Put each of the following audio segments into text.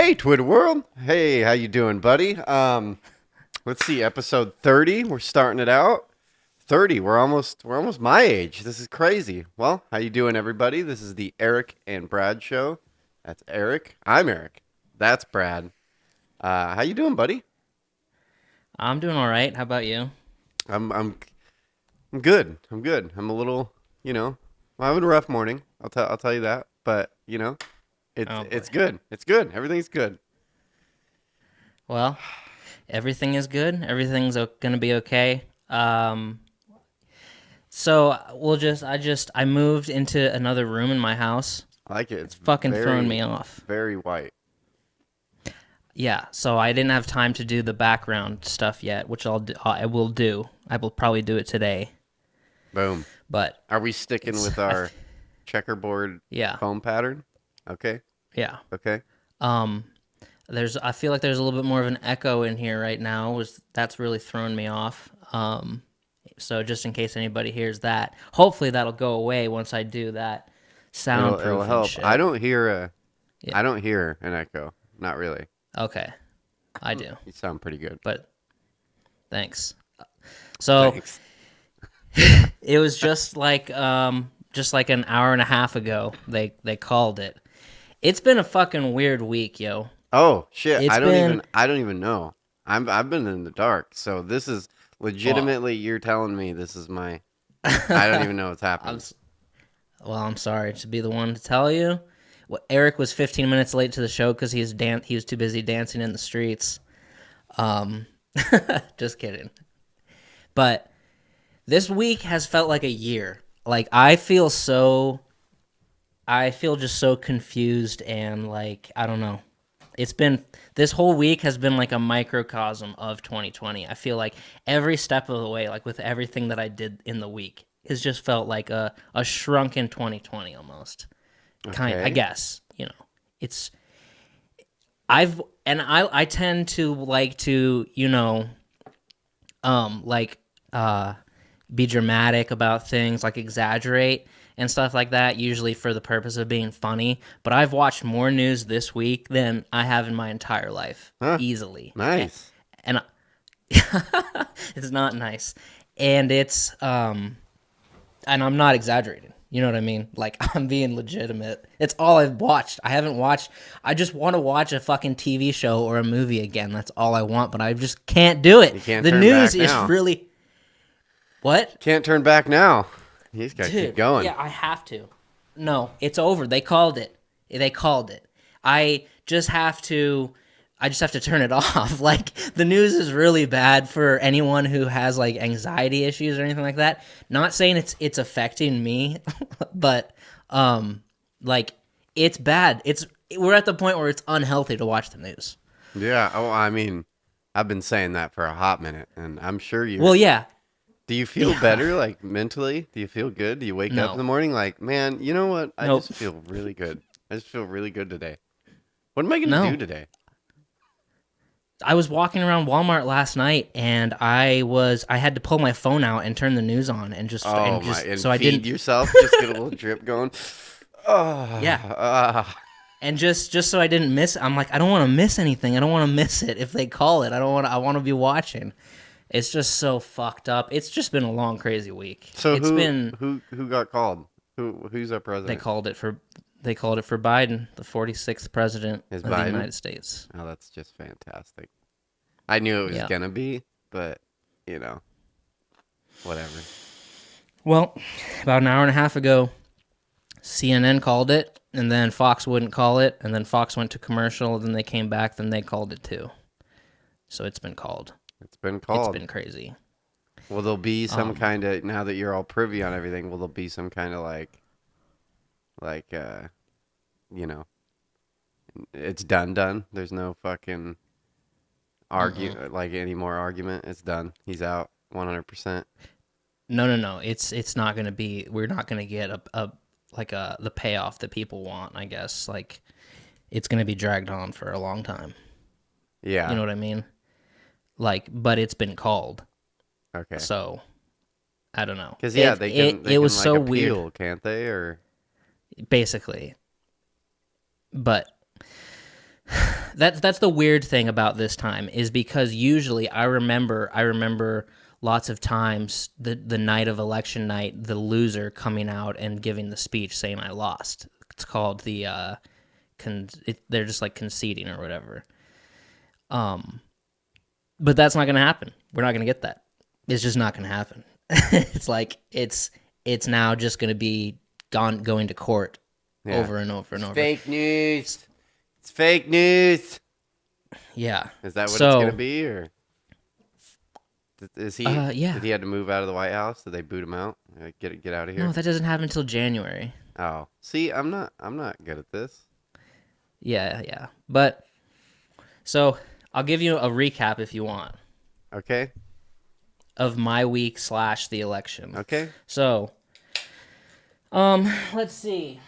Hey, Twitter world. Hey, how you doing, buddy? Let's see, episode 30. We're starting it out. 30. We're almost my age. This is crazy. Well, how you doing, everybody? This is the Erick and Brad show. That's Eric. I'm Eric. That's Brad. How you doing, buddy? I'm doing all right. How about you? I'm good. I'm good. I'm a little, I'm having a rough morning. I'll tell you that. But it's Oh boy. it's good. It's good. Everything's good. Well, everything is good. Everything's gonna be okay. So I moved into another room in my house. I like it. It's It's fucking throwing very, me off. very white. Yeah. So I didn't have time to do the background stuff yet, which I will do. I will probably do it today. Boom. But Are we sticking with our checkerboard yeah, foam pattern? Okay. yeah. Okay. Um, I feel like there's a little bit more of an echo in here right now. That's really thrown me off. So just in case anybody hears that, hopefully that'll go away once I do that It'll soundproofing help. shit. I don't hear Yeah. I don't hear an echo. Not really. Okay, I do, You sound pretty good. but thanks. So Thanks. it was just like an hour and a half ago they called it. It's been a fucking weird week, yo. Oh shit. It's I don't even know. I've been in the dark. So this is well, legitimately you're telling me this is my I don't even know what's happening. I'm sorry to be the one to tell you. Well, Eric was 15 minutes late to the show because he was too busy dancing in the streets. Um, just kidding. But this week has felt like a year. Like I feel just so confused and like I don't know. This whole week has been like a microcosm of 2020. I feel like every step of the way, like with everything that I did in the week, has just felt like a shrunken 2020 almost. I Okay. guess, it's I tend to like to, like be dramatic about things, like exaggerate and stuff like that, usually for the purpose of being funny. But I've watched more news this week than I have in my entire life, Huh. easily. Nice. And it's not nice, and and I'm not exaggerating. You know what I mean? Like I'm being legitimate. It's all I've watched. I haven't watched. I just want to watch a fucking TV show or a movie again. That's all I want, but I just can't do it. You can't The turn news back is now. really what? Can't turn back now. You just gotta keep Dude, going. yeah, I have to. No, it's over. They called it. They called it. I just have to. I just have to turn it off. Like the news is really bad for anyone who has like anxiety issues or anything like that. Not saying it's affecting me, but like it's bad. We're at the point where it's unhealthy to watch the news. Yeah. Oh, I mean, I've been saying that for a hot minute, and I'm sure you're. Well, yeah, Do you feel better, like mentally? Do you feel good? Do you wake up in no, the morning like, man, you know what? I nope, just feel really good. I just feel really good today. What am I gonna do no. today? I was walking around Walmart last night and I had to pull my phone out and turn the news on and Oh my! And so I feed didn't. yourself. Just get a little drip going. Oh, Yeah. ah. And just so I didn't miss, I'm like, I don't want to miss anything. I don't want to miss it if they call it. I want to be watching. It's just so fucked up. It's just been a long, crazy week. So It's been who got called? Who's our they president? called it for they called it for Biden, the 46th president Is of the Biden? United States. Oh, that's just fantastic. I knew it was Yeah. gonna be, but whatever. Well, about an hour and a half ago, CNN called it, and then Fox wouldn't call it, and then Fox went to commercial, then they came back, then they called it too. So it's been called. It's been It's called. been crazy. Will there be some Um, kind of now that you're all privy on everything? Will there be some kind of like you know, it's done. There's no fucking like any more argument. It's done. He's out 100%. No. It's not gonna be. We're not gonna get the payoff that people want. I guess like it's gonna be dragged on for a long time. You Yeah. know what I mean? Like, but it's been called, Okay. so I don't know. Because yeah, they It can was like so appeal, weird, can't they? Or basically. But That's the weird thing about this time is because usually I remember lots of times the night of election night, the loser coming out and giving the speech saying I lost. It's called they're just like conceding or whatever. But that's not going to happen. We're not going to get that. It's just not going to happen. It's like it's now just going to be going to court over and over and over. Fake news. It's fake news. Yeah. Is that what it's going to be, or is he? Yeah. Did he have to move out of the White House? Did they boot him out? Get out of here. No, that doesn't happen until January. Oh, see, I'm not good at this. Yeah. But so I'll give you a recap if you want. Okay. Of my week / the election. Okay. So, let's see.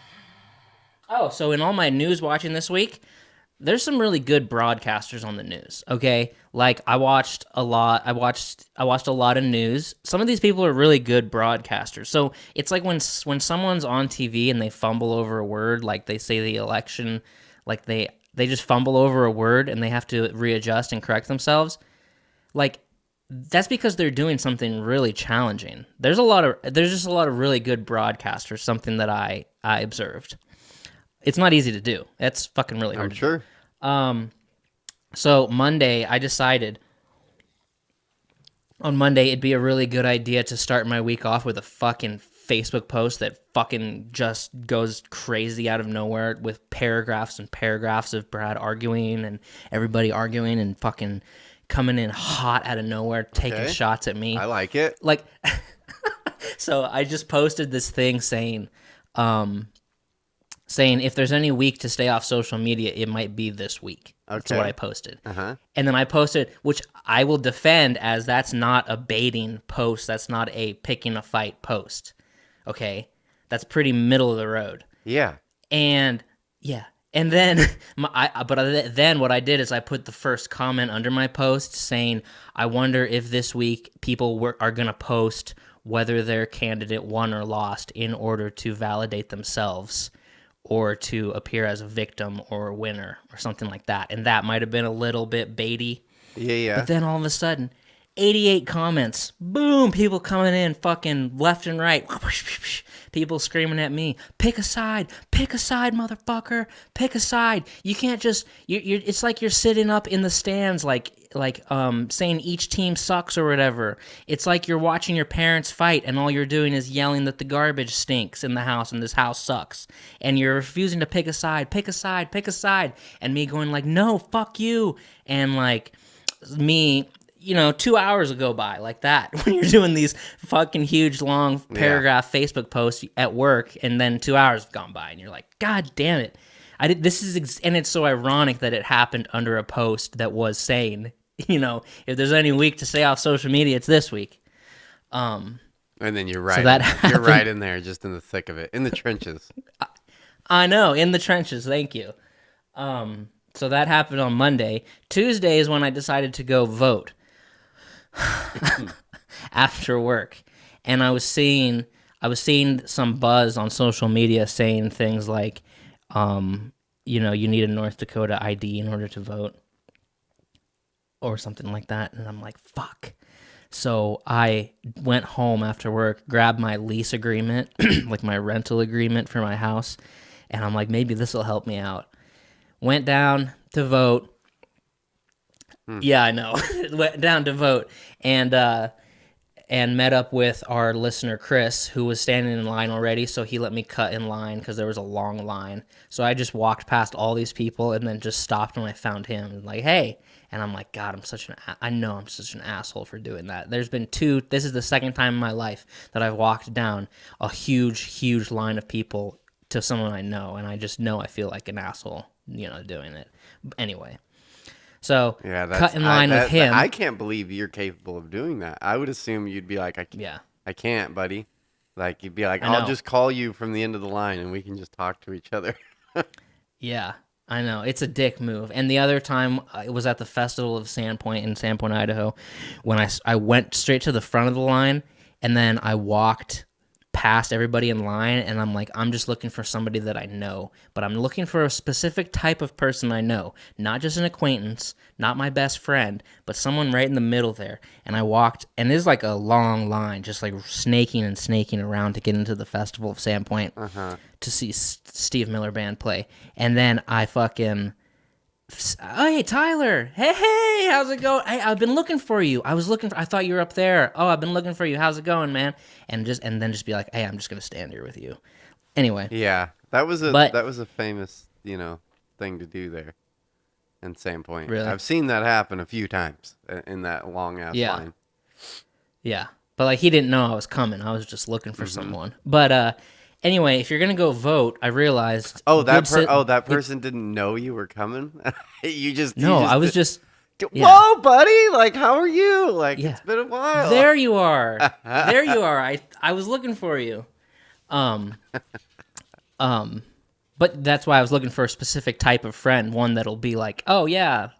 Oh, so in all my news watching this week, there's some really good broadcasters on the news. Okay, like I watched a lot of news. Some of these people are really good broadcasters. So it's like when someone's on TV and they fumble over a word, like they say the election, like they just fumble over a word and they have to readjust and correct themselves. Like that's because they're doing something really challenging. There's just a lot of really good broadcasters. Something that I observed. It's not easy to do. It's fucking really hard. I'm sure. So Monday, I decided on Monday it'd be a really good idea to start my week off with a fucking Facebook post that fucking just goes crazy out of nowhere with paragraphs and paragraphs of Brad arguing and everybody arguing and fucking coming in hot out of nowhere, taking shots at me. I like it. Like, so I just posted this thing saying if there's any week to stay off social media, it might be this week. Okay. That's what I posted. Uh-huh. And then I posted, which I will defend as that's not a baiting post. That's not a picking a fight post. Okay? That's pretty middle of the road. Yeah. And, yeah. And then, then what I did is I put the first comment under my post saying, I wonder if this week people are going to post whether their candidate won or lost in order to validate themselves or to appear as a victim or a winner or something like that. And that might have been a little bit baity. Yeah. But then all of a sudden, 88 comments. Boom! People coming in fucking left and right. People screaming at me, pick a side, motherfucker, pick a side. You can't just, it's like you're sitting up in the stands like saying each team sucks or whatever. It's like you're watching your parents fight and all you're doing is yelling that the garbage stinks in the house and this house sucks. And you're refusing to pick a side. And me going like, no, fuck you. And like me, 2 hours will go by like that when you're doing these fucking huge long paragraph Facebook posts at work, and then 2 hours have gone by, and you're like, God damn it! And it's so ironic that it happened under a post that was saying, if there's any week to stay off social media, it's this week. And then you're right. So you're right in there, just in the thick of it, in the trenches. I know, in the trenches. Thank you. So that happened on Monday. Tuesday is when I decided to go vote. After work, and I was seeing some buzz on social media saying things like, you need a North Dakota ID in order to vote, or something like that, and I'm like, fuck. So I went home after work, grabbed my lease agreement, like my rental agreement for my house, and I'm like, maybe this will help me out. Went down to vote. Yeah, I know. Went down to vote and met up with our listener Chris, who was standing in line already. So he let me cut in line because there was a long line. So I just walked past all these people and then just stopped when I found him. And like, hey, and I'm like, God, I know I'm such an asshole for doing that. There's been this is the second time in my life that I've walked down a huge line of people to someone I know, and I just know I feel like an asshole, doing it. Anyway. So, cut in line with him. I can't believe you're capable of doing that. I would assume you'd be like, I can't, buddy. Like, you'd be like, I'll just call you from the end of the line and we can just talk to each other. Yeah, I know. It's a dick move. And the other time, it was at the Festival of Sandpoint in Sandpoint, Idaho, when I went straight to the front of the line, and then I walked past everybody in line, and I'm like, I'm just looking for somebody that I know, but I'm looking for a specific type of person I know, not just an acquaintance, not my best friend, but someone right in the middle there. And I walked, and there's like a long line, just like snaking around to get into the Festival of Sandpoint to see Steve Miller Band play. And then I fucking, oh, hey, Tyler. Hey, how's it going? Hey, I've been looking for you. I thought you were up there. Oh, I've been looking for you. How's it going, man? And then just be like, hey, I'm just going to stand here with you. Anyway. Yeah. That was a famous, thing to do there in Sandpoint. Really? I've seen that happen a few times in that long ass line. Yeah. But like he didn't know I was coming. I was just looking for someone. But anyway, if you're going to go vote, I realized that person didn't know you were coming. I was just whoa, buddy! Like, how are you? Like, it's been a while. There you are. There you are. I was looking for you. But that's why I was looking for a specific type of friend, one that'll be like, oh yeah,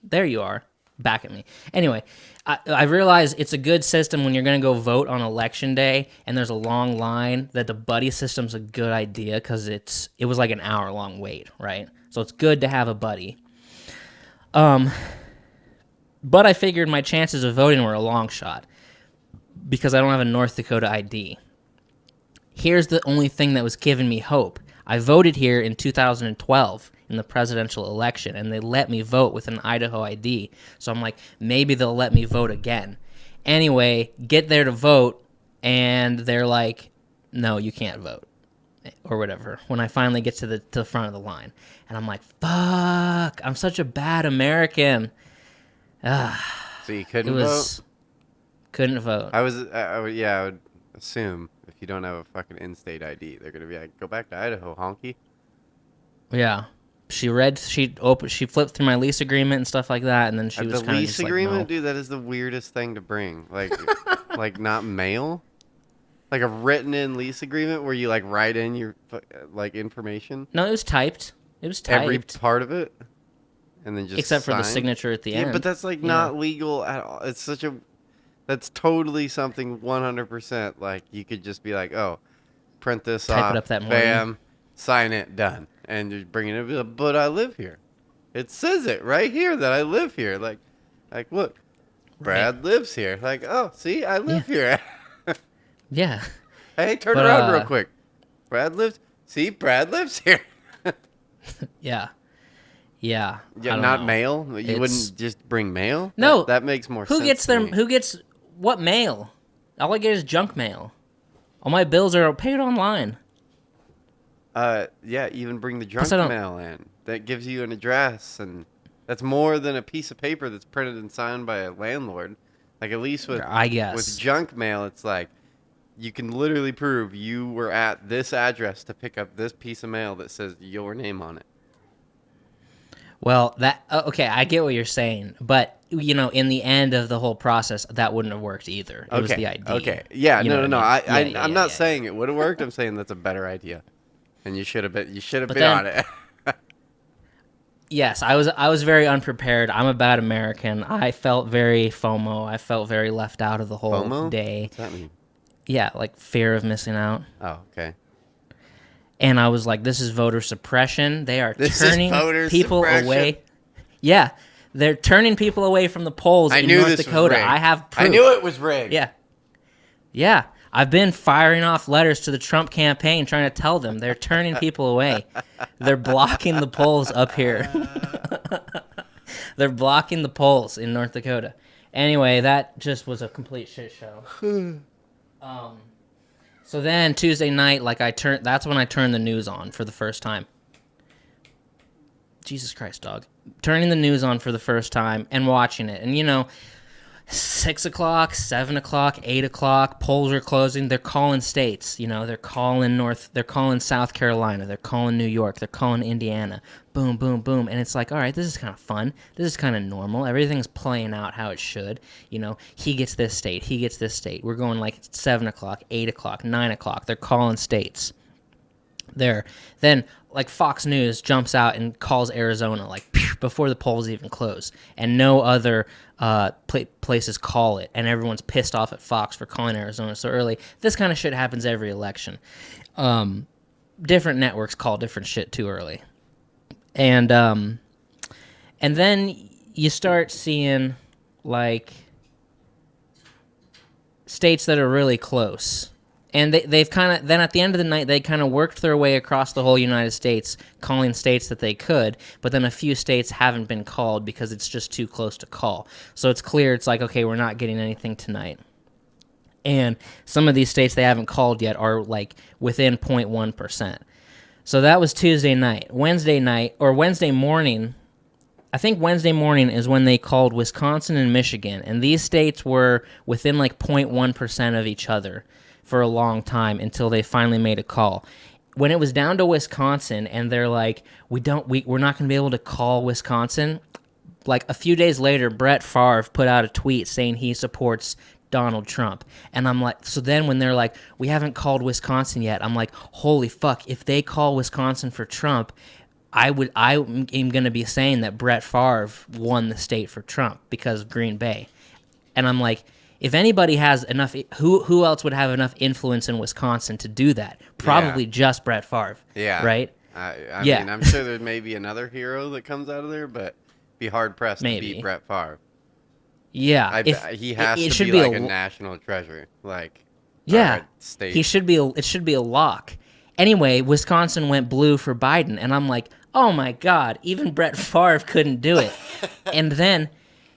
there you are, back at me. Anyway, I realize it's a good system when you're going to go vote on election day and there's a long line, that the buddy system's a good idea because it was like an hour-long wait, right? So it's good to have a buddy. But I figured my chances of voting were a long shot because I don't have a North Dakota ID. Here's the only thing that was giving me hope. I voted here in 2012 in the presidential election, and they let me vote with an Idaho ID. So I'm like, maybe they'll let me vote again. Anyway, get there to vote, and they're like, no, you can't vote, or whatever, when I finally get to the front of the line. And I'm like, fuck, I'm such a bad American. So you couldn't vote? Couldn't vote. I would assume if you don't have a fucking in-state ID, they're gonna be like, go back to Idaho, honky. Yeah, she flipped through my lease agreement and stuff like that, and then she was kind of just agreement, like, no. Dude, that is the weirdest thing to bring. Like, like not mail, like a written-in lease agreement where you like write in your like information. No, it was typed. Every part of it, and then just except sign. for the signature at the end. Yeah, but that's like not legal at all. It's that's totally something 100%. Like you could just be like, oh, print this Type off, it up that morning. bam, sign it, done, and you're bringing it. But I live here. It says it right here that I live here. Like look, Brad lives here. Like, oh, see, I live here. Yeah. Hey, turn around real quick. Brad lives. See, Brad lives here. Yeah. Yeah. Yeah, not mail. You wouldn't just bring mail. No, that makes more sense. Who gets what mail? All I get is junk mail. All my bills are paid online. Yeah, even bring the junk mail in. That gives you an address, and that's more than a piece of paper that's printed and signed by a landlord. Like at least with junk mail, it's like you can literally prove you were at this address to pick up this piece of mail that says your name on it. Well, okay, I get what you're saying, but in the end of the whole process, that wouldn't have worked either. It was the ID. Okay, yeah, no. I'm not saying saying it would have worked. I'm saying that's a better idea, and you should have been on it. Yes, I was very unprepared. I'm a bad American. I felt very FOMO. I felt very left out of the whole FOMO? day. What's that mean? Yeah, like fear of missing out. Oh, okay. And I was like, this is voter suppression. They are turning people away. Yeah, they're turning people away from the polls in North Dakota. I have proof. I knew it was rigged. Yeah. Yeah. I've been firing off letters to the Trump campaign trying to tell them they're turning people away. They're blocking the polls up here. They're blocking the polls in North Dakota. Anyway, that just was a complete shit show. So then Tuesday night, that's when I turned the news on for the first time. Jesus Christ, dog. Turning the news on for the first time and watching it. And 6 o'clock, 7 o'clock, 8 o'clock, polls are closing. They're calling states. They're calling South Carolina. They're calling New York. They're calling Indiana. Boom, boom, boom. And it's like, all right, this is kind of fun. This is kind of normal. Everything's playing out how it should. He gets this state. He gets this state. We're going like 7 o'clock, 8 o'clock, 9 o'clock. They're calling states. Then like Fox News jumps out and calls Arizona like, pew, before the polls even close, and no other places call it, and everyone's pissed off at Fox for calling Arizona so early. This kind of shit happens every election. Different networks call different shit too early, and then you start seeing like states that are really close. And they've kind of, then at the end of the night, they kind of worked their way across the whole United States, calling states that they could, but then a few states haven't been called because it's just too close to call. So it's clear, it's like, okay, we're not getting anything tonight. And some of these states they haven't called yet are like within 0.1%. So that was Tuesday night. Wednesday morning, I think Wednesday morning is when they called Wisconsin and Michigan, and these states were within like 0.1% of each other for a long time until they finally made a call. When it was down to Wisconsin and they're like, we're not going to be able to call Wisconsin, like a few days later, Brett Favre put out a tweet saying he supports Donald Trump. And I'm like, so then when they're like, we haven't called Wisconsin yet, I'm like, holy fuck, if they call Wisconsin for Trump, I am going to be saying that Brett Favre won the state for Trump because of Green Bay. And I'm like, if anybody has enough, who else would have enough influence in Wisconsin to do that? Probably just Brett Favre. Yeah. Right? I mean, I'm sure there may be another hero that comes out of there, but be hard-pressed to beat Brett Favre. Yeah. He has to be like a national treasure. Like, yeah. State. It should be a lock. Anyway, Wisconsin went blue for Biden, and I'm like, oh my God, even Brett Favre couldn't do it. And then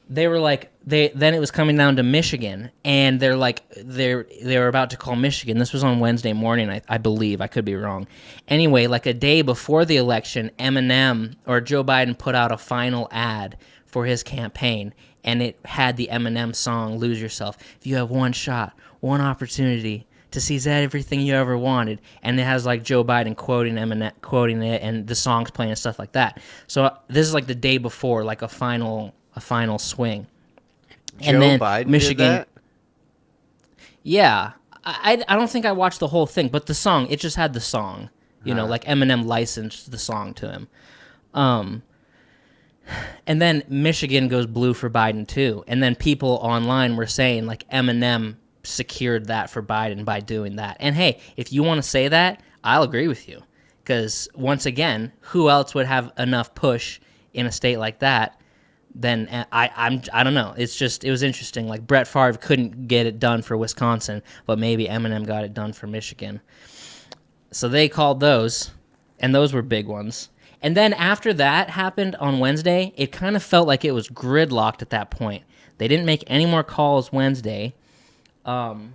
they were like, then it was coming down to Michigan, and they're like, they were about to call Michigan. This was on Wednesday morning, I believe. I could be wrong. Anyway, like a day before the election, Eminem or Joe Biden put out a final ad for his campaign, and it had the Eminem song "Lose Yourself." If you have one shot, one opportunity to seize everything you ever wanted, and it has like Joe Biden quoting Eminem, quoting it, and the song's playing and stuff like that. So this is like the day before, like a final swing. And Joe then Biden Michigan. did that? Yeah, I don't think I watched the whole thing, but the song, it just had the song. You know, like Eminem licensed the song to him. And then Michigan goes blue for Biden too. And then people online were saying like Eminem secured that for Biden by doing that. And hey, if you want to say that, I'll agree with you. Because once again, who else would have enough push in a state like that? Then I don't know. It was interesting. Like Brett Favre couldn't get it done for Wisconsin, but maybe Eminem got it done for Michigan. So they called those, and those were big ones. And then after that happened on Wednesday, it kind of felt like it was gridlocked at that point. They didn't make any more calls Wednesday. And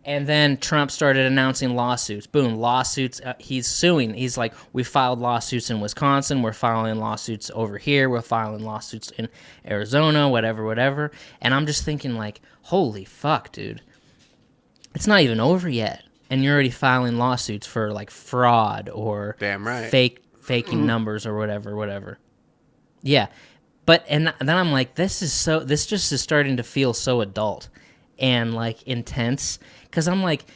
then Trump started announcing lawsuits. Boom, lawsuits. He's suing. He's like, we filed lawsuits in Wisconsin. We're filing lawsuits over here. We're filing lawsuits in Arizona, whatever. And I'm just thinking like, holy fuck, dude. It's not even over yet. And you're already filing lawsuits for like fraud or damn right. faking numbers or whatever. Yeah. But, and then I'm like, this just is starting to feel so adult and like intense. Because I'm like,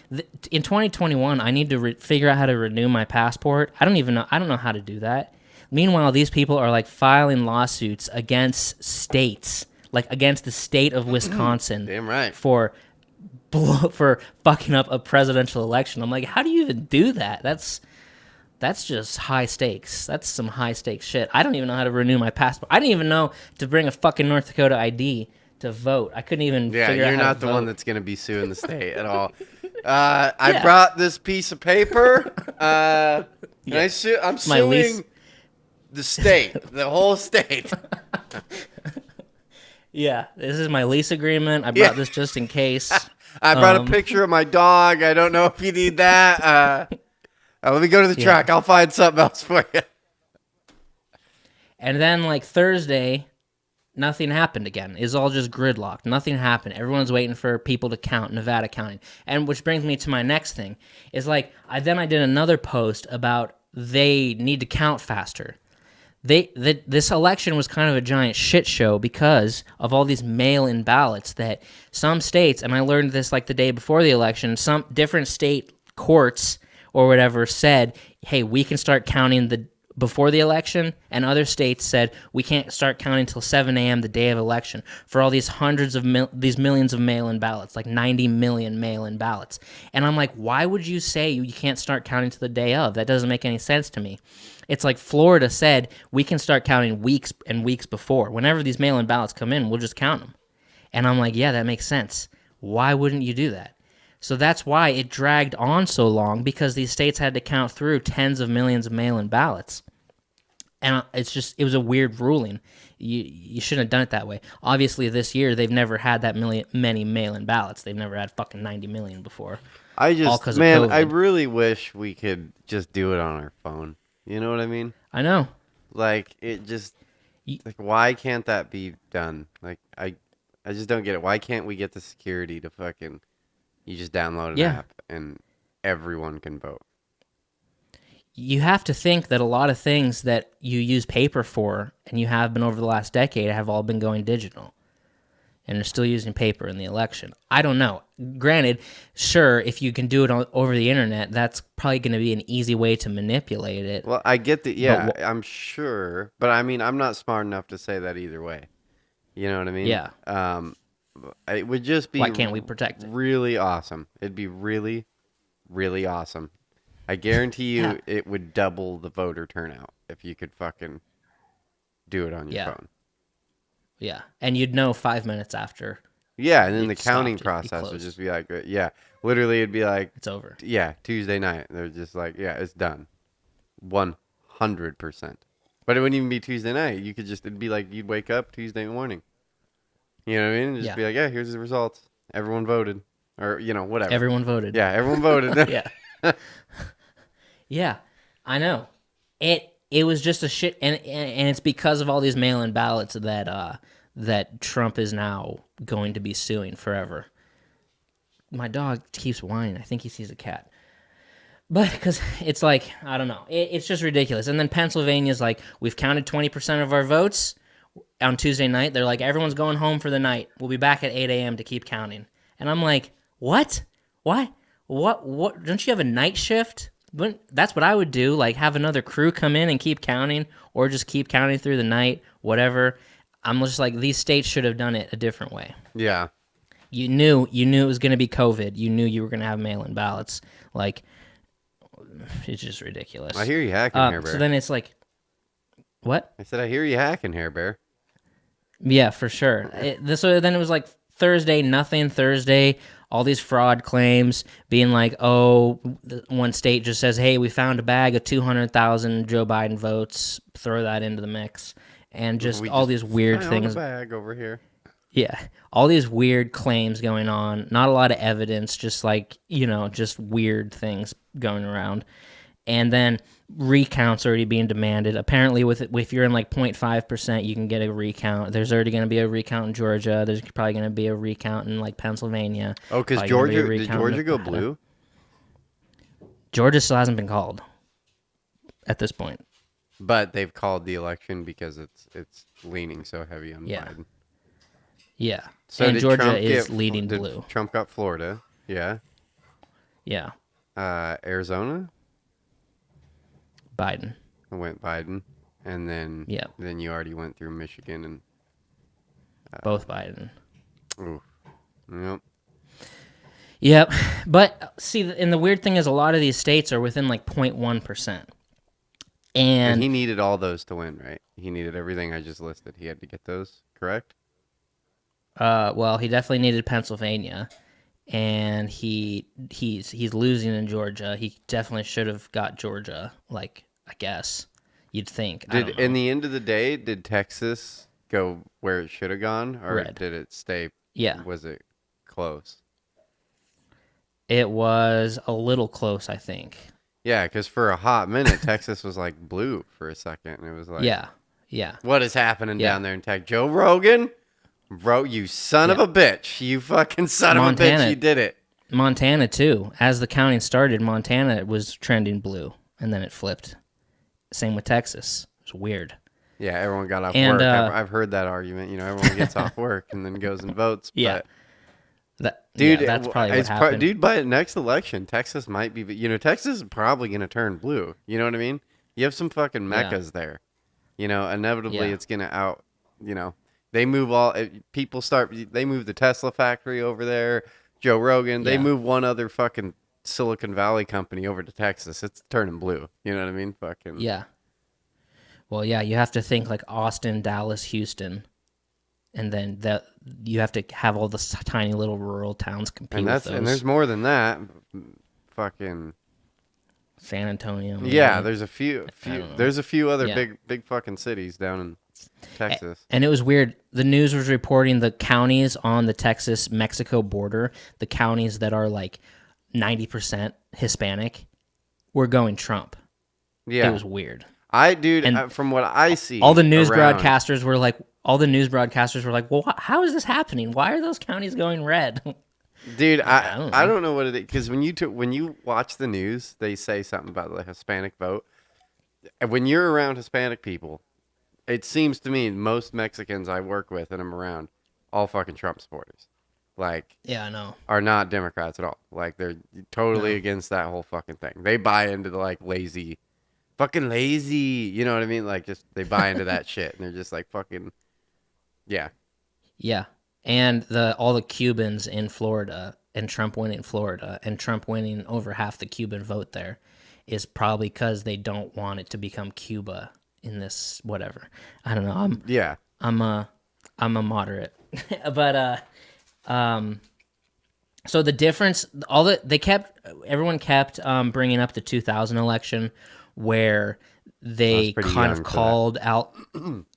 in 2021, I need to figure out how to renew my passport. I don't know how to do that. Meanwhile, these people are like filing lawsuits against states, like against the state of Wisconsin. Damn right. For fucking up a presidential election. I'm like, how do you even do that? That's just high stakes. That's some high stakes shit. I don't even know how to renew my passport. I didn't even know to bring a fucking North Dakota ID to vote. I couldn't even figure out how to vote. Yeah, you're not the one that's going to be suing the state at all. I brought this piece of paper. I'm suing the state, the whole state. Yeah, this is my lease agreement. I brought this just in case. I brought a picture of my dog. I don't know if you need that. Let me go to the truck. I'll find something else for you. And then, like, Thursday, nothing happened again. It's all just gridlocked. Nothing happened. Everyone's waiting for people to count, Nevada counting. And which brings me to my next thing. Is like, I did another post about they need to count faster. This election was kind of a giant shit show because of all these mail-in ballots that some states, and I learned this like the day before the election, some different state courts or whatever said, hey, we can start counting the before the election, and other states said we can't start counting until 7 a.m. the day of election for all these these millions of mail-in ballots, like 90 million mail-in ballots. And I'm like, why would you say you can't start counting till the day of? That doesn't make any sense to me. It's like Florida said we can start counting weeks and weeks before. Whenever these mail-in ballots come in, we'll just count them. And I'm like, yeah, that makes sense. Why wouldn't you do that? So that's why it dragged on so long, because these states had to count through tens of millions of mail-in ballots. And it was a weird ruling. You shouldn't have done it that way. Obviously, this year, they've never had that many mail-in ballots. They've never had fucking 90 million before. I really wish we could just do it on our phone. You know what I mean? I know. Like, it just, like, why can't that be done? Like, I just don't get it. Why can't we get the security to fucking... You just download an app and everyone can vote. You have to think that a lot of things that you use paper for, and you have been over the last decade, have all been going digital. And they're still using paper in the election. I don't know. Granted, sure, if you can do it over the internet, that's probably going to be an easy way to manipulate it. Well, I get that. Yeah, I'm sure. But I mean, I'm not smart enough to say that either way. You know what I mean? Yeah. It would just be... Why can't we protect it? Really awesome. It'd be really, really awesome. I guarantee you it would double the voter turnout if you could fucking do it on your phone. Yeah. And you'd know 5 minutes after. Yeah, and then the counting process would just be like, literally it'd be like... It's over. Yeah, Tuesday night. They're just like, yeah, it's done. 100%. But it wouldn't even be Tuesday night. It'd be like you'd wake up Tuesday morning. You know what I mean? Just be like, yeah, here's the results. Everyone voted. Or, whatever. Everyone voted. Yeah, everyone voted. Yeah. Yeah, I know. It was just a shit, and it's because of all these mail-in ballots that Trump is now going to be suing forever. My dog keeps whining. I think he sees a cat. But because it's like, I don't know. It's just ridiculous. And then Pennsylvania's like, we've counted 20% of our votes. On Tuesday night, they're like, everyone's going home for the night. We'll be back at 8 a.m. to keep counting. And I'm like, what? Why? What? Don't you have a night shift? That's what I would do. Like, have another crew come in and keep counting, or just keep counting through the night, whatever. I'm just like, these states should have done it a different way. Yeah. You knew it was going to be COVID. You knew you were going to have mail-in ballots. Like, it's just ridiculous. I hear you hacking, Hair Bear. So then it's like, what? I said, I hear you hacking, Hair Bear. Yeah, for sure. So then it was like Thursday, nothing. Thursday, all these fraud claims being like, oh, one state just says, hey, we found a bag of 200,000 Joe Biden votes. Throw that into the mix. And just all these weird things. A bag over here. Yeah, all these weird claims going on. Not a lot of evidence, just like, just weird things going around. And then recounts already being demanded. Apparently, if you're in like 0.5%, you can get a recount. There's already going to be a recount in Georgia. There's probably going to be a recount in like Pennsylvania. Oh, because did Georgia go blue? Georgia still hasn't been called at this point. But they've called the election because it's leaning so heavy on Biden. Yeah. So and Georgia is leading blue. Trump got Florida. Yeah. Yeah. Arizona? Biden. I went Biden. And then then you already went through Michigan and both Biden. Ooh. Yep. Yep. But see, and the weird thing is a lot of these states are within like 0.1%. And he needed all those to win, right? He needed everything I just listed. He had to get those, correct? Well, he definitely needed Pennsylvania, and he's losing in Georgia. He definitely should have got Georgia, like, I guess you'd think. In the end of the day, did Texas go where it should have gone, or did it stay? Yeah. Was it close? It was a little close, I think. Yeah, because for a hot minute, Texas was like blue for a second, and it was like, yeah. What is happening down there in Texas? Joe Rogan, bro, you son of a bitch, you fucking son of a bitch, you did it. Montana too. As the counting started, Montana was trending blue, and then it flipped. Same with Texas. It was weird. Yeah, everyone got off work. I've heard that argument. Everyone gets off work and then goes and votes. Yeah. But that's probably what happened. By next election, Texas might be, Texas is probably going to turn blue. You know what I mean? You have some fucking meccas there. Inevitably it's gonna out. They move they move the Tesla factory over there. Joe Rogan. They move one other fucking Silicon Valley company over to Texas. It's turning blue. You know what I mean? Fucking Yeah. Well, yeah, you have to think like Austin, Dallas, Houston, and then you have to have all the tiny little rural towns compete with those. And there's more than that. Fucking San Antonio. Maybe. Yeah, there's a few. There's a few other big fucking cities down in Texas. And it was weird. The news was reporting the counties on the Texas-Mexico border, the counties that are like 90% Hispanic, were going Trump. Yeah, it was weird. From what I see, all the news broadcasters were like, well, how is this happening? Why are those counties going red? Dude, I don't know what it is, because when you watch the news, they say something about the Hispanic vote. And when you're around Hispanic people, it seems to me most Mexicans I work with and I'm around, all fucking Trump supporters. Like, yeah, I know, are not Democrats at all. Like, they're totally against that whole fucking thing. They buy into the fucking lazy. You know what I mean? Like, just they buy into that shit, and they're just like fucking, yeah. And all the Cubans in Florida, and Trump winning Florida, and Trump winning over half the Cuban vote there, is probably because they don't want it to become Cuba in this whatever. I don't know. I'm a moderate, but so the difference, everyone kept bringing up the 2000 election where they kind of called out,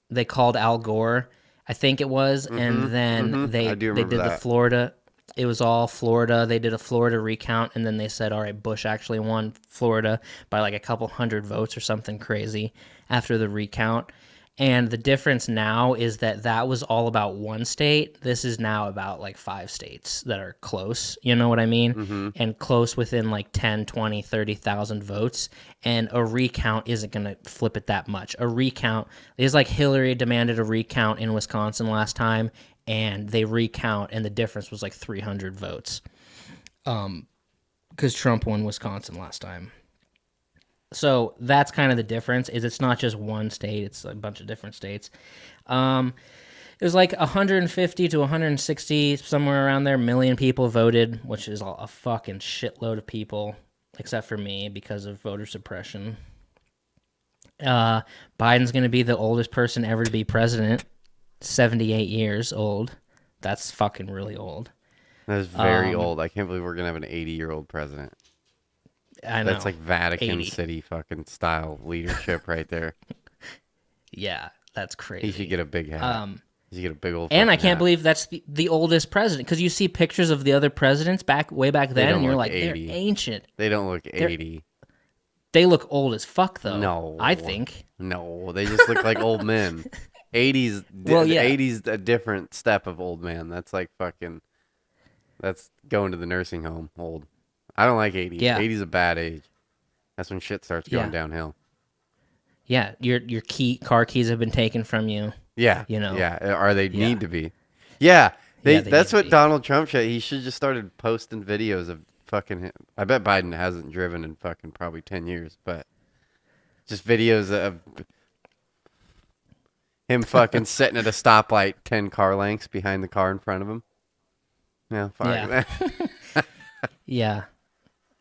they called Al Gore, I think it was, and then they did the Florida. It was all Florida. They did a Florida recount, and then they said, all right, Bush actually won Florida by like a couple hundred votes or something crazy after the recount. And the difference now is that was all about one state. This is now about like 5 states that are close. You know what I mean? And close within like 10, 20, 30,000 votes. And a recount isn't going to flip it that much. A recount is like Hillary demanded a recount in Wisconsin last time, and they recount, and the difference was like 300 votes. Because Trump won Wisconsin last time. So that's kind of the difference, is it's not just one state, it's a bunch of different states. It was like 150 to 160, somewhere around there, million people voted, which is a fucking shitload of people, except for me, because of voter suppression. Biden's going to be the oldest person ever to be president, 78 years old. That's fucking really old. That's very old. I can't believe we're going to have an 80-year-old president. I know. That's like Vatican 80. City fucking style leadership right there. Yeah, that's crazy. He should get a big hat. He should get a big old. And I can't believe that's the oldest president, because you see pictures of the other presidents way back then, and you're like, 80. They're ancient. They don't look 80. They look old as fuck, though. No, I think. No, they just look like old men. 80s. Well, yeah. 80s a different step of old man. That's like fucking. That's going to the nursing home. Old. I don't like 80. Yeah. 80's a bad age. That's when shit starts going downhill. Yeah, your car keys have been taken from you. Yeah. You know. Yeah. Or they need to be. Yeah. That's what be. Donald Trump should. He should just started posting videos of fucking him. I bet Biden hasn't driven in fucking probably 10 years, but just videos of him fucking sitting at a stoplight 10 car lengths behind the car in front of him. Yeah, fuck. Yeah.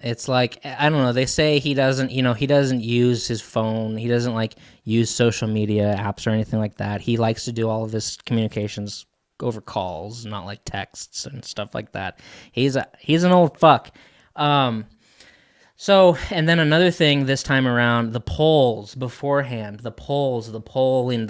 It's like, I don't know, they say he doesn't use his phone. He doesn't like use social media apps or anything like that. He likes to do all of his communications over calls, not like texts and stuff like that. He's an old fuck. So, and then another thing this time around, the polls beforehand, the polling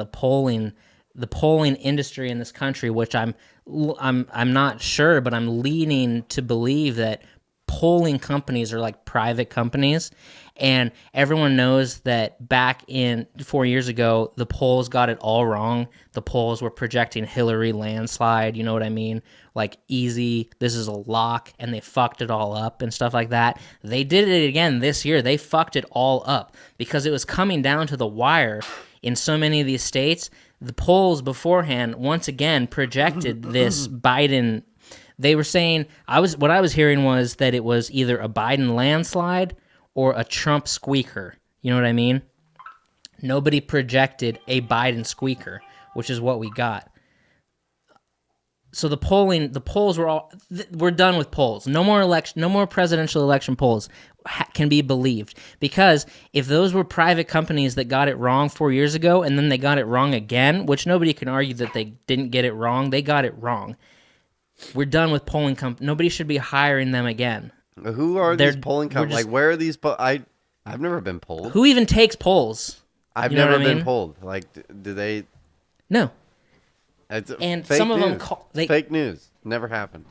industry in this country, which I'm not sure, but I'm leaning to believe that polling companies are like private companies, and everyone knows that back in 4 years ago, the polls got it all wrong. The polls were projecting Hillary landslide, you know what I mean? Like easy, this is a lock, and they fucked it all up and stuff like that. They did it again this year. They fucked it all up because it was coming down to the wire in so many of these states. The polls beforehand once again projected this Biden. They were saying, what I was hearing was that it was either a Biden landslide or a Trump squeaker. You know what I mean? Nobody projected a Biden squeaker, which is what we got. So the polls were all. We're done with polls. No more presidential election polls can be believed, because if those were private companies that got it wrong 4 years ago and then they got it wrong again, which nobody can argue that they didn't get it wrong, they got it wrong. We're done with polling companies. Nobody should be hiring them again. Who are these polling companies? Like, where are these? I've never been polled. Who even takes polls? I've never been polled. Like, do they? No. It's and fake some of news. them fake news. Never happened.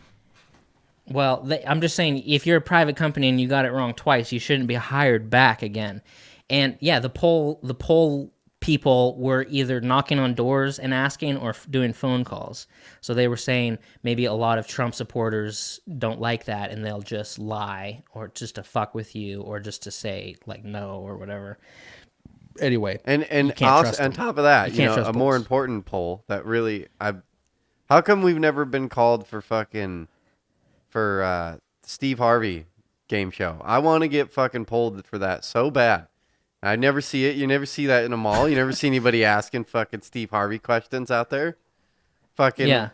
Well, I'm just saying, if you're a private company and you got it wrong twice, you shouldn't be hired back again. And yeah, the poll people were either knocking on doors and asking or doing phone calls. So they were saying maybe a lot of Trump supporters don't like that and they'll just lie, or just to fuck with you, or just to say like no or whatever. Anyway, and also, on top of that, a more important poll that really, how come we've never been called for Steve Harvey game show? I want to get fucking polled for that so bad. I never see it. You never see that in a mall. You never see anybody asking fucking Steve Harvey questions out there. Fucking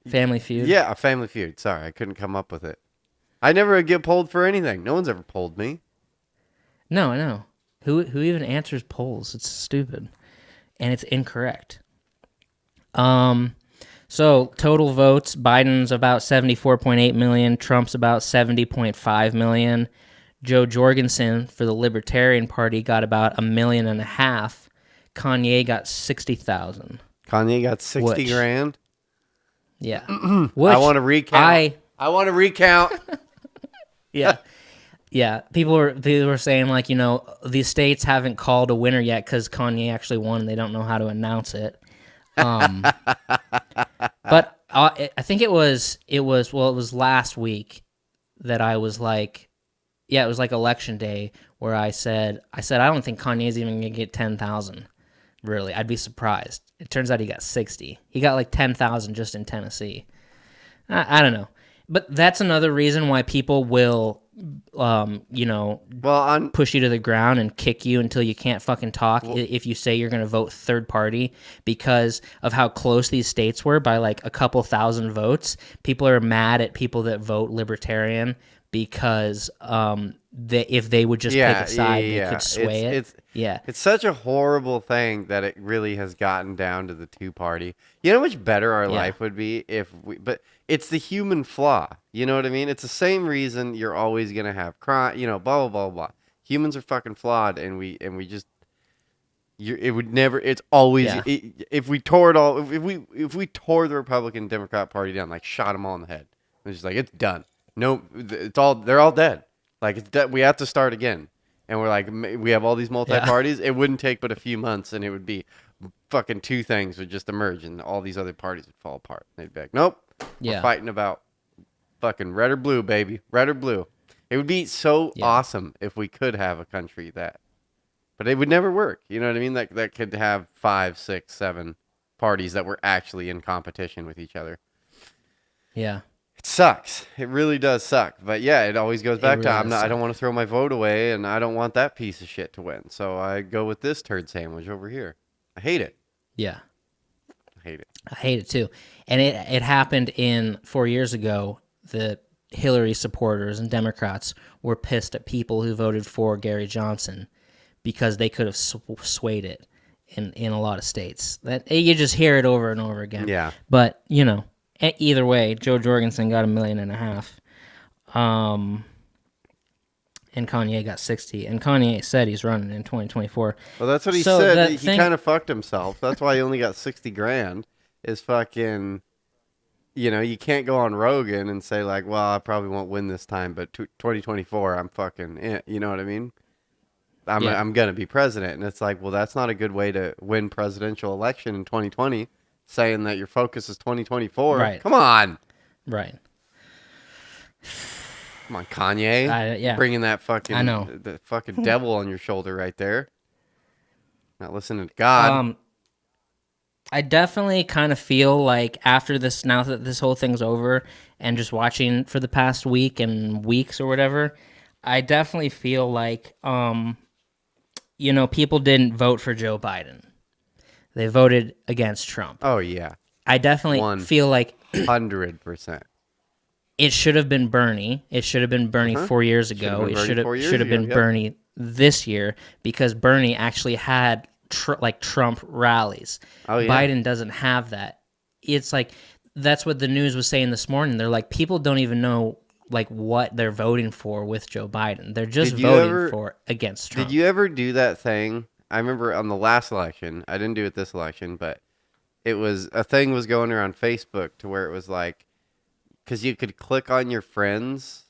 Family Feud. Yeah, a Family Feud. Sorry, I couldn't come up with it. I never get polled for anything. No one's ever polled me. No, I know. Who even answers polls? It's stupid, and it's incorrect. So total votes: Biden's about 74.8 million, Trump's about 70.5 million. Joe Jorgensen for the Libertarian Party got about 1.5 million. Kanye got 60,000. Kanye got 60 grand. Yeah. I want to recount. I want to recount. Yeah. Yeah, people were saying, like, these states haven't called a winner yet because Kanye actually won and they don't know how to announce it. But I think it was last week that I was like, it was like election day, where I said I don't think Kanye's even gonna get 10,000. Really, I'd be surprised. It turns out he got 60. He got like 10,000 just in Tennessee. I don't know. But that's another reason why people will, push you to the ground and kick you until you can't fucking talk if you say you're going to vote third party, because of how close these states were by like a couple thousand votes. People are mad at people that vote libertarian because if they would just pick a side, they could sway it. It's such a horrible thing that it really has gotten down to the two-party. You know how much better our life would be but it's the human flaw. You know what I mean? It's the same reason you're always going to have crime, blah, blah, blah, blah. Humans are fucking flawed, and we just, it would never, it's always, if we tore it all, if we tore the Republican Democrat Party down, like shot them all in the head, it's just like, it's done. No, they're all dead. Like, it's dead. We have to start again. And we're like, we have all these multi-parties. It wouldn't take but a few months, and it would be fucking two things would just emerge, and all these other parties would fall apart. They'd be like, nope, we're fighting about fucking red or blue, baby. Red or blue. It would be so awesome if we could have a country that, but it would never work. You know what I mean? That could have 5, 6, 7 parties that were actually in competition with each other. Yeah. It sucks. It really does suck. But yeah, it always goes back to I don't want to throw my vote away, and I don't want that piece of shit to win. So I go with this turd sandwich over here. I hate it. Yeah. I hate it. I hate it too. And it happened 4 years ago. The Hillary supporters and Democrats were pissed at people who voted for Gary Johnson because they could have swayed it in a lot of states. That you just hear it over and over again. Yeah. But, either way, Joe Jorgensen got 1.5 million. And Kanye got 60. And Kanye said he's running in 2024. Well, that's what he said. He kind of fucked himself. That's why he only got 60 grand. Is fucking, you can't go on Rogan and say like, well, I probably won't win this time, but 2024, I'm fucking it. You know what I mean? I'm going to be president. And it's like, well, that's not a good way to win presidential election in 2020, saying that your focus is 2024. Right. Come on. Right. Come on, Kanye. Bringing that fucking, the fucking devil on your shoulder right there. Not listening to God. I definitely kind of feel like after this, now that this whole thing's over and just watching for the past week and weeks or whatever, I definitely feel like people didn't vote for Joe Biden. They voted against Trump. Oh yeah, I definitely feel like 100%. it should have been Bernie. It should have been Bernie 4 years ago. It should have been Bernie this year because Bernie actually had Trump rallies. Oh yeah. Biden doesn't have that. It's like that's what the news was saying this morning. They're like people don't even know like what they're voting for with Joe Biden. They're just voting for against Trump. Did you ever do that thing? I remember on the last election. I didn't do it this election, but it was a thing was going around Facebook to where it was like, because you could click on your friends.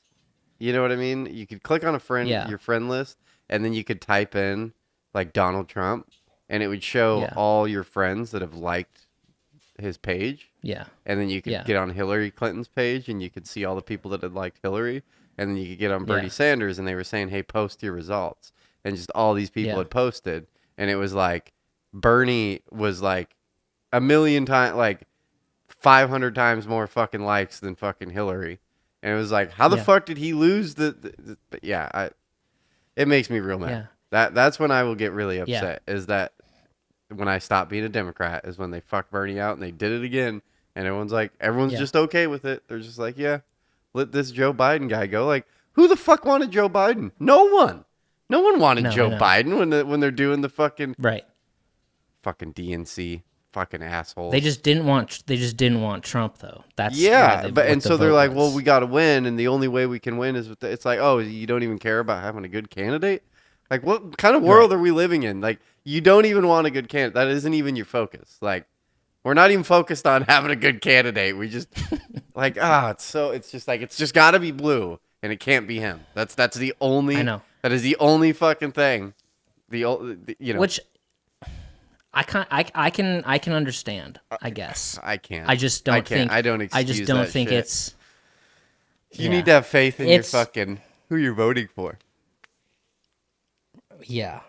You know what I mean? You could click on a friend, your friend list, and then you could type in like Donald Trump, and it would show all your friends that have liked his page. Yeah. And then you could get on Hillary Clinton's page, and you could see all the people that had liked Hillary, and then you could get on Bernie Sanders, and they were saying, "Hey, post your results," and just all these people had posted, and it was like Bernie was like a million times, like 500 times more fucking likes than fucking Hillary. And it was like, how the fuck did he lose the but yeah, it makes me real mad. That's when I will get really upset is that when I stop being a Democrat is when they fuck Bernie out and they did it again. And everyone's just okay with it. They're just like, yeah, let this Joe Biden guy go. Like, who the fuck wanted Joe Biden? No one. No one wanted Joe Biden when they're doing the fucking fucking DNC. Fucking assholes. They just didn't want Trump though. That's so they're like, well, we got to win, and the only way we can win is with it's like, oh, you don't even care about having a good candidate. Like, what kind of world are we living in? Like, you don't even want a good candidate. That isn't even your focus. Like, we're not even focused on having a good candidate. We just like, it's just like it's just got to be blue, and it can't be him. That's the only. I know. That is the only fucking thing. Which. I can understand. I guess I can't. I just don't think. I don't. I just don't think shit. It's. You need to have faith in your fucking who you're voting for. Yeah.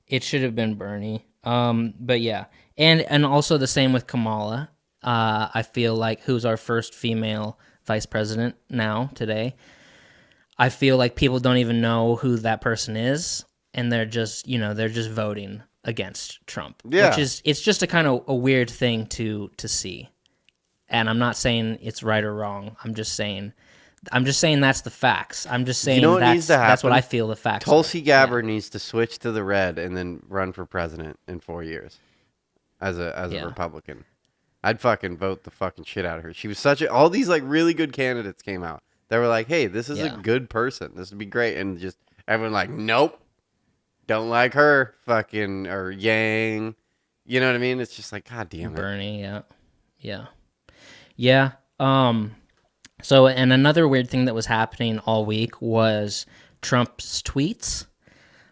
It should have been Bernie. But yeah, and also the same with Kamala. I feel like who's our first female vice president now today. I feel like people don't even know who that person is. And they're just voting against Trump. Yeah. It's just a kind of a weird thing to see. And I'm not saying it's right or wrong. I'm just saying that's the facts. I'm just saying that's what I feel the facts Tulsi Gabbard needs to switch to the red and then run for president in 4 years as a Republican. I'd fucking vote the fucking shit out of her. She was all these like really good candidates came out. They were like, hey, this is a good person. This would be great. And just everyone like, nope. Don't like her, fucking, or Yang. You know what I mean? It's just like, God damn it. Bernie, yeah. So, and another weird thing that was happening all week was Trump's tweets.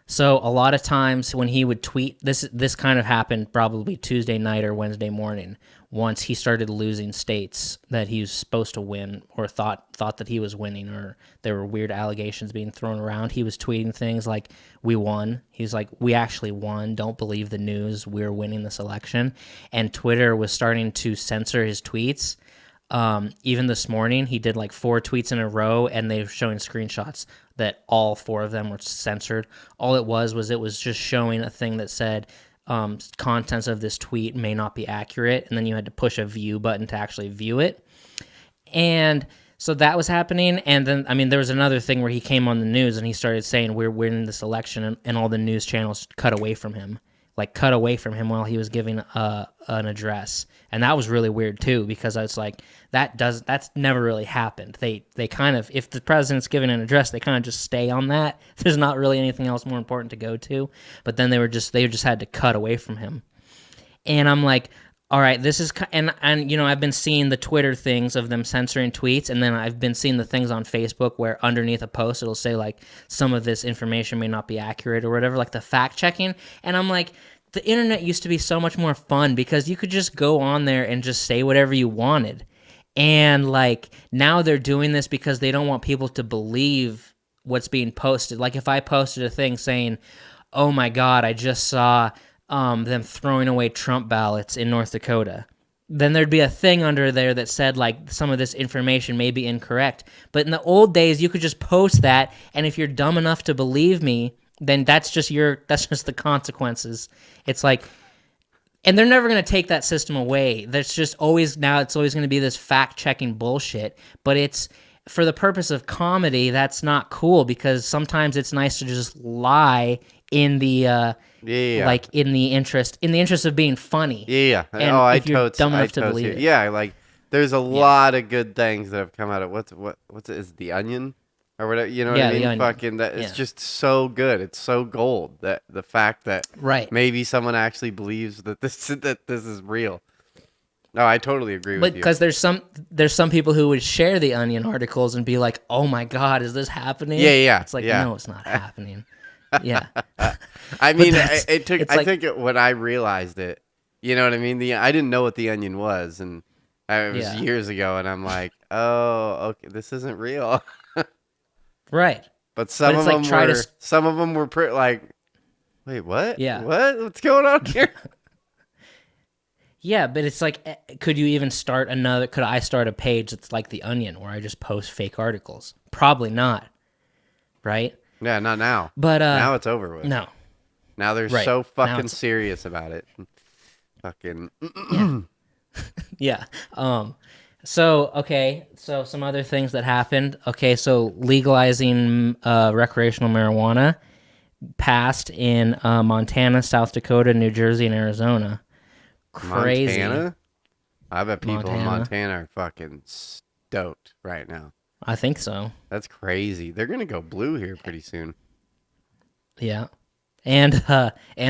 So, a lot of times when he would tweet, this kind of happened probably Tuesday night or Wednesday morning, once he started losing states that he was supposed to win or thought that he was winning, or there were weird allegations being thrown around. He was tweeting things like, we won. He's like, we actually won. Don't believe the news. We're winning this election. And Twitter was starting to censor his tweets. Even this morning, he did like 4 tweets in a row, and they were showing screenshots that all 4 of them were censored. All it was just showing a thing that said, contents of this tweet may not be accurate, and then you had to push a view button to actually view it. And so that was happening, and then, I mean, there was another thing where he came on the news and he started saying, we're winning this election, and all the news channels cut away from him while he was giving an address. And that was really weird too, because I was like, that's never really happened. They kind of, if the president's giving an address, they kind of just stay on that. There's not really anything else more important to go to. But then they just had to cut away from him. And I'm like, all right, this is, and I've been seeing the Twitter things of them censoring tweets, and then I've been seeing the things on Facebook where underneath a post it'll say like some of this information may not be accurate or whatever, like the fact checking. And I'm like, the internet used to be so much more fun because you could just go on there and just say whatever you wanted. And like now they're doing this because they don't want people to believe what's being posted. Like if I posted a thing saying, oh my God, I just saw them throwing away Trump ballots in North Dakota, then there'd be a thing under there that said like some of this information may be incorrect. But in the old days, you could just post that, and if you're dumb enough to believe me, then that's just the consequences. It's like, and they're never going to take that system away. There's just always, now it's always going to be this fact-checking bullshit, but it's for the purpose of comedy. That's not cool, because sometimes it's nice to just lie in the like in the interest of being funny. Yeah. And oh, if you're dumb enough to believe it. Yeah, like there's a lot of good things that have come out of what's it? Is it The Onion or whatever? You know what I mean? The Onion. Fucking that. It's just so good. It's so gold that the fact that maybe someone actually believes that this is real. No, I totally agree with you. Because there's some people who would share the Onion articles and be like, "Oh my God, is this happening?" Yeah. It's like, no, it's not happening. Yeah. I mean, it took. I think when I realized it, you know what I mean. I didn't know what The Onion was, and it was years ago, and I'm like, oh, okay, this isn't real. Right. But some of them were pretty like, wait, what? Yeah. What's going on here? Yeah, but it's like, could I start a page that's like The Onion where I just post fake articles? Probably not. Right? Yeah, not now. But now it's over with. No. Now they're so fucking serious about it. Fucking. Yeah. So some other things that happened. Okay, so legalizing recreational marijuana passed in Montana, South Dakota, New Jersey, and Arizona. Crazy. Montana? I bet people in Montana are fucking stoked right now. I think so. That's crazy. They're gonna go blue here pretty soon. Yeah, and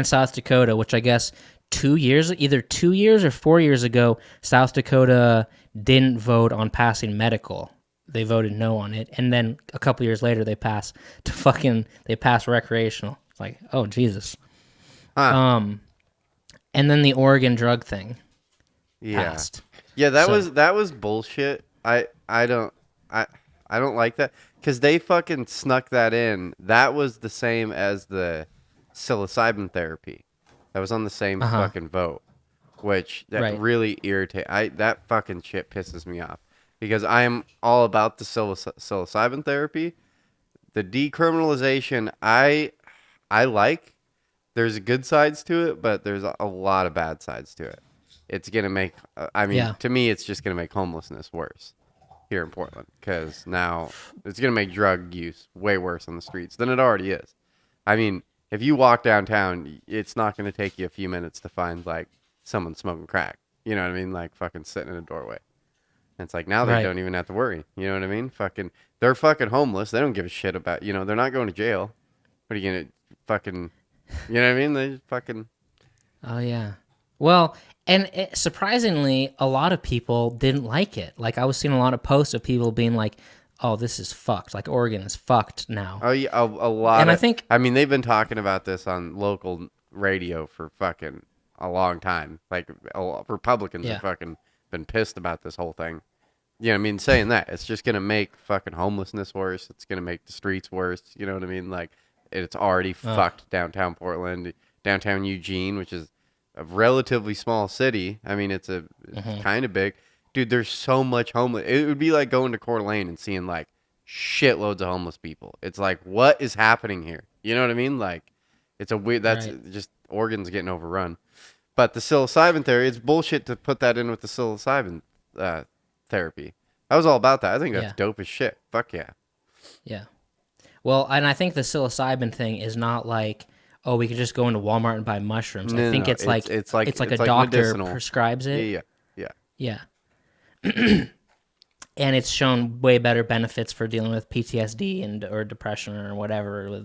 South Dakota, which I guess either 2 years or 4 years ago, South Dakota didn't vote on passing medical. They voted no on it, and then a couple years later, they passed recreational. It's like, oh Jesus. And then the Oregon drug thing. Passed. Yeah, that was bullshit. I don't like that, because they fucking snuck that in. That was the same as the psilocybin therapy. That was on the same fucking vote, which really irritates. That fucking shit pisses me off, because I am all about the psilocybin therapy. The decriminalization, I like. There's good sides to it, but there's a lot of bad sides to it. It's gonna make. To me, it's just gonna make homelessness worse here in Portland, because now it's going to make drug use way worse on the streets than it already is. I mean, if you walk downtown, it's not going to take you a few minutes to find, like, someone smoking crack. You know what I mean? Like, fucking sitting in a doorway. And it's like, now they don't even have to worry. You know what I mean? They're fucking homeless. They don't give a shit about, they're not going to jail. What are you going to fucking, you know what I mean? They just fucking. Oh, yeah. Well, and surprisingly, a lot of people didn't like it. Like, I was seeing a lot of posts of people being like, oh, this is fucked. Like, Oregon is fucked now. Oh, yeah, a lot. And I mean, they've been talking about this on local radio for fucking a long time. Like, Republicans have fucking been pissed about this whole thing. You know what I mean? Saying that, it's just going to make fucking homelessness worse. It's going to make the streets worse. You know what I mean? Like, it's already fucked downtown Portland, downtown Eugene, which is a relatively small city. I mean, it's kind of big. Dude, there's so much homeless. It would be like going to Coeur d'Alene and seeing, like, shitloads of homeless people. It's like, what is happening here? You know what I mean? Like, it's a weird, just Oregon's getting overrun. But the psilocybin therapy, it's bullshit to put that in with the psilocybin therapy. I was all about that. I think that's dope as shit. Fuck yeah. Yeah. Well, and I think the psilocybin thing is not like, oh, we could just go into Walmart and buy mushrooms. I think it's like a doctor medicinal. Prescribes it. Yeah. And it's shown way better benefits for dealing with PTSD or depression or whatever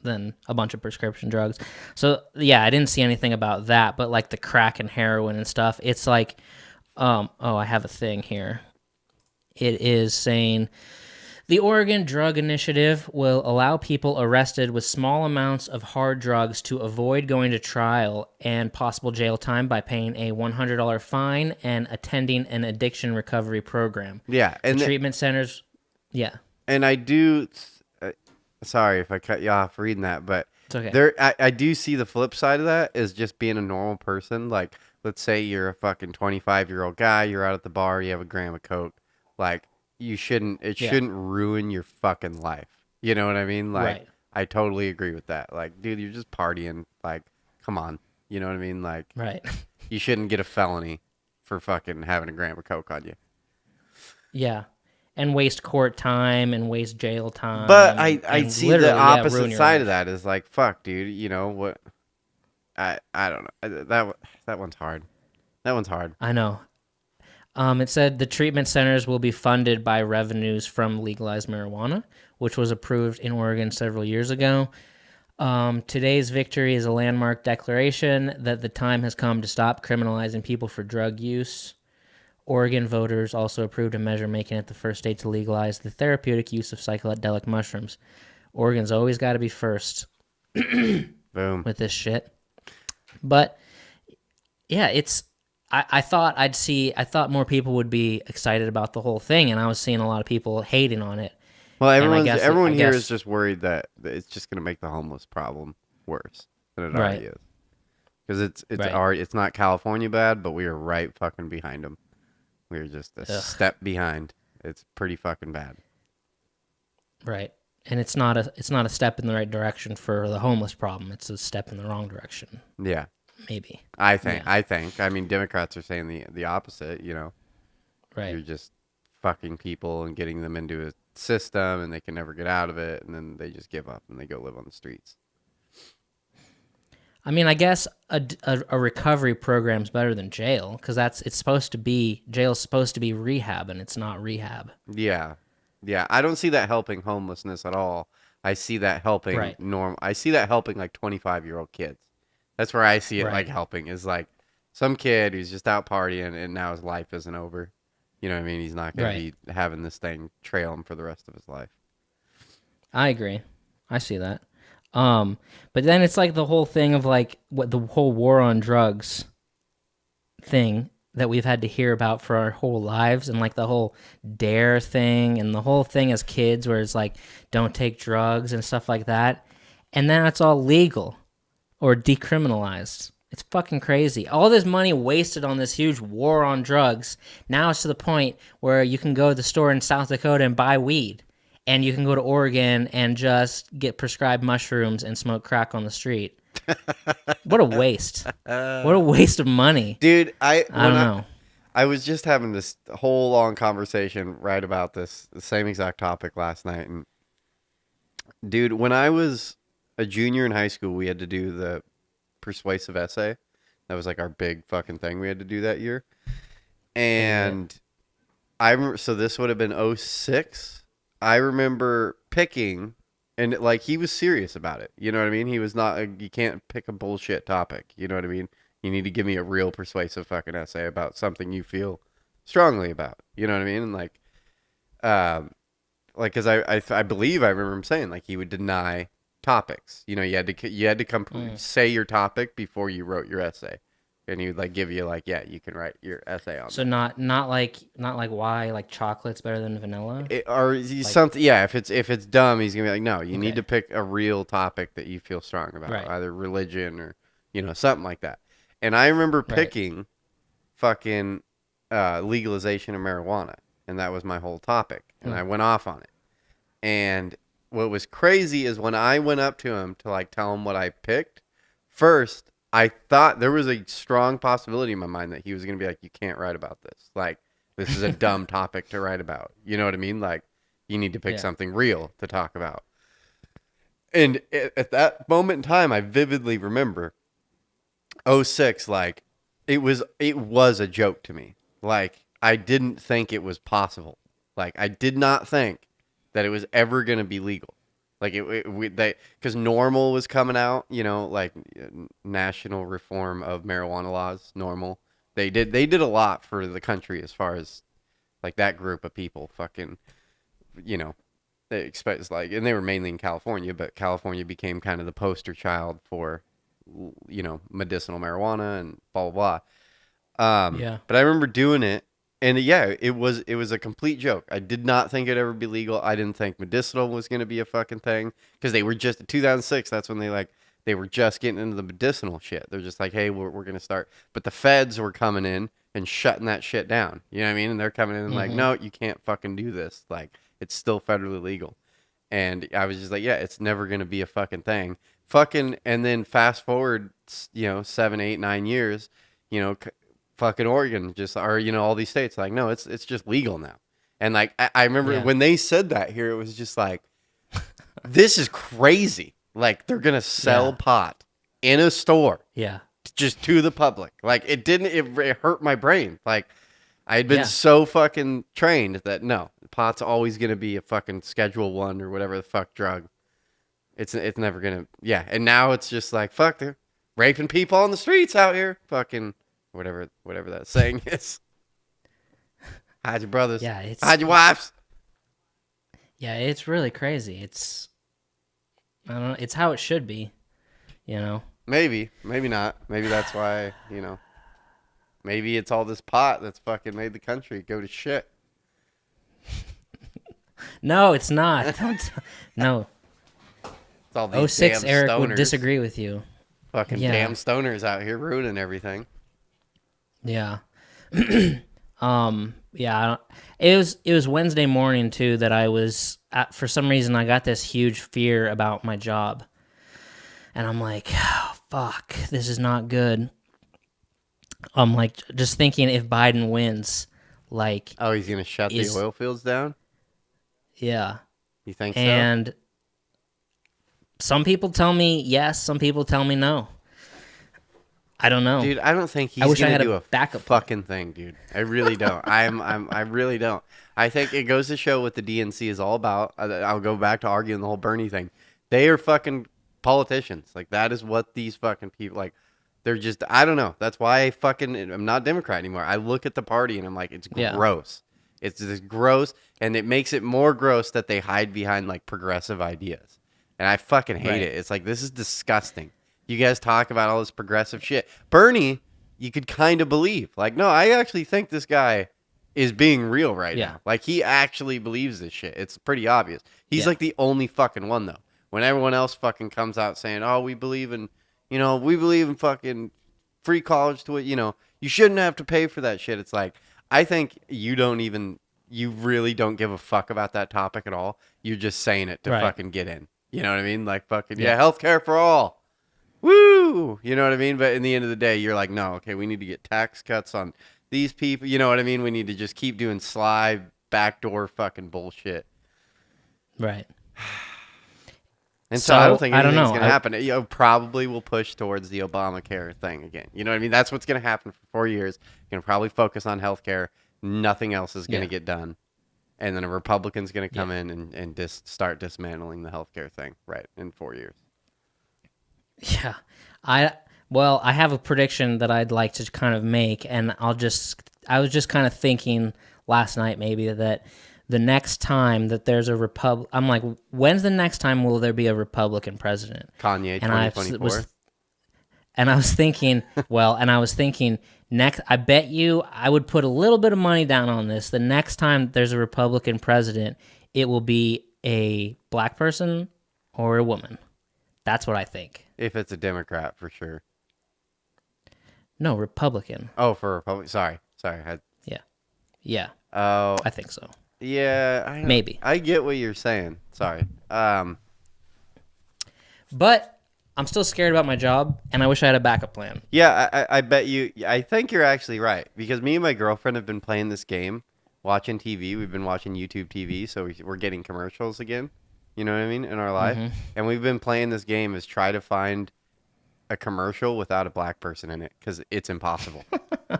than a bunch of prescription drugs. So yeah, I didn't see anything about that, but like the crack and heroin and stuff, it's like, I have a thing here. It is saying, the Oregon Drug Initiative will allow people arrested with small amounts of hard drugs to avoid going to trial and possible jail time by paying a $100 fine and attending an addiction recovery program. Yeah. And the treatment centers, yeah. And I do, sorry if I cut you off reading that, but it's okay. I do see the flip side of that is just being a normal person. Like, let's say you're a fucking 25-year-old guy, you're out at the bar, you have a gram of coke, like, it shouldn't ruin your fucking life. You know what I mean? Like, I totally agree with that. Like, dude, you're just partying. Like, come on. You know what I mean? Like, Right. you shouldn't get a felony for fucking having a gram of coke on you. Yeah. And waste court time and waste jail But time I and see the literally, yeah, opposite ruin your side of life. that is like, fuck, dude. You know what? I don't know. That one's hard. That one's hard. I know. It said the treatment centers will be funded by revenues from legalized marijuana, which was approved in Oregon several years ago. Today's victory is a landmark declaration that the time has come to stop criminalizing people for drug use. Oregon voters also approved a measure making it the first state to legalize the therapeutic use of psychedelic mushrooms. Oregon's always got to be first Boom. with this shit. But yeah, I thought I thought more people would be excited about the whole thing, and I was seeing a lot of people hating on it. Well, And everyone here is just worried that it's just going to make the homeless problem worse than it already right, is. Because right, already, it's not California bad, but we are right fucking behind them. We're just a step behind. It's pretty fucking bad. right. And it's not a step in the right direction for the homeless problem. It's a step in the wrong direction, Yeah, maybe. I think. Yeah. I mean, Democrats are saying the opposite. You know, you're Right. just fucking people and getting them into a system, and they can never get out of it, and then they just give up and they go live on the streets. I mean, I guess a recovery program's better than jail because it's supposed to be jail's supposed to be rehab and it's not rehab. Yeah, yeah. I don't see that helping homelessness at all. I see that helping Right. I see that helping like 25-year-old kids. That's where I see it like Right. helping is like some kid who's just out partying and now his life isn't over. You know what I mean? He's not going to Right. be having this thing trail him for the rest of his life. I agree. I see that. But then it's like the whole thing of like what the whole war on drugs thing that we've had to hear about for our whole lives and like the whole dare thing and the whole thing as kids where it's like don't take drugs and stuff like that. And then it's all legal or decriminalized. It's fucking crazy. All this money wasted on this huge war on drugs. Now it's to the point where you can go to the store in South Dakota and buy weed. And you can go to Oregon and just get prescribed mushrooms and smoke crack on the street. What a waste. What a waste of money. Dude, I don't know. I was just having this whole long conversation right about this the same exact topic last night, and dude, when I was a junior in high school, we had to do the persuasive essay. That was like our big fucking thing we had to do that year. And I remember, so this would have been '06. I remember picking, and like he was serious about it. You know what I mean? He was not, you can't pick a bullshit topic. You know what I mean? You need to give me a real persuasive fucking essay about something you feel strongly about. You know what I mean? And because I believe I remember him saying like he would deny topics. You know, you had to come say your topic before you wrote your essay, and he would like give you like, yeah, you can write your essay on. So not like why like chocolate's better than vanilla? Something. Yeah, if it's dumb, he's gonna be like, no, you need to pick a real topic that you feel strong about, Right. either religion or something like that. And I remember picking fucking legalization of marijuana, and that was my whole topic, and I went off on it. And what was crazy is when I went up to him to like tell him what I picked, first I thought there was a strong possibility in my mind that he was going to be like, you can't write about this. Like, this is a dumb topic to write about. You know what I mean? Like, you need to pick something real to talk about. And at that moment in time, I vividly remember '06, like, it was a joke to me. Like, I didn't think it was possible. Like, I did not think that it was ever going to be legal. Like because NORML was coming out, like national reform of marijuana laws. NORML, they did a lot for the country as far as like that group of people. Fucking, they expect like, and they were mainly in California, but California became kind of the poster child for, medicinal marijuana and blah blah blah. But I remember doing it. And yeah, it was a complete joke. I did not think it'd ever be legal. I didn't think medicinal was going to be a fucking thing because they were just in 2006. That's when they were just getting into the medicinal shit. They're just like, hey, we're going to start. But the feds were coming in and shutting that shit down. You know what I mean? And they're coming in and like, no, you can't fucking do this. Like, it's still federally legal. And I was just like, yeah, it's never going to be a fucking thing. Fucking, and then fast forward, 7, 8, 9 years, fucking Oregon just, or, all these states, like, no, it's just legal now. And like, I remember when they said that here, it was just like, this is crazy. Like, they're going to sell pot in a store. Yeah. Just to the public. Like, it hurt my brain. Like, I had been so fucking trained that no, pot's always going to be a fucking Schedule 1 or whatever the fuck drug. It's never going to, and now it's just like, fuck, they're raping people on the streets out here. Fucking, whatever that saying is. Hide your brothers. Yeah, hide your wives. Yeah, it's really crazy. I don't know. It's how it should be, Maybe not. Maybe that's why, maybe it's all this pot that's fucking made the country go to shit. No, it's not. No. It's all these 06 damn Eric stoners. Would disagree with you. Fucking damn stoners out here ruining everything. Yeah. Yeah, it was Wednesday morning too that I was for some reason I got this huge fear about my job. And I'm like, oh, fuck, this is not good. I'm like just thinking if Biden wins, like he's going to shut the oil fields down? Yeah. You think so? And some people tell me yes, some people tell me no. I don't know, dude. I don't think he's gonna do a backup fucking thing, dude. I really don't. I really don't. I think it goes to show what the DNC is all about. I'll go back to arguing the whole Bernie thing. They are fucking politicians. Like, that is what these fucking people like. They're just, I don't know. That's why I'm not Democrat anymore. I look at the party and I'm like, it's gross. It's just gross, and it makes it more gross that they hide behind like progressive ideas. And I fucking hate it. It's like, this is disgusting. You guys talk about all this progressive shit. Bernie, you could kind of believe. Like, no, I actually think this guy is being real right now. Like, he actually believes this shit. It's pretty obvious. He's like the only fucking one, though. When everyone else fucking comes out saying, oh, we believe in fucking free college to it, you shouldn't have to pay for that shit. It's like, I think you really don't give a fuck about that topic at all. You're just saying it to fucking get in. You know what I mean? Like, fucking, healthcare for all. Woo! You know what I mean? But in the end of the day, you're like, no, okay, we need to get tax cuts on these people. You know what I mean? We need to just keep doing sly, backdoor fucking bullshit. Right. And so I don't think anything's going to happen. Probably will push towards the Obamacare thing again. You know what I mean? That's what's going to happen for 4 years. You're going to probably focus on healthcare. Nothing else is going to get done. And then a Republican's going to come in and start dismantling the healthcare thing, in 4 years. Yeah. I have a prediction that I'd like to kind of make, and I was just kind of thinking last night maybe that the next time that there's a I'm like, when's the next time will there be a Republican president? Kanye, 2024. And I was thinking, next, I bet you I would put a little bit of money down on this. The next time there's a Republican president, it will be a black person or a woman. That's what I think. If it's a Democrat, for sure. No, Republican. Oh, for Republican. Sorry. Yeah. Oh, I think so. Yeah, maybe. I get what you're saying. Sorry. But I'm still scared about my job, and I wish I had a backup plan. Yeah, I bet you. I think you're actually right, because me and my girlfriend have been playing this game, watching TV. We've been watching YouTube TV, so we're getting commercials again. You know what I mean? In our life. Mm-hmm. And we've been playing this game is try to find a commercial without a black person in it, because it's impossible.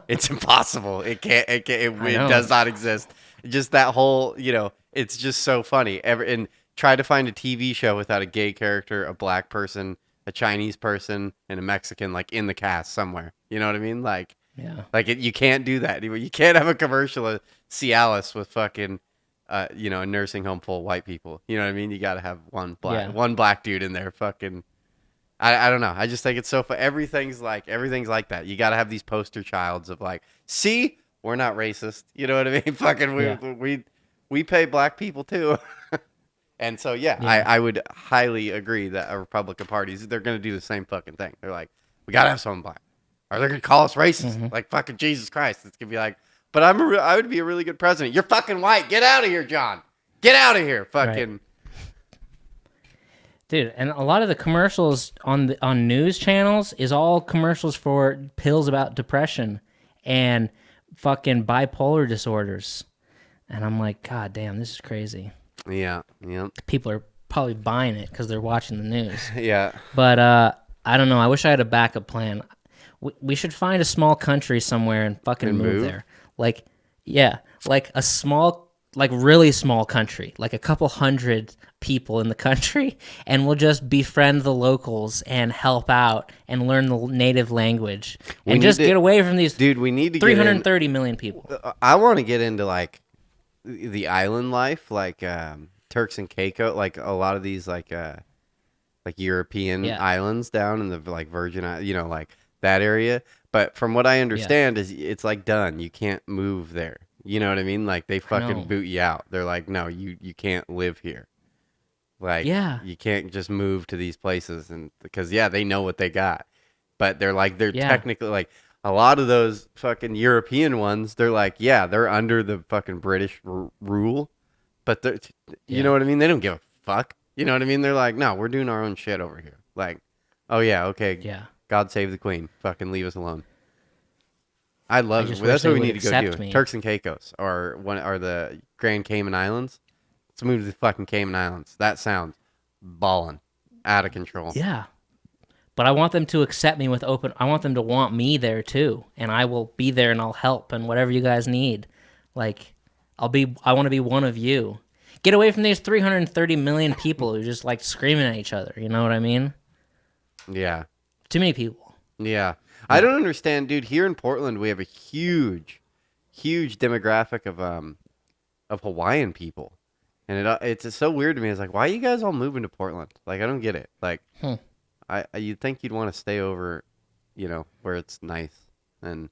It's impossible. It does not exist. Just that whole, it's just so funny. And try to find a TV show without a gay character, a black person, a Chinese person, and a Mexican, like, in the cast somewhere. You know what I mean? Like, you can't do that anymore. You can't have a commercial of Cialis with fucking, a nursing home full of white people. You know what I mean? You got to have one black dude in there. Fucking, I don't know. I just think it's so fun. Everything's like that. You got to have these poster childs of like, see, we're not racist. You know what I mean? Fucking, we pay black people too. And so, I would highly agree that a Republican Party, they're going to do the same fucking thing. They're like, we got to have someone black, or they're going to call us racist. Mm-hmm. Like, fucking Jesus Christ. It's going to be like, but I would be a really good president. You're fucking white. Get out of here, John. Get out of here. Fucking. Dude, and a lot of the commercials on news channels is all commercials for pills about depression and fucking bipolar disorders. And I'm like, God damn, this is crazy. Yeah, yeah, People are probably buying it because they're watching the news. yeah. But I don't know. I wish I had a backup plan. We should find a small country somewhere and fucking And move move? there. Like, yeah, like a small, like really small country, like a couple hundred people in the country, and we'll just befriend the locals and help out and learn the native language We and need just to- get away from these Dude, we need to get in. 330 million people. I want to get into like the island life, like Turks and Caicos, like a lot of these like European Yeah. islands down in the like Virgin, like that area. But from what I understand, is it's like done. You can't move there. You know what I mean? Like they know. fucking boot you out. They're like, no, you can't live here. Like, Yeah. you can't just move to these places, and because they know what they got, but they're Yeah. technically like a lot of those fucking European ones. They're like, they're under the fucking British rule, but they're, you know what I mean? They don't give a fuck. You know what I mean? They're like, no, we're doing our own shit over here. Like, oh yeah, okay, Yeah. God save the Queen. Fucking leave us alone. I love it. just That's wish what they we would need to go accept do. me. Turks and Caicos or the Grand Cayman Islands. Let's move to the fucking Cayman Islands. That sounds ballin', out of control. Yeah. But I want them to accept me with open. I want them to want me there too, and I will be there and I'll help and whatever you guys need. Like, I want to be one of you. Get away from these 330 million people who just like screaming at each other. You know what I mean? Yeah. Too many people. Yeah. I don't understand, dude. Here in Portland, we have a huge demographic of Hawaiian people, and it's just so weird to me. It's like, why are you guys all moving to Portland? Like, I don't get it. Like, you'd think you'd want to stay over, where it's nice, and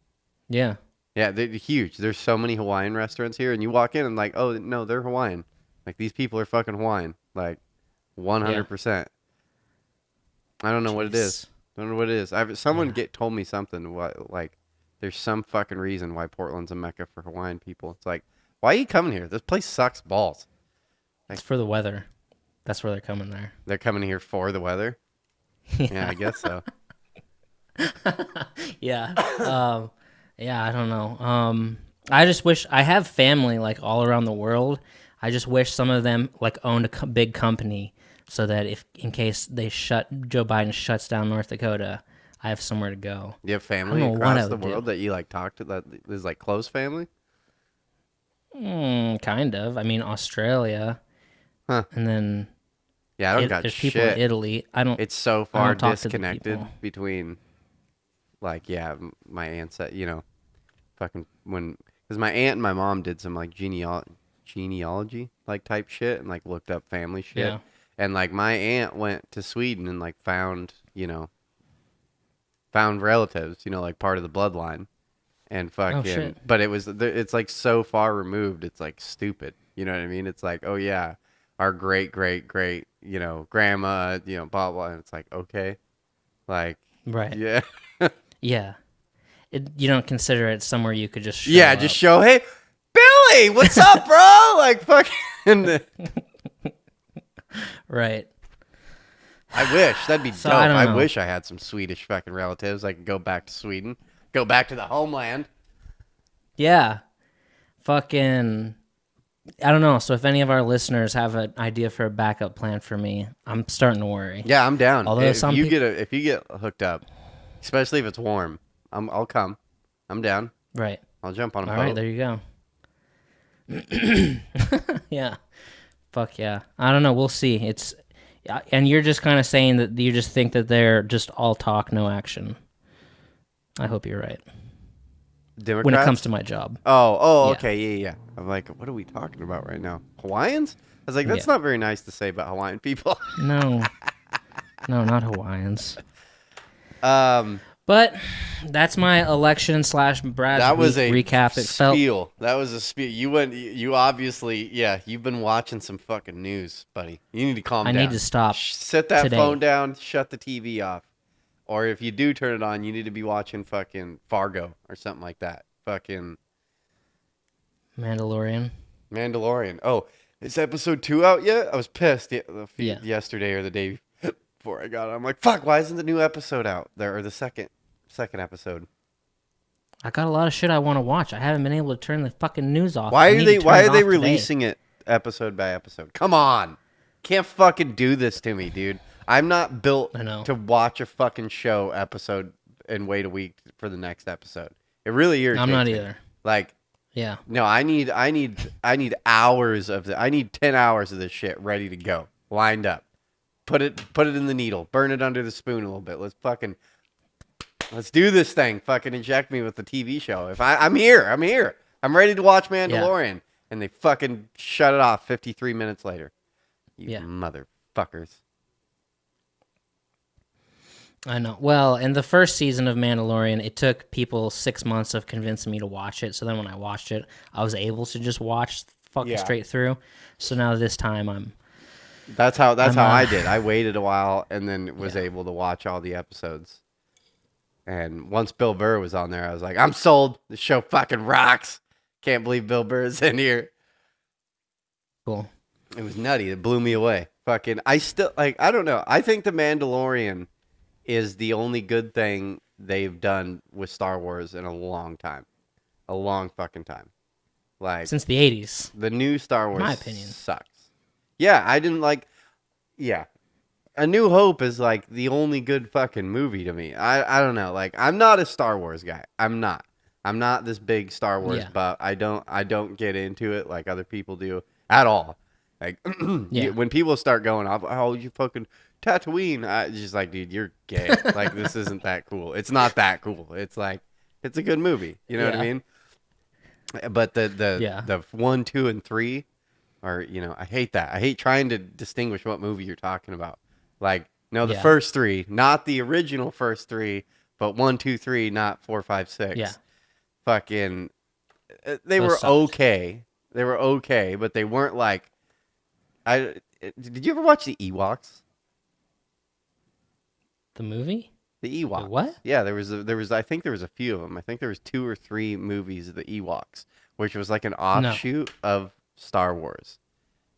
Yeah. yeah, they're huge. There's so many Hawaiian restaurants here, and you walk in and like, oh no, they're Hawaiian. Like these people are fucking Hawaiian, like 100%. I don't know what it is. Jeez. Don't know what it is. Someone told me something. Like, there's some fucking reason why Portland's a mecca for Hawaiian people. It's like, why are you coming here? This place sucks balls. It's for the weather. That's where they're coming there. They're coming here for the weather. Yeah, I guess so. Yeah. Yeah, I don't know. I just wish I have family like all around the world. I just wish some of them like owned a big company so that if in case Joe Biden shuts down North Dakota, I have somewhere to go. You have family I don't know what across I the would world do. that you like talk to that is like close family? Kind of. I mean, Australia, Huh. and then Yeah, I don't got there's shit. people in Italy. I don't. It's so I far don't talk to the disconnected people. between, like, my ancestors, fucking because my aunt and my mom did some like genealogy like type shit and like looked up family shit, Yeah. and like my aunt went to Sweden and like found relatives, like part of the bloodline, and fucking, shit. but it's like so far removed, it's like stupid, you know what I mean? It's like, oh yeah, our great great great, grandma, blah blah, and it's like, okay, like, Right. yeah. Yeah. You don't consider it somewhere you could just show Yeah, up. just show, hey, Billy, what's up, bro? Like, fucking. Right. I wish that'd be So, dope. I don't I know. wish I had some Swedish fucking relatives. I could go back to Sweden, go back to the homeland. Yeah. Fucking. I don't know. So if any of our listeners have an idea for a backup plan for me, I'm starting to worry. Yeah, I'm down. Although if some you peop- if you get hooked up, especially if it's warm, I'll come. I'm down. Right. I'll jump on a All boat. right. There you go. Yeah. Fuck yeah. I don't know. We'll see. And you're just kind of saying that you just think that they're just all talk, no action. I hope you're right. Democrats? When it comes to my job. Oh, Yeah. okay, yeah. I'm like, what are we talking about right now? Hawaiians? I was like, that's Yeah. not very nice to say about Hawaiian people. No. No, not Hawaiians. But But that's my election / Brad's that was week a recap. It felt spiel. That was a spiel. You obviously, you've been watching some fucking news, buddy. You need to calm I down. need to stop Set that today. phone down. Shut the TV off. Or if you do turn it on, you need to be watching fucking Fargo or something like that. Fucking Mandalorian. Mandalorian. Oh, Is episode 2 out yet? I was pissed Yeah. yesterday or the day before I got it. I'm like, fuck, why isn't the new episode out there, or the second episode? I got a lot of shit I want to watch. I haven't been able to turn the fucking news off. Why are they today. releasing it episode by episode? Come on. Can't fucking do this to me, dude. I'm not built to watch a fucking show episode and wait a week for the next episode. It really irritates me. I'm not either. Like, yeah. No, I need hours of I need 10 hours of this shit ready to go, lined up. Put it in the needle, burn it under the spoon a little bit. Let's do this thing. Fucking inject me with the TV show. If I'm here. I'm ready to watch Mandalorian, and they fucking shut it off 53 minutes later. You motherfuckers. I know. Well, in the first season of Mandalorian, it took people 6 months of convincing me to watch it. So then when I watched it, I was able to just watch fucking straight through. So now this time That's how I did. I waited a while and then was able to watch all the episodes. And once Bill Burr was on there, I was like, I'm sold. The show fucking rocks. Can't believe Bill Burr's in here. Cool. It was nutty. It blew me away. Fucking, I don't know. I think The Mandalorian is the only good thing they've done with Star Wars in a long time. A long fucking time. Like, since the 80s. The new Star Wars, in my opinion, sucks. Yeah, I didn't like... Yeah. A New Hope is like the only good fucking movie to me. I don't know. Like, I'm not a Star Wars guy. I'm not this big Star Wars buff. I don't get into it like other people do at all. Like, when people start going off, oh, you fucking Tatooine, it's just like, dude, you're gay. Like, this isn't that cool. It's not that cool. It's like, it's a good movie. You know what I mean? But the 1, 2, and 3 are, I hate that. I hate trying to distinguish what movie you're talking about. Like, no, the first 3, not the original first 3, but 1, 2, 3, not 4, 5, 6. Yeah. Fucking, they were okay. They were okay, but they weren't like. Did you ever watch the Ewoks? The movie? The Ewoks. The what? Yeah, there was. I think there was a few of them. I think there was 2 or 3 movies of the Ewoks, which was like an offshoot of Star Wars.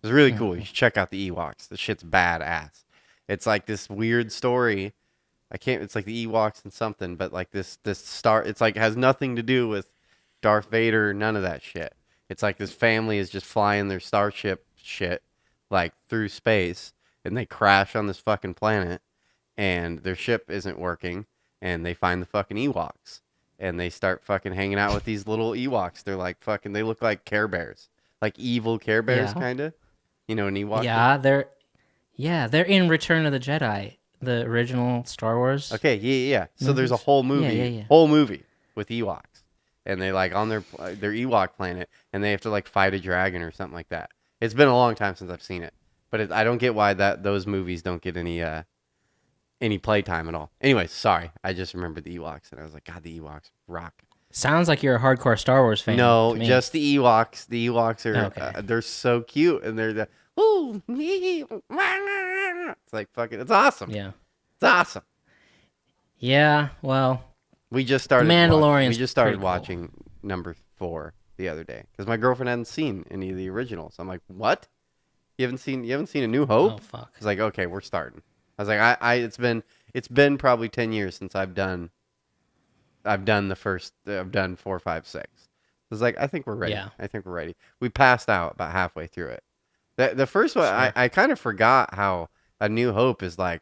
It was really cool. You should check out the Ewoks. The shit's badass. It's like this weird story. It's like the Ewoks and something, but like this star. It's like has nothing to do with Darth Vader. None of that shit. It's like this family is just flying their starship shit like through space, and they crash on this fucking planet, and their ship isn't working, and they find the fucking Ewoks, and they start fucking hanging out with these little Ewoks. They're like fucking. They look like Care Bears, like evil Care Bears, kind of. You know, an Ewok. Yeah, they're in Return of the Jedi, the original Star Wars. Okay, yeah. So there's a whole movie, with Ewoks, and they like on their Ewok planet, and they have to like fight a dragon or something like that. It's been a long time since I've seen it, but I don't get why those movies don't get any playtime at all. Anyway, sorry, I just remembered the Ewoks, and I was like, God, the Ewoks rock. Sounds like you're a hardcore Star Wars fan. No, just the Ewoks. The Ewoks are they're so cute, and they're it's like fucking. It's awesome. Yeah, it's awesome. Yeah, well, we just started. Mandalorian. We just started watching number 4 the other day because my girlfriend hadn't seen any of the originals. I'm like, what? You haven't seen A New Hope? Oh fuck. She's like, okay, we're starting. I was like, it's been probably 10 years since I've done the first. I've done 4, 5, 6. I was like, I think we're ready. Yeah. I think we're ready. We passed out about halfway through it. The first one, sure. I kind of forgot how A New Hope is like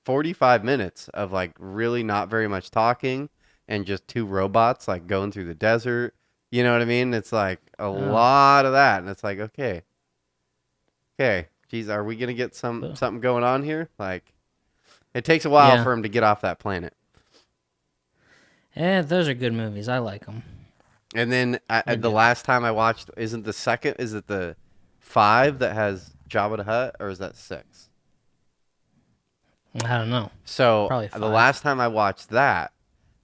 45 minutes of like really not very much talking and just 2 robots like going through the desert. You know what I mean? It's like a lot of that, and it's like, okay, geez, are we gonna get something going on here? Like, it takes a while for him to get off that planet. Yeah, those are good movies. I like them. And then the last time I watched, is it the 5 that has Jabba the Hutt, or is that 6? I don't know. So Probably 5. The last time I watched that,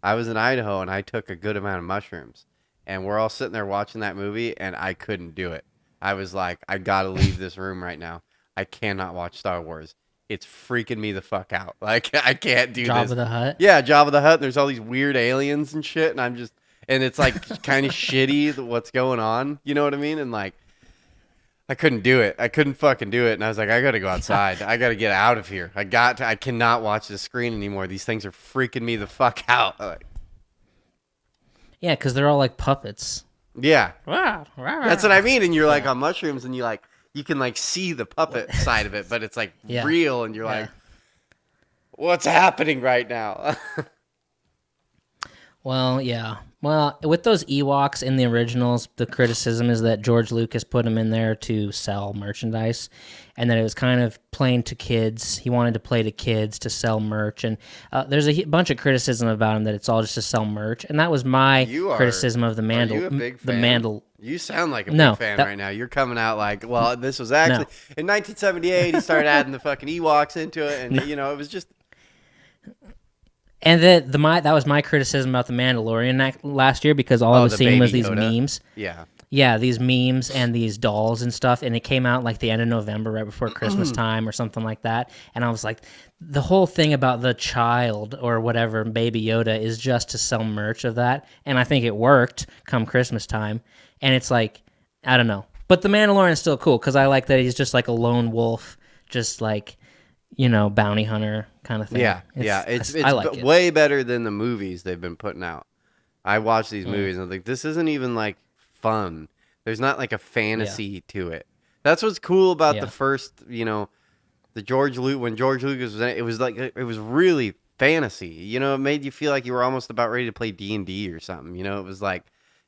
I was in Idaho, and I took a good amount of mushrooms. And we're all sitting there watching that movie, and I couldn't do it. I was like, I gotta leave this room right now. I cannot watch Star Wars. It's freaking me the fuck out. Like, I can't do this. Jabba the Hutt? Yeah, Jabba the Hutt. There's all these weird aliens and shit, and I'm just... And it's like kind of shitty what's going on. You know what I mean? And like, I couldn't do it. I couldn't fucking do it. And I was like, I got to go outside. I got to get out of here. I cannot watch the screen anymore. These things are freaking me the fuck out. Like, Yeah, because they're all like puppets. yeah. Wow. That's what I mean. And you're like on mushrooms and you can like see the puppet side of it, but it's like real. And you're like, what's happening right now? Well, yeah. Well, with those Ewoks in the originals, the criticism is that George Lucas put them in there to sell merchandise, and that it was kind of playing to kids. He wanted to play to kids to sell merch, and there's a bunch of criticism about him that it's all just to sell merch, and that was my criticism of the Mandal. Are you a big fan? You sound like a big fan right now. You're coming out like, well, this was actually in 1978. He started adding the fucking Ewoks into it, and it was just. And that was my criticism about the Mandalorian last year, because all I was seeing was these memes. Yeah, these memes and these dolls and stuff, and it came out like the end of November, right before Christmas time or something like that. And I was like, the whole thing about the child or whatever, Baby Yoda, is just to sell merch of that. And I think it worked come Christmas time. And it's like, I don't know. But the Mandalorian's still cool, because I like that he's just like a lone wolf, just like, bounty hunter kind of thing. It's I like it. Way better than the movies they've been putting out. I watch these movies and I'm like, this isn't even like fun. There's not like a fantasy to it. That's what's cool about the first, when George Lucas was in it, it was like, it was really fantasy. It made you feel like you were almost about ready to play D&D or something. It was like,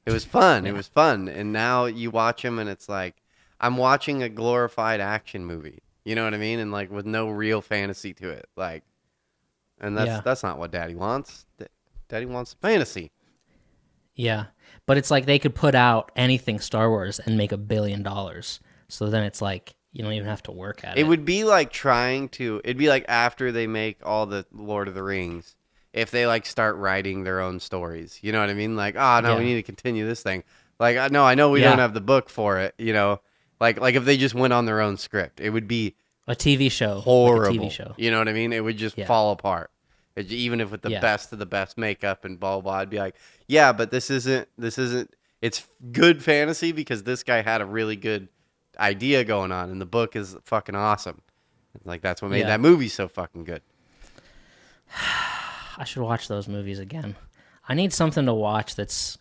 it was fun. It was fun. And now you watch them and it's like, I'm watching a glorified action movie. You know what I mean? And like with no real fantasy to it. Like, and that's not what Daddy wants. Daddy wants fantasy. Yeah. But it's like they could put out anything Star Wars and make $1 billion. So then it's like you don't even have to work at it. It would be like it'd be like after they make all the Lord of the Rings, if they like start writing their own stories. You know what I mean? Like, we need to continue this thing. Like, no, I know we don't have the book for it, Like if they just went on their own script, it would be a TV show. Horrible. Like a TV show. You know what I mean? It would just fall apart. Even if with the best of the best makeup and blah, blah, I'd be like, yeah, but this isn't, it's good fantasy because this guy had a really good idea going on and the book is fucking awesome. Like that's what made that movie so fucking good. I should watch those movies again. I need something to watch that's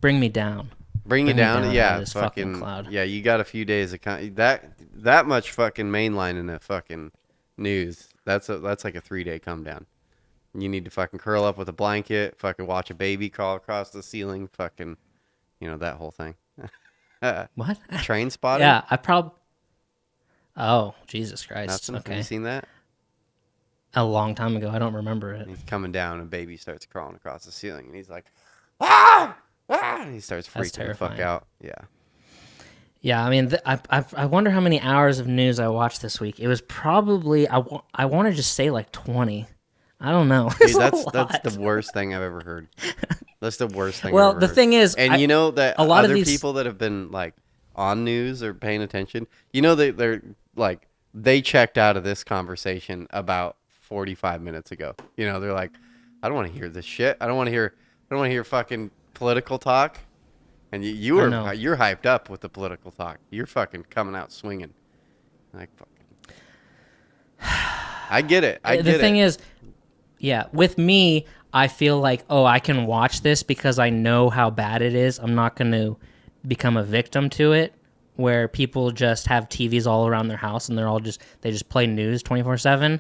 bring me down. Bring you down, yeah, fucking cloud. Yeah, you got a few days of that much fucking mainline in the fucking news. That's like a 3-day come down. You need to fucking curl up with a blanket, fucking watch a baby crawl across the ceiling, fucking, that whole thing. What? Train Spotting? Yeah, I probably. Oh, Jesus Christ! Have you seen that? A long time ago. I don't remember it. He's coming down, and baby starts crawling across the ceiling, and he's like, ah! And he starts freaking the fuck out. Yeah. Yeah, I mean, I wonder how many hours of news I watched this week. It was probably I want to just say like 20. I don't know. Dude, that's the worst thing I've ever heard. That's the worst thing. Well, I've ever the heard. thing is, and that a lot other of these people that have been like on news or paying attention, they're like they checked out of this conversation about 45 minutes ago. They're like, I don't want to hear this shit. I don't want to hear fucking political talk. And you're hyped up with the political talk. You're fucking coming out swinging. Like fucking. I get it. The thing is, with me, I feel like, I can watch this because I know how bad it is. I'm not going to become a victim to it, where people just have TVs all around their house and they just play news 24/7.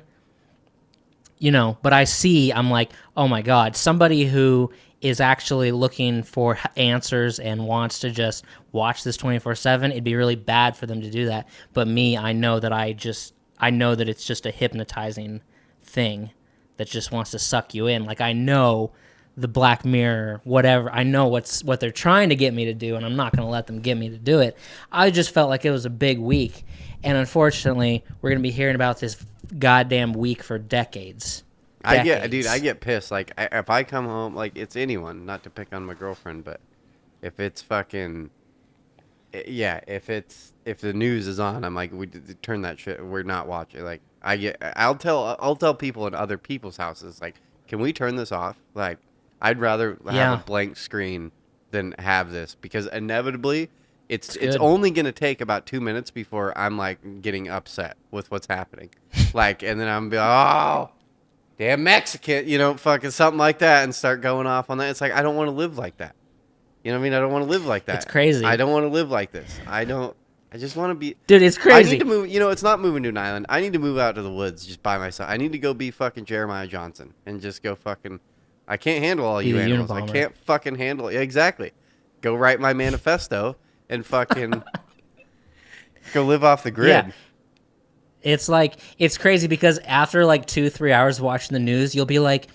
But I'm like, oh my God, somebody who is actually looking for answers and wants to just watch this 24/7, it'd be really bad for them to do that. But me, I know that it's just a hypnotizing thing that just wants to suck you in. Like I know the Black Mirror, whatever. I know what they're trying to get me to do, and I'm not going to let them get me to do it. I just felt like it was a big week, and unfortunately, we're going to be hearing about this goddamn week for decades. I get pissed. Like if I come home, like it's anyone, not to pick on my girlfriend, but if it's fucking, if the news is on, I'm like, we turn that shit. We're not watching. Like I'll tell people in other people's houses, like, can we turn this off? Like I'd rather have a blank screen than have this, because inevitably It's good. only gonna take about 2 minutes before I'm like getting upset with what's happening, like, and then I'm be like, oh, damn Mexican, fucking something like that, and start going off on that. It's like I don't want to live like that. You know what I mean? I don't want to live like that. It's crazy. I don't want to live like this. I just want to be. Dude, it's I crazy. need to move. It's not moving to an island. I need to move out to the woods just by myself. I need to go be fucking Jeremiah Johnson and just go fucking. I can't handle all you animals. I can't fucking handle it. Yeah, exactly. Go write my manifesto and fucking go live off the grid. Yeah. It's crazy because after like 2-3 hours watching the news, you'll be like,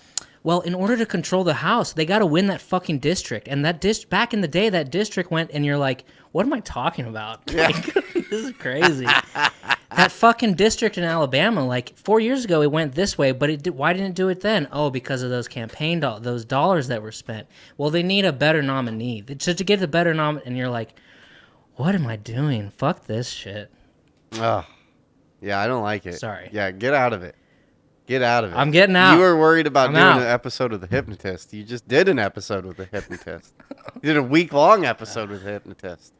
well, in order to control the House, they got to win that fucking district. And that back in the day, that district went, and you're like, what am I talking about? Yeah. Like, this is crazy. That fucking district in Alabama, like 4 years ago, it went this way, but why didn't it do it then? Oh, because of those campaign those dollars that were spent. Well, they need a better nominee. To get the better nominee, and you're like, what am I doing? Fuck this shit. Oh, yeah, I don't like it. Sorry. Yeah, get out of it. Get out of it. I'm getting out. You were worried about doing out. an episode of The Hypnotist. You just did an episode with The Hypnotist. You did a week-long episode with The Hypnotist.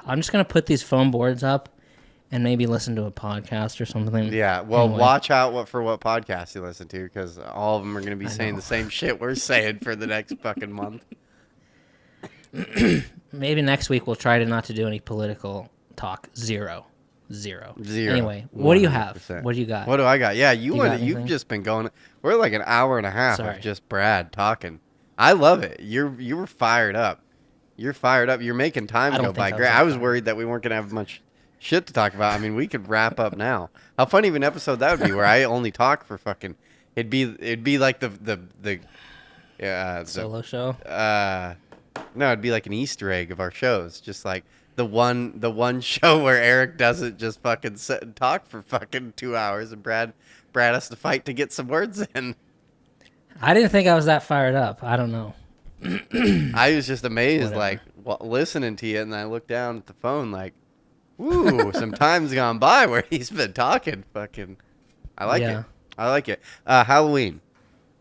I'm just going to put these foam boards up and maybe listen to a podcast or something. Yeah, well, Anyway. watch out for what podcast you listen to, because all of them are going to be saying the same shit we're saying for the next fucking month. Maybe next week we'll try to not to do any political talk. Zero. Anyway, what do you have? 100%. What do you got? What do I got? Yeah, You got you've anything? just been going. We're like an hour and a half Sorry. of just Brad talking. I love it. You were fired up. You're fired up. You're making time I don't go by. think I was Great. that I was fired. worried that we weren't gonna have much shit to talk about. I mean, we could wrap up now. How funny of an episode that would be, where I only talk for fucking. It'd be like the Solo show? No, it'd be like an Easter egg of our shows. Just like the one show where Eric doesn't just fucking sit and talk for fucking 2 hours, and Brad has to fight to get some words in. I didn't think I was that fired up. I don't know. I was just amazed, Whatever. like listening to you, and I looked down at the phone, like, ooh, some time's gone by where he's been talking. Fucking, I like it. I like it. Halloween.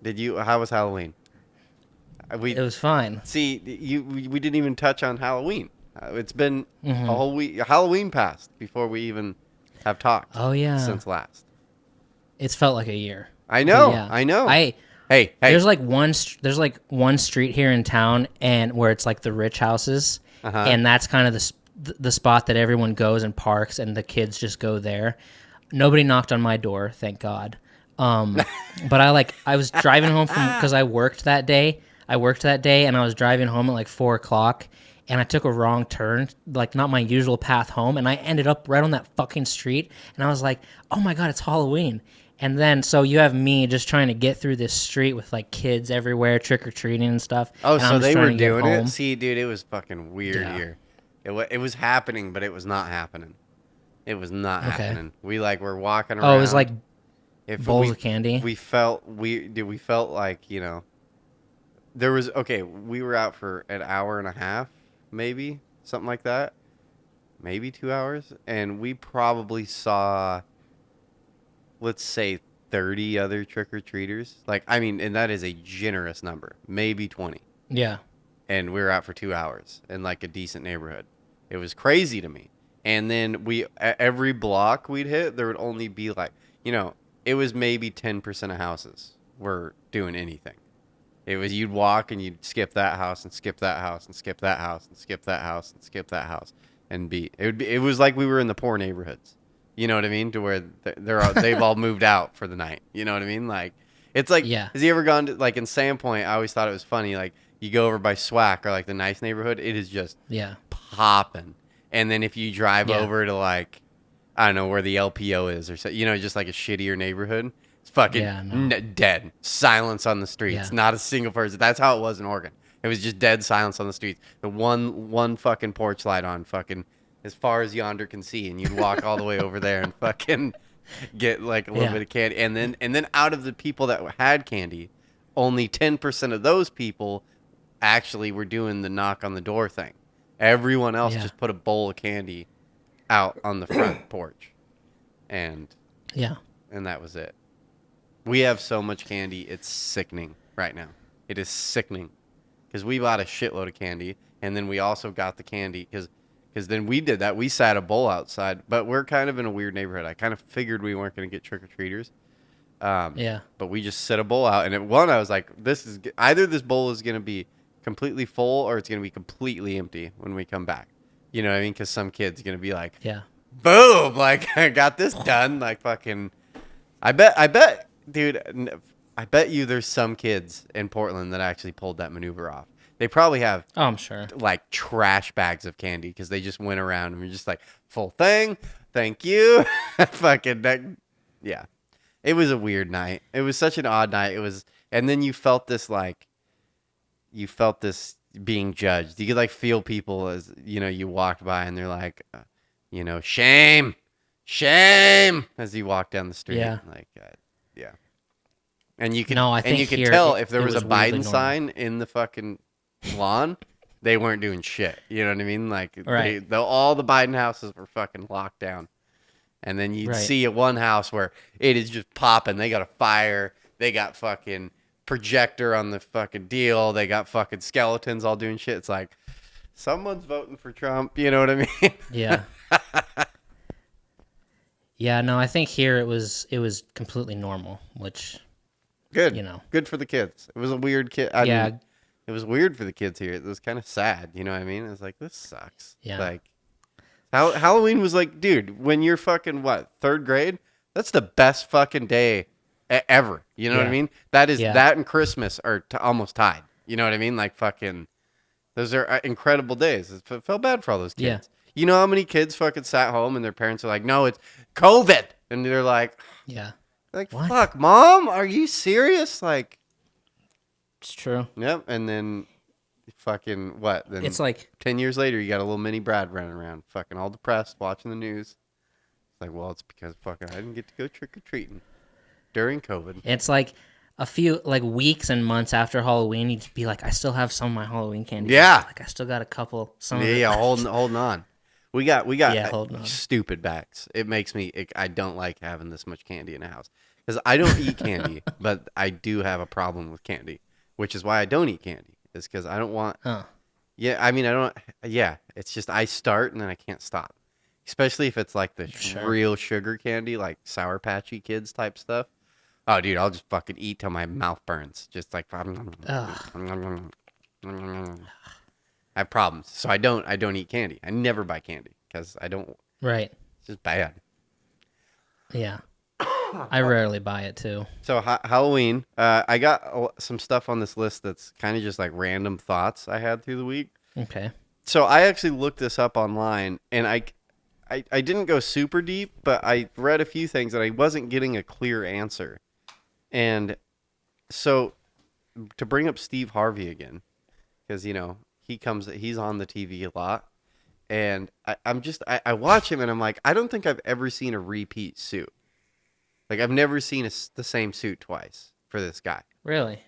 How was Halloween? It was fine. See, we didn't even touch on Halloween. It's been a Mm-hmm. whole week. Halloween passed before we even have talked. Oh, yeah. Since last. It's felt like a year. I know. But yeah. I know. Hey, Hey. there's like one street here in town, and where it's like the rich houses, Uh-huh. and that's kind of the spot that everyone goes and parks, and the kids just go there. Nobody knocked on my door, thank God. But I was driving home because I worked that day. And I was driving home at like 4:00, and I took a wrong turn, like not my usual path home, and I ended up right on that fucking street, and I was like, oh my God, it's Halloween. And then, so you have me just trying to get through this street with like kids everywhere, trick-or-treating and stuff. Oh, and so I'm just they trying were to get doing it? home. See, dude, it was fucking weird Yeah. here. It was happening, but it was not happening. It was not Okay. happening. We were walking around. Oh, it was like If bowls of candy? We felt like, there was, okay, we were out for an hour and a half, maybe, something like that. Maybe 2 hours. And we probably saw, let's say, 30 other trick-or-treaters. Like, I mean, and that is a generous number. Maybe 20. Yeah. And we were out for 2 hours in like a decent neighborhood. It was crazy to me. And then every block we'd hit, there would only be like, it was maybe 10% of houses were doing anything. It was, you'd walk and you'd skip that house and skip that house and skip that house and skip that house and skip that house, and it was like we were in the poor neighborhoods. You know what I mean? To where they've all moved out for the night. You know what I mean? Like, it's like, Yeah. Has he ever gone to, like, in Sandpoint? I always thought it was funny. Like, you go over by SWAC, or like the nice neighborhood, it is just popping. And then if you drive over to, like, I don't know where the LPO is, or so, just like a shittier neighborhood, it's fucking dead silence on the streets. Yeah. Not a single person. That's how it was in Oregon. It was just dead silence on the streets. The one fucking porch light on, fucking as far as yonder can see, and you'd walk all the way over there and fucking get like a little bit of candy. And then out of the people that had candy, only 10% of those people actually were doing the knock on the door thing. Everyone else just put a bowl of candy out on the front porch. And that was it. We have so much candy, it's sickening right now. It is sickening. Because we bought a shitload of candy, And then we also got the candy because then we did that. We sat a bowl outside, but we're kind of in a weird neighborhood. I kind of figured we weren't going to get trick-or-treaters. Yeah. But we just set a bowl out. And at one, I was like, either this bowl is going to be completely full or it's going to be completely empty when we come back. You know what I mean? Because some kid's going to be like, Yeah. boom, like, I got this done. Like, fucking, I bet, dude, I bet you there's some kids in Portland that actually pulled that maneuver off. They probably have, Oh, I'm sure. like, trash bags of candy because they just went around and were just like, full thing, thank you. Fucking, yeah. It was a weird night. It was such an odd night. It was, and then you felt this, being judged. You could, like, feel people as, you know, you walked by and they're like, you know, shame, as you walk down the street. Yeah. Like, yeah. And you could, No, I think you could here tell it- if there it was a was weirdly Biden normal. sign in the fucking lawn, they weren't doing shit. You know what I mean? Like, Right. all the Biden houses were fucking locked down. And then you'd Right. see at one house where it is just popping. They got a fire. They got fucking projector on the fucking deal. They got fucking skeletons all doing shit. It's like, someone's voting for Trump. You know what I mean? Yeah. Yeah, no, I think here it was completely normal, which Good. You know. Good for the kids. It was a weird kid. Yeah. It was weird for the kids here. It was kind of sad. You know what I mean? It was like, this sucks. Yeah. Like, Halloween was like, dude, when you're fucking, what, 3rd grade? That's the best fucking day ever. You know what I Yeah. mean? That is, Yeah. that and Christmas are almost tied. You know what I mean? Like, fucking, those are incredible days. It felt bad for all those kids. Yeah. You know how many kids fucking sat home and their parents are like, no, it's COVID. And they're like, Yeah. Like, What? fuck, Mom, are you serious? Like, It's true. yep. And then fucking what? Then It's like 10 years later, you got a little mini Brad running around, fucking all depressed, watching the news. It's like, well, it's because fucking I didn't get to go trick or treating during COVID. it's like a few like weeks and months after Halloween, you'd be like, I still have some of my Halloween candy. Yeah. Like I still got a couple. Some Yeah, of it yeah, left. holding on. We got Yeah, holding on. stupid bags. It makes me. I don't like having this much candy in a house because I don't eat candy, but I do have a problem with candy, which is why I don't eat candy. Is because I don't want. Huh. Yeah, I mean, I don't. Yeah, it's just I start and then I can't stop. Especially if it's like the Sure. real sugar candy, like Sour Patchy Kids type stuff. Oh, dude, I'll just fucking eat till my mouth burns. Just like. Ugh. I have problems, so I don't eat candy. I never buy candy because I don't. Right. It's just bad. Yeah. I rarely buy it too. So Halloween, I got some stuff on this list that's kind of just like random thoughts I had through the week. Okay. So I actually looked this up online, and I didn't go super deep, but I read a few things and I wasn't getting a clear answer. And so to bring up Steve Harvey again, because you know he's on the TV a lot, and I watch him and I'm like, I don't think I've ever seen a repeat suit. Like I've never seen the same suit twice for this guy. Really?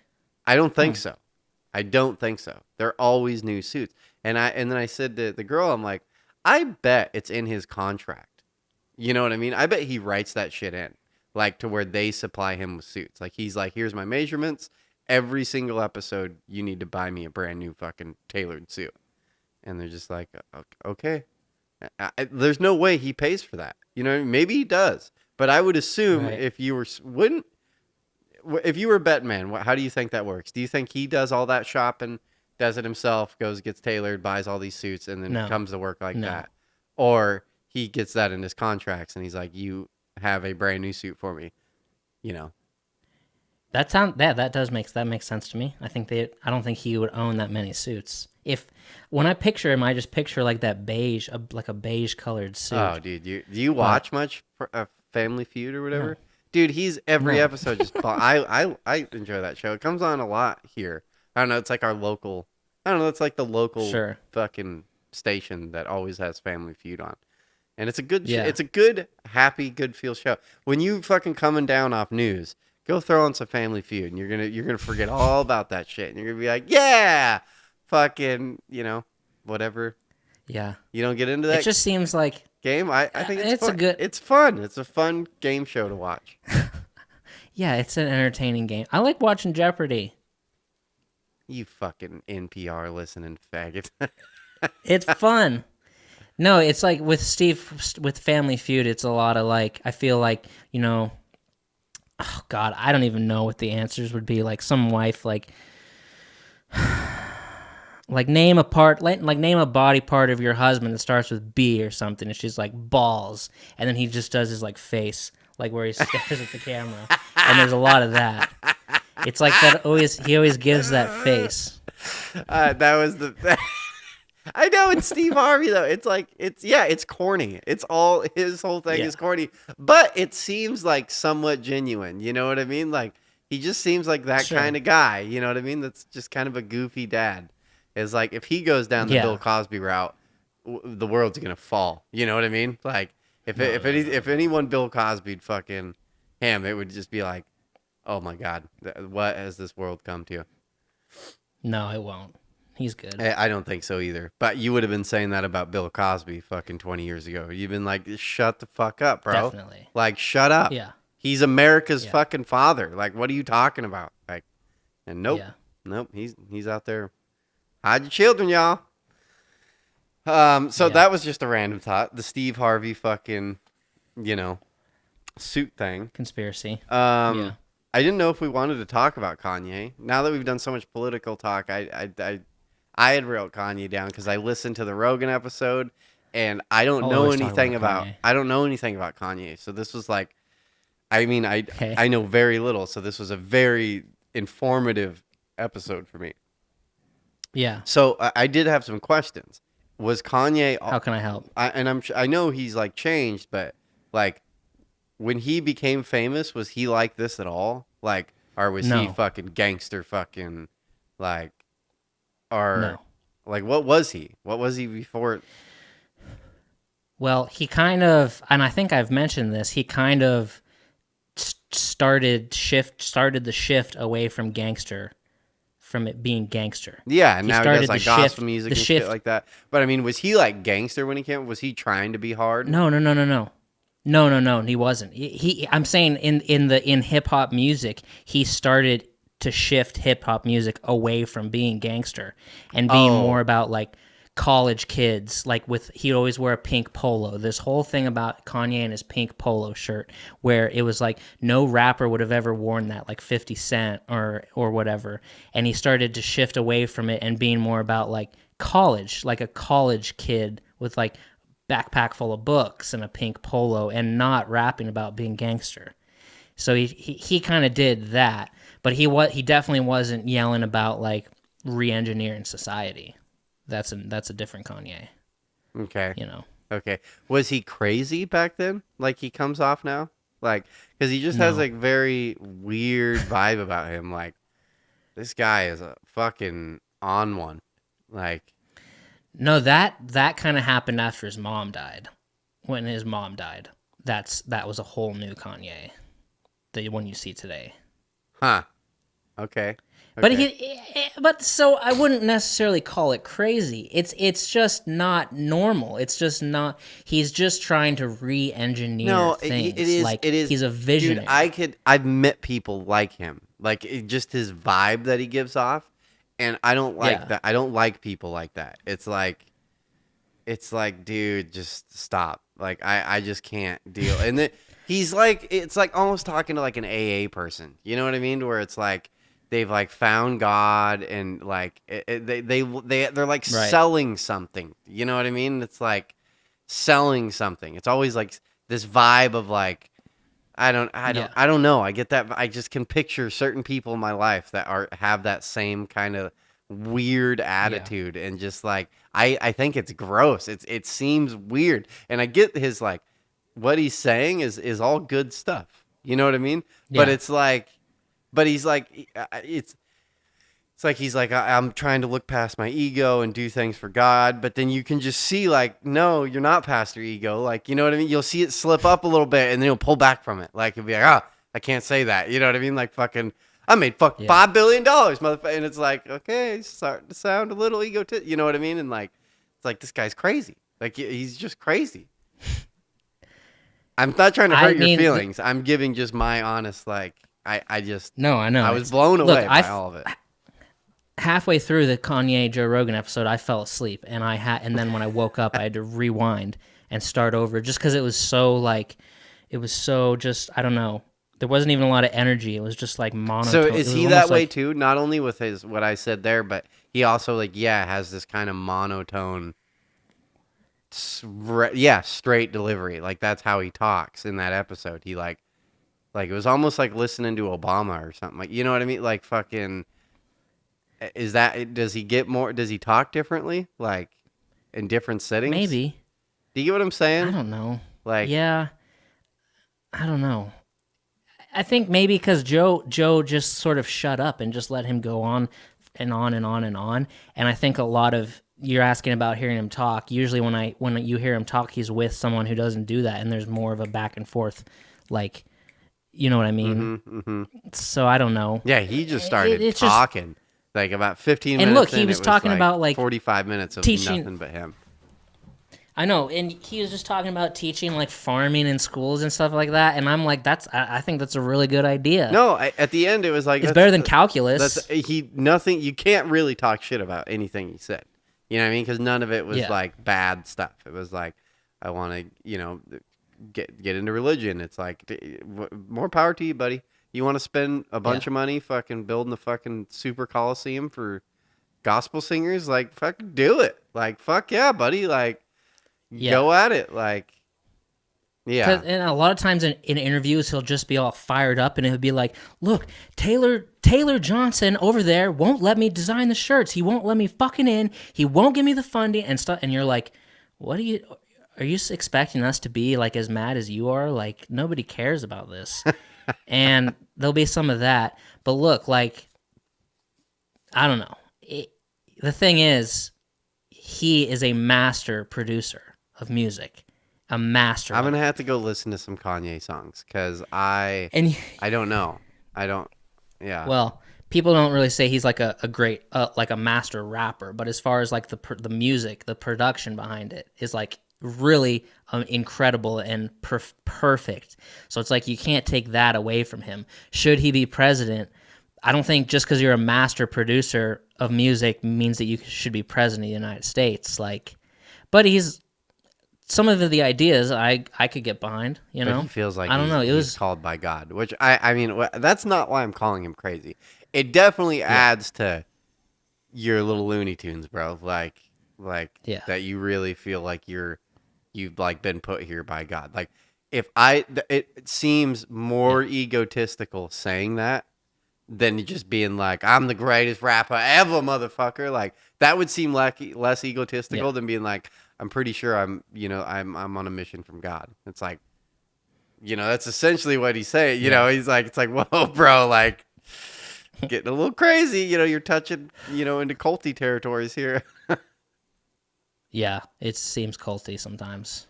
I don't think so. I don't think so. They're always new suits. And then I said to the girl, I'm like, I bet it's in his contract. You know what I mean? I bet he writes that shit in, like to where they supply him with suits. Like he's like, here's my measurements. Every single episode, you need to buy me a brand new fucking tailored suit. And they're just like, okay. There's no way he pays for that. You know, maybe he does. But I would assume Right. if you were a bet man, how do you think that works? Do you think he does all that shopping, does it himself, gets tailored, buys all these suits, and then No. comes to work like No. that? Or he gets that in his contracts and he's like, you have a brand new suit for me, you know? That makes sense to me. I don't think he would own that many suits. When I picture him, I just picture like that beige, like a beige colored suit. Oh, dude, do you watch much Family Feud or whatever? No. Dude, he's every No. episode just. I enjoy that show. It comes on a lot here. I don't know. It's like our local. I don't know. It's like the local Sure. fucking station that always has Family Feud on, and it's a good. Yeah. It's a good, happy, good feel show. When you fucking coming down off news, go throw on some Family Feud, and you're gonna forget all about that shit, and you're gonna be like, yeah, fucking, whatever. Yeah. You don't get into that It just seems like game. I think it's it's fun. a good- It's fun. It's a fun game show to watch. yeah, it's an entertaining game. I like watching Jeopardy. You fucking NPR listening faggot. It's fun. No, it's like with with Family Feud, it's a lot of like, I feel like, oh God, I don't even know what the answers would be. Like some wife, like name a part, like name a body part of your husband that starts with B or something, and she's like balls, and then he just does his like face, like where he stares at the camera, and there's a lot of that. It's like that he always gives that face. That was the. I know it's Steve Harvey though. It's like it's corny. It's all his whole thing is corny, but it seems like somewhat genuine. You know what I mean? Like he just seems like that kind of guy. You know what I mean? That's just kind of a goofy dad. Is like if he goes down the Bill Cosby route, the world's gonna fall. You know what I mean? Like if anyone Bill Cosby'd fucking him, it would just be like, oh my God, what has this world come to? No, it won't. He's good. I don't think so either. But you would have been saying that about Bill Cosby fucking 20 years ago. You've been like, shut the fuck up, bro. Definitely. Like, shut up. Yeah. He's America's fucking father. Like, what are you talking about? Like, and nope. Yeah. Nope. He's out there. Hide your children, y'all. So that was just a random thought. The Steve Harvey fucking, suit thing. Conspiracy. I didn't know if we wanted to talk about Kanye. Now that we've done so much political talk, I had wrote Kanye down because I listened to the Rogan episode, and I don't know anything about Kanye. So this was like, I mean, I know very little. So this was a very informative episode for me. Yeah. So I did have some questions. Was Kanye? How can I help? I know he's like changed, but like when he became famous, was he like this at all? Like, or was he fucking gangster fucking like? Or like what was he? What was he before? Well, he kind of, and I think I've mentioned this, he kind of started the shift away from gangster, from it being gangster. Yeah, and now he does like gospel music and shit like that. But I mean, was he like gangster when he came? Was he trying to be hard? No. He wasn't. I'm saying in hip hop music, he started to shift hip hop music away from being gangster and being more about like college kids. Like he'd always wear a pink polo. This whole thing about Kanye and his pink polo shirt, where it was like no rapper would have ever worn that, like 50 Cent or whatever. And he started to shift away from it and being more about like college, like a college kid with like backpack full of books and a pink polo, and not rapping about being gangster. So he kind of did that, but he definitely wasn't yelling about like re-engineering society. That's a different Kanye. Okay. Okay. Was he crazy back then? Like he comes off now? Like, because he just has like very weird vibe about him. Like, this guy is a fucking on one. Like, no, that kind of happened after his mom died. When his mom died, that was a whole new Kanye, the one you see today. Huh. Okay. But so I wouldn't necessarily call it crazy. It's just not normal. It's just not. He's just trying to re-engineer things. It is. He's a visionary. Dude, I've met people like him. Like just his vibe that he gives off, and I don't like that. I don't like people like that. It's like, dude, just stop. Like I just can't deal. And then he's like, it's like almost talking to like an AA person. You know what I mean? Where it's like, they've like found God and like they're like selling something. You know what I mean? It's like selling something. It's always like this vibe of like I don't know. I get that. I just can picture certain people in my life that have that same kind of weird attitude and just like I think it's gross. It seems weird, and I get his like what he's saying is all good stuff. You know what I mean? Yeah. But it's like. But he's like, it's like he's like, I'm trying to look past my ego and do things for God. But then you can just see like, no, you're not past your ego. Like, you know what I mean? You'll see it slip up a little bit and then he'll pull back from it. Like, he'll be like, I can't say that. You know what I mean? Like, fucking, I made $5 billion, motherfucker. And it's like, okay, it's starting to sound a little egotistic. You know what I mean? And like, it's like, this guy's crazy. Like, he's just crazy. I'm not trying to hurt your feelings. I'm giving just my honest, like, I just... No, I know. I was blown away by all of it. halfway through the Kanye Joe Rogan episode, I fell asleep, and then when I woke up, I had to rewind and start over just because it was so just, I don't know. There wasn't even a lot of energy. It was just like monotone. So is he that way too? Not only with his what I said there, but he also has this kind of monotone, straight delivery. Like that's how he talks in that episode. He like it was almost like listening to Obama or something. Like, you know what I mean? Like fucking. Does he get more? Does he talk differently? Like in different settings? Maybe. Do you get what I'm saying? I don't know. Like, yeah, I don't know. I think maybe because Joe just sort of shut up and just let him go on and on and on and on. And I think a lot of you're asking about hearing him talk. Usually when you hear him talk, he's with someone who doesn't do that, and there's more of a back and forth, like, you know what I mean? So I don't know. Yeah, he just started talking like about 15 minutes. And look, he was talking about like 45 minutes of teaching, nothing but him. I know, and he was just talking about teaching like farming in schools and stuff like that, and I'm like, I think that's a really good idea. No, at the end it was like it's better than calculus. You can't really talk shit about anything he said. You know what I mean? Because none of it was like bad stuff. It was like, I want to, get into religion. It's like, more power to you, buddy. You want to spend a bunch of money fucking building the fucking super coliseum for gospel singers? Like, fucking do it. Like, fuck yeah, buddy. Like. Go at it, like, yeah. And a lot of times in interviews, he'll just be all fired up, and he'll be like, "Look, Taylor Johnson over there won't let me design the shirts. He won't let me fucking in. He won't give me the funding and stuff." And you're like, "What are you expecting us to be like as mad as you are? Like nobody cares about this." And there'll be some of that, but look, like, I don't know. The thing is, he is a master producer of music, a master. I'm gonna have to go listen to some Kanye songs because I don't know. Yeah. Well, people don't really say he's like a great like a master rapper, but as far as like the music, the production behind it is like really incredible and perfect. So it's like you can't take that away from him. Should he be president? I don't think just because you're a master producer of music means that you should be president of the United States. Like, but some of the ideas I could get behind. But he feels like I don't know. It was called by God, which I mean that's not why I'm calling him crazy. It definitely adds to your little Looney Tunes, bro. Like that you really feel like you've like been put here by God. Like it seems more egotistical saying that than just being like, I'm the greatest rapper ever, motherfucker. Like that would seem like less egotistical than being like, I'm pretty sure I'm on a mission from God. It's like, that's essentially what he's saying. He's like, it's like, whoa, bro, like getting a little crazy. You're touching, into culty territories here. Yeah, it seems culty sometimes.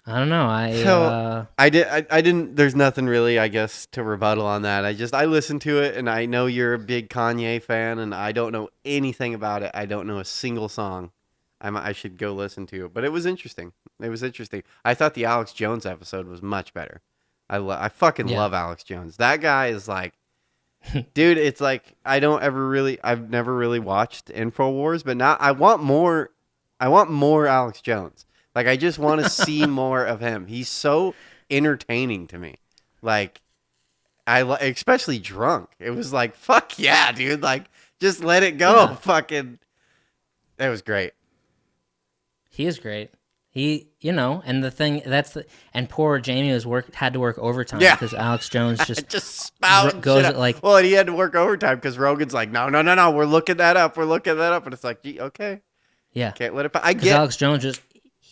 I don't know. I didn't. There's nothing really, I guess, to rebuttal on that. I listened to it, and I know you're a big Kanye fan, and I don't know anything about it. I don't know a single song. I should go listen to it, but it was interesting. I thought the Alex Jones episode was much better. I fucking love Alex Jones. That guy is like, dude. It's like I've never really watched InfoWars, but now I want more. I want more Alex Jones. Like, I just want to see more of him. He's so entertaining to me. Like, especially drunk. It was like, fuck yeah, dude. Like, just let it go. Yeah. Fucking, it was great. He is great. And the thing and poor Jamie had to work overtime because Alex Jones just spouting goes at like. Well, he had to work overtime because Rogan's like, no, we're looking that up, and it's like, gee, okay, can't let it. I get Alex Jones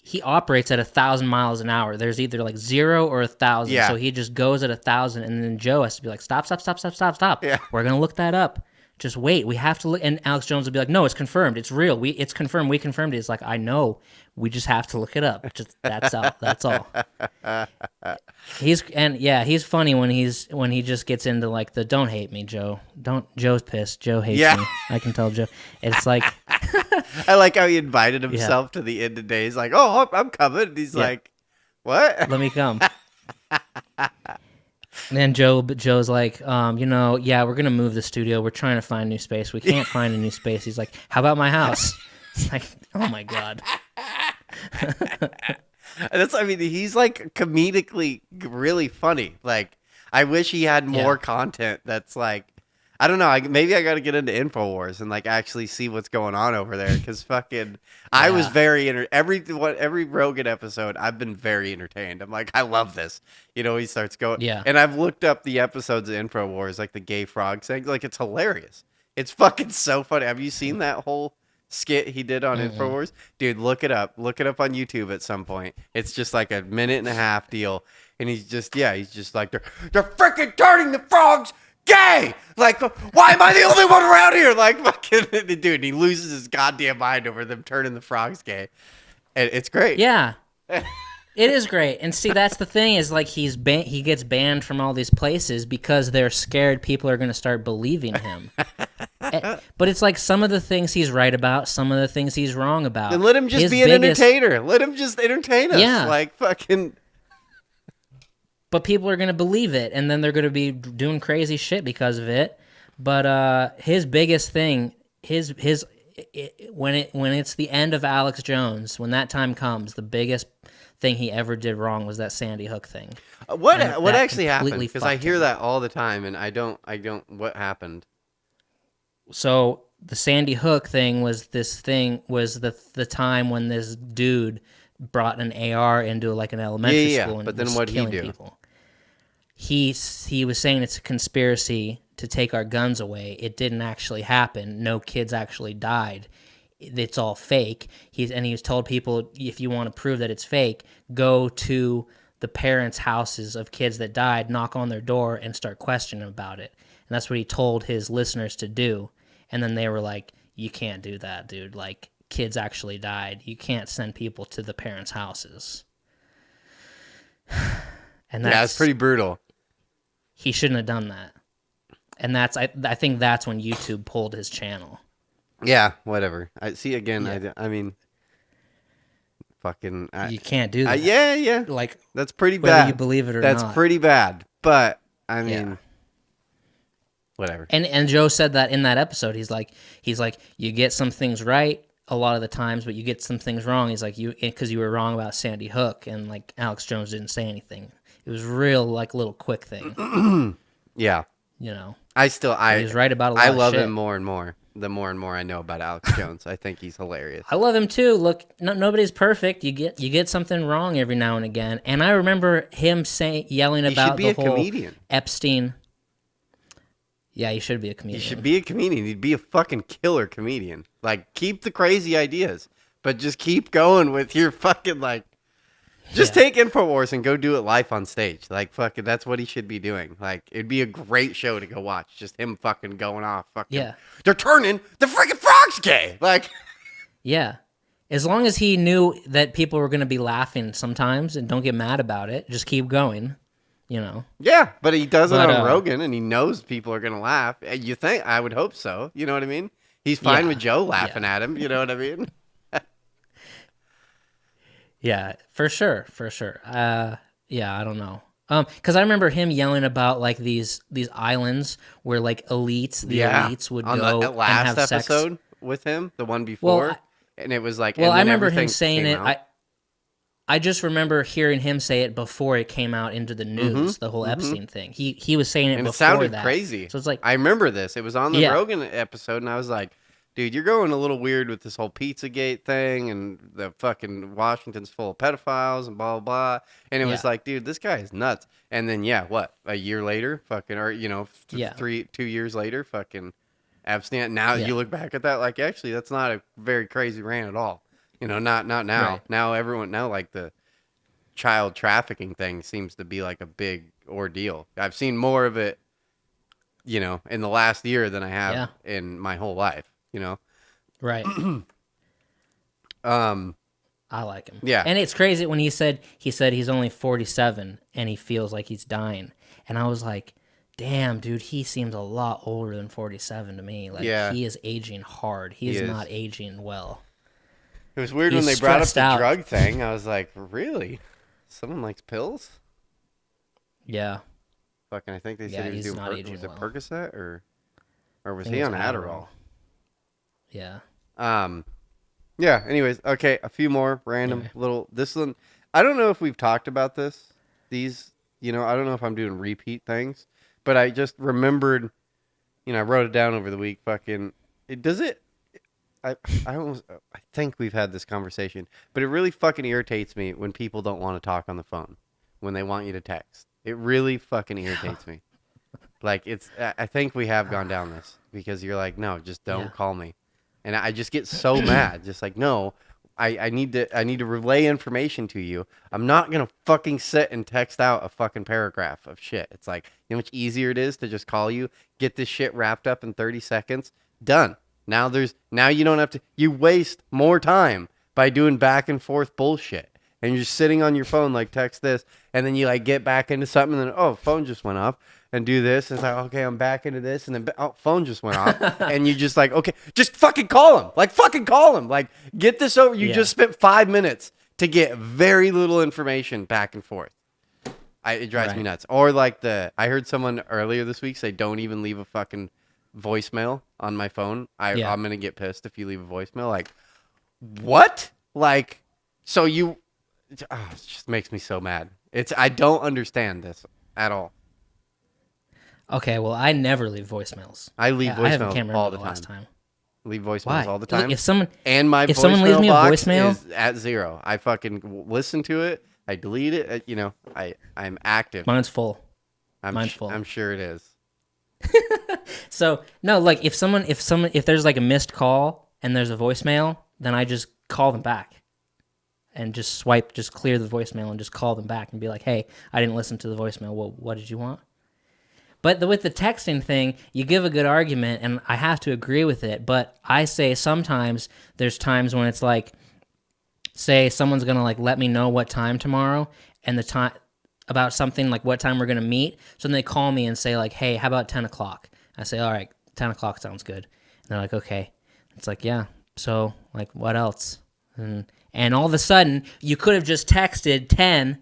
he operates at 1,000 miles an hour. There's either like 0 or 1,000. So he just goes at 1,000, and then Joe has to be like, stop. Yeah. We're gonna look that up. Just wait. We have to look. And Alex Jones would be like, no, it's confirmed. It's real. It's confirmed. We confirmed it. It's like, I know. We just have to look it up. That's all. That's all. He's funny when he just gets into like the don't hate me, Joe. Joe's pissed. Joe hates me. I can tell Joe. It's like I like how he invited himself to the end of days. Like, oh, I'm coming. And he's like, what? Let me come. And then Joe's like, yeah, we're gonna move the studio. We're trying to find new space. We can't find a new space. He's like, how about my house? It's like, oh my god. I mean, he's like comedically really funny. Like, I wish he had more content that's like, I don't know. Maybe I got to get into InfoWars and like actually see what's going on over there. Because fucking, I was very every Rogan episode, I've been very entertained. I'm like, I love this. You know, he starts going. Yeah. And I've looked up the episodes of InfoWars, like the gay frog thing. Like, it's hilarious. It's fucking so funny. Have you seen that whole skit he did on InfoWars? Dude, look it up. Look it up on YouTube at some point. It's just like a 1.5-minute deal. And he's just like, they're freaking turning the frogs gay! Like, why am I the only one around here? Like, fucking, dude, he loses his goddamn mind over them turning the frogs gay. And it's great. Yeah. It is great. And see, that's the thing is like he gets banned from all these places because they're scared people are going to start believing him. But it's like some of the things he's right about, some of the things he's wrong about. And let him just be an entertainer. Let him just entertain us. Yeah. Like, fucking... But people are going to believe it, and then they're going to be doing crazy shit because of it. But his biggest thing, when it's the end of Alex Jones, when that time comes, the biggest thing he ever did wrong was that Sandy Hook thing. What actually happened? Because I hear that all the time, and I don't. What happened? So the Sandy Hook thing was the time when this dude brought an AR into like an elementary school and but then was what'd he killing do? people. He was saying it's a conspiracy to take our guns away. It didn't actually happen. No kids actually died. It's all fake. He was told people, if you want to prove that it's fake, go to the parents' houses of kids that died, knock on their door, and start questioning about it. And that's what he told his listeners to do. And then they were like, you can't do that, dude. Like, kids actually died. You can't send people to the parents' houses. And it's pretty brutal. He shouldn't have done that. And I think that's when YouTube pulled his channel. Yeah, whatever. I see again. Yeah. I mean, fucking. You can't do that. Yeah. Like, that's pretty bad. Whether you believe it or not. That's pretty bad. But I mean, whatever. And Joe said that in that episode. He's like, you get some things right a lot of the times, but you get some things wrong. He's like, because you were wrong about Sandy Hook, and like Alex Jones didn't say anything. It was real, like, little quick thing. Yeah. You know. He's right about a lot of shit. I love him more and more. The more and more I know about Alex Jones, I think he's hilarious. I love him too. Look, nobody's perfect. You get something wrong every now and again. And I remember him yelling about the whole comedian. Epstein. Yeah, he should be a comedian. He should be a comedian. He'd be a fucking killer comedian. Like, keep the crazy ideas, but just keep going with your fucking, like, just take InfoWars and go do it live on stage. Like, fucking, that's what he should be doing. Like, it'd be a great show to go watch. Just him fucking going off. Fucking, they're turning the freaking frogs gay. Like, yeah. As long as he knew that people were going to be laughing sometimes and don't get mad about it, just keep going, you know. Yeah, but he does it on Rogan and he knows people are going to laugh. You think? I would hope so. You know what I mean? He's fine with Joe laughing at him. You know what I mean? Yeah, for sure. Yeah, I don't know. Because I remember him yelling about like these islands where like elites would on go the last and have episode sex. With him, the one before, and it was like. Well, and I remember him saying it. Out. I just remember hearing him say it before it came out into the news. The whole Epstein thing. He was saying it and before it sounded that. crazy. So it's like I remember this. It was on the Rogan episode, and I was like, dude, you're going a little weird with this whole Pizzagate thing and the fucking Washington's full of pedophiles and blah, blah, blah. And it was like, dude, this guy is nuts. And then, a year later, fucking, or, 2 years later, fucking abstinent. Now you look back at that, like, actually, that's not a very crazy rant at all. Not now. Right. Now, like, the child trafficking thing seems to be like a big ordeal. I've seen more of it, in the last year than I have in my whole life. Right. I like him. Yeah. And it's crazy when he said he's only 47 and he feels like he's dying. And I was like, damn, dude, he seems a lot older than 47 to me. Like, he is aging hard. He is not aging well. It was weird when they brought up the drug thing. I was like, really? Someone likes pills? Yeah. Fucking, I think they Yeah, said he was he's doing not aging was it well. Percocet or was think he it's on Adderall? Yeah. Yeah. Anyways, okay, a few more random Anyway. little. This one, I don't know if we've talked about this. These, I don't know if I'm doing repeat things, but I just remembered. I wrote it down over the week. Fucking, it does it. I almost, I think we've had this conversation, but it really fucking irritates me when people don't want to talk on the phone when they want you to text. It really fucking irritates me. Like I think we have gone down this because you're like, no, just don't Yeah. call me, and I just get so mad. Just like, no, I need to relay information to you. I'm not gonna fucking sit and text out a fucking paragraph of shit. It's like, you know how much easier it is to just call you, get this shit wrapped up in 30 seconds, done. Now you don't have to. You waste more time by doing back and forth bullshit, and you're just sitting on your phone like text this, and then you like get back into something, and then phone just went off. And do this. And it's like, okay, I'm back into this. And then, phone just went off. And you just like, okay, just fucking call him. Like, fucking call him. Like, get this over. You just spent 5 minutes to get very little information back and forth. It drives me nuts. Or like I heard someone earlier this week say, don't even leave a fucking voicemail on my phone. I'm going to get pissed if you leave a voicemail. Like, what? Like, so it just makes me so mad. I don't understand this at all. Okay, well, I never leave voicemails. I leave voicemails can't remember all the last time. time. Leave voicemails Why? all the time. If someone Voicemail leaves me a box voicemail is at 0. I fucking listen to it. I delete it. I'm active. Mine's full. I'm sure it is. So no, like if there's like a missed call and there's a voicemail, then I just call them back, and just clear the voicemail and just call them back and be like, hey, I didn't listen to the voicemail. What did you want? But with the texting thing, you give a good argument, and I have to agree with it. But I say sometimes there's times when it's like, say someone's gonna like let me know what time tomorrow and the time about something, like what time we're gonna meet. So then they call me and say like, hey, how about 10 o'clock? I say, all right, 10 o'clock sounds good. And they're like, okay. It's like, yeah. So like, what else? And all of a sudden, you could have just texted 10.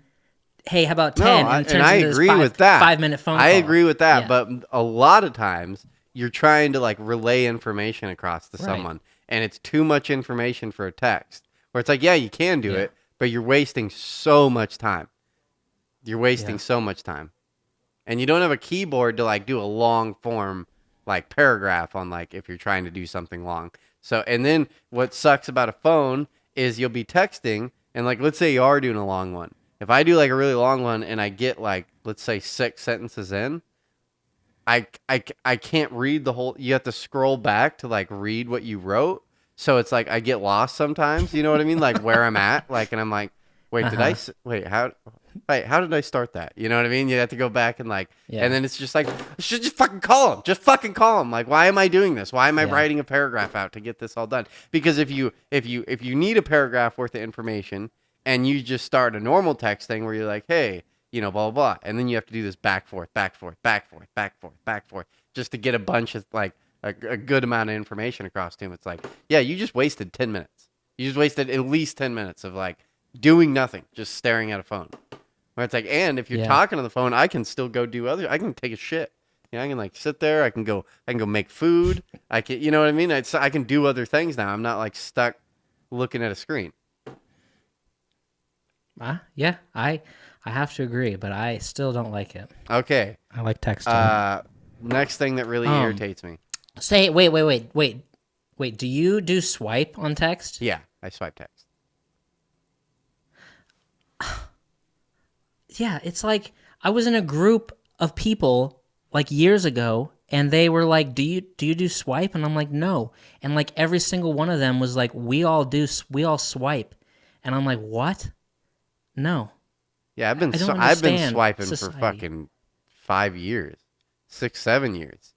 Hey, how about 10? No, and I agree with that. 5-minute phone call. I agree with that, Yeah. but a lot of times you're trying to like relay information across to someone, and it's too much information for a text. Where it's like, yeah, you can do it, but you're wasting so much time. You're wasting so much time, and you don't have a keyboard to like do a long form like paragraph on like if you're trying to do something long. So, and then what sucks about a phone is you'll be texting, and like let's say you are doing a long one. If I do like a really long one and I get like, let's say 6 sentences in, I can't read the whole, you have to scroll back to like read what you wrote. So it's like, I get lost sometimes, you know what I mean? Like where I'm at, like, and I'm like, wait, how did I start that? You know what I mean? You have to go back and like, and then it's just like, just fucking call him. Just fucking call him. Like, why am I doing this? Why am I writing a paragraph out to get this all done? Because if you need a paragraph worth of information, and you just start a normal text thing where you're like, hey, blah, blah, blah. And then you have to do this back, forth, just to get a bunch of, like, a good amount of information across to him. It's like, yeah, you just wasted 10 minutes. You just wasted at least 10 minutes of, like, doing nothing, just staring at a phone. Where it's like, and if you're talking on the phone, I can still go I can take a shit. I can, like, sit there. I can go make food. I can, you know what I mean? I can do other things now. I'm not, like, stuck looking at a screen. Yeah, I have to agree, but I still don't like it. Okay. I like texting. Next thing that really irritates me. Say, wait. Do you do swipe on text? Yeah, I swipe text. Yeah, it's like I was in a group of people like years ago, and they were like, "Do you do swipe?" And I'm like, "No." And like every single one of them was like, "We all swipe," and I'm like, "What?" No. Yeah, I've been swiping for fucking 5 years, 6, 7 years,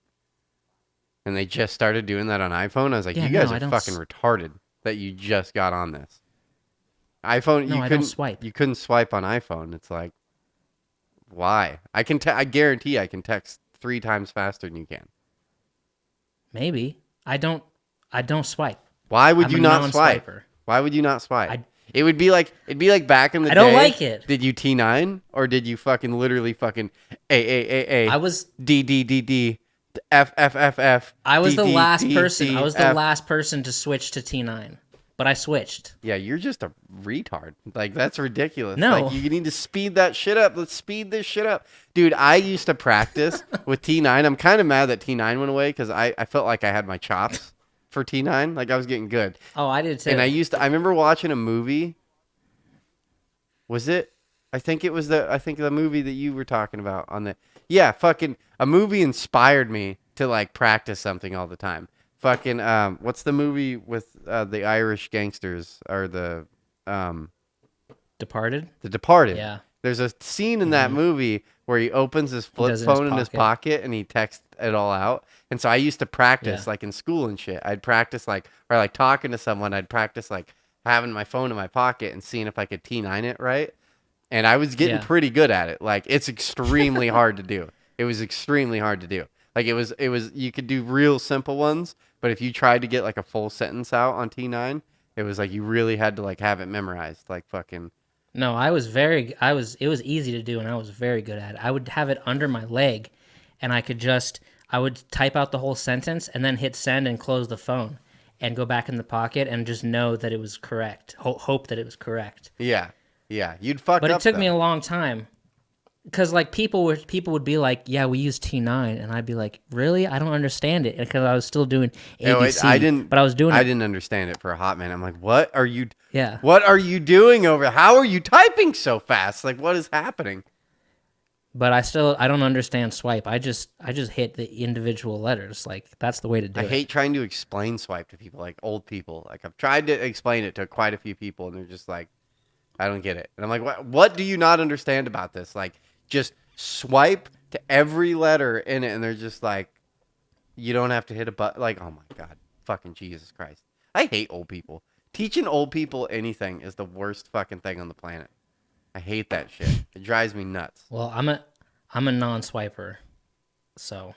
and they just started doing that on iPhone. I was like, you guys are fucking retarded that you just got on this iPhone. No, I don't swipe. You couldn't swipe on iPhone. It's like, why? I guarantee I can text 3 times faster than you can. Maybe I don't swipe. Why would you not swipe? Non-swiper. Why would you not swipe? It would be like back in the day. I don't like it. Did you T9 or did you fucking literally fucking A? I was D F. I was the last person. I was the F. last person to switch to T9, but I switched. Yeah, you're just a retard. Like, that's ridiculous. No. Like, you need to speed that shit up. Let's speed this shit up. Dude, I used to practice with T9. I'm kind of mad that T9 went away because I felt like I had my chops for T9. Like, I was getting good. Oh, I did too. And I remember watching a movie. Was it? I think the movie that you were talking about on the. Yeah, fucking a movie inspired me to like practice something all the time. Fucking what's the movie with the Irish gangsters or the Departed? The Departed? Yeah. There's a scene in that movie where he opens his flip phone in his pocket and he texts it all out. And so I used to practice like in school and shit. I'd practice like talking to someone. I'd practice like having my phone in my pocket and seeing if I could T9 it right. And I was getting pretty good at it. Like, it's extremely hard to do. It was extremely hard to do. Like, it was you could do real simple ones, but if you tried to get like a full sentence out on T9, it was like you really had to like have it memorized. Like fucking. No, it was easy to do and I was very good at it. I would have it under my leg and I would type out the whole sentence and then hit send and close the phone and go back in the pocket and just know that it was correct. Hope that it was correct. Yeah. Yeah, you'd fuck up. But it took me a long time, because like people would be like, "Yeah, we use T9," and I'd be like, "Really? I don't understand it," because I was still doing ABC. But I was doing. I didn't understand it for a hot minute. I'm like, "What are you? Yeah. What are you doing over? How are you typing so fast? Like, what is happening?" But I don't understand swipe. I just hit the individual letters. Like, that's the way to do it. I hate trying to explain swipe to people, like old people. Like, I've tried to explain it to quite a few people, and they're just like, I don't get it. And I'm like, what do you not understand about this? Like, just swipe to every letter in it. And they're just like, you don't have to hit a button. Like, oh my God, fucking Jesus Christ. I hate old people. Teaching old people anything is the worst fucking thing on the planet. I hate that shit. It drives me nuts. Well, I'm a non-swiper, so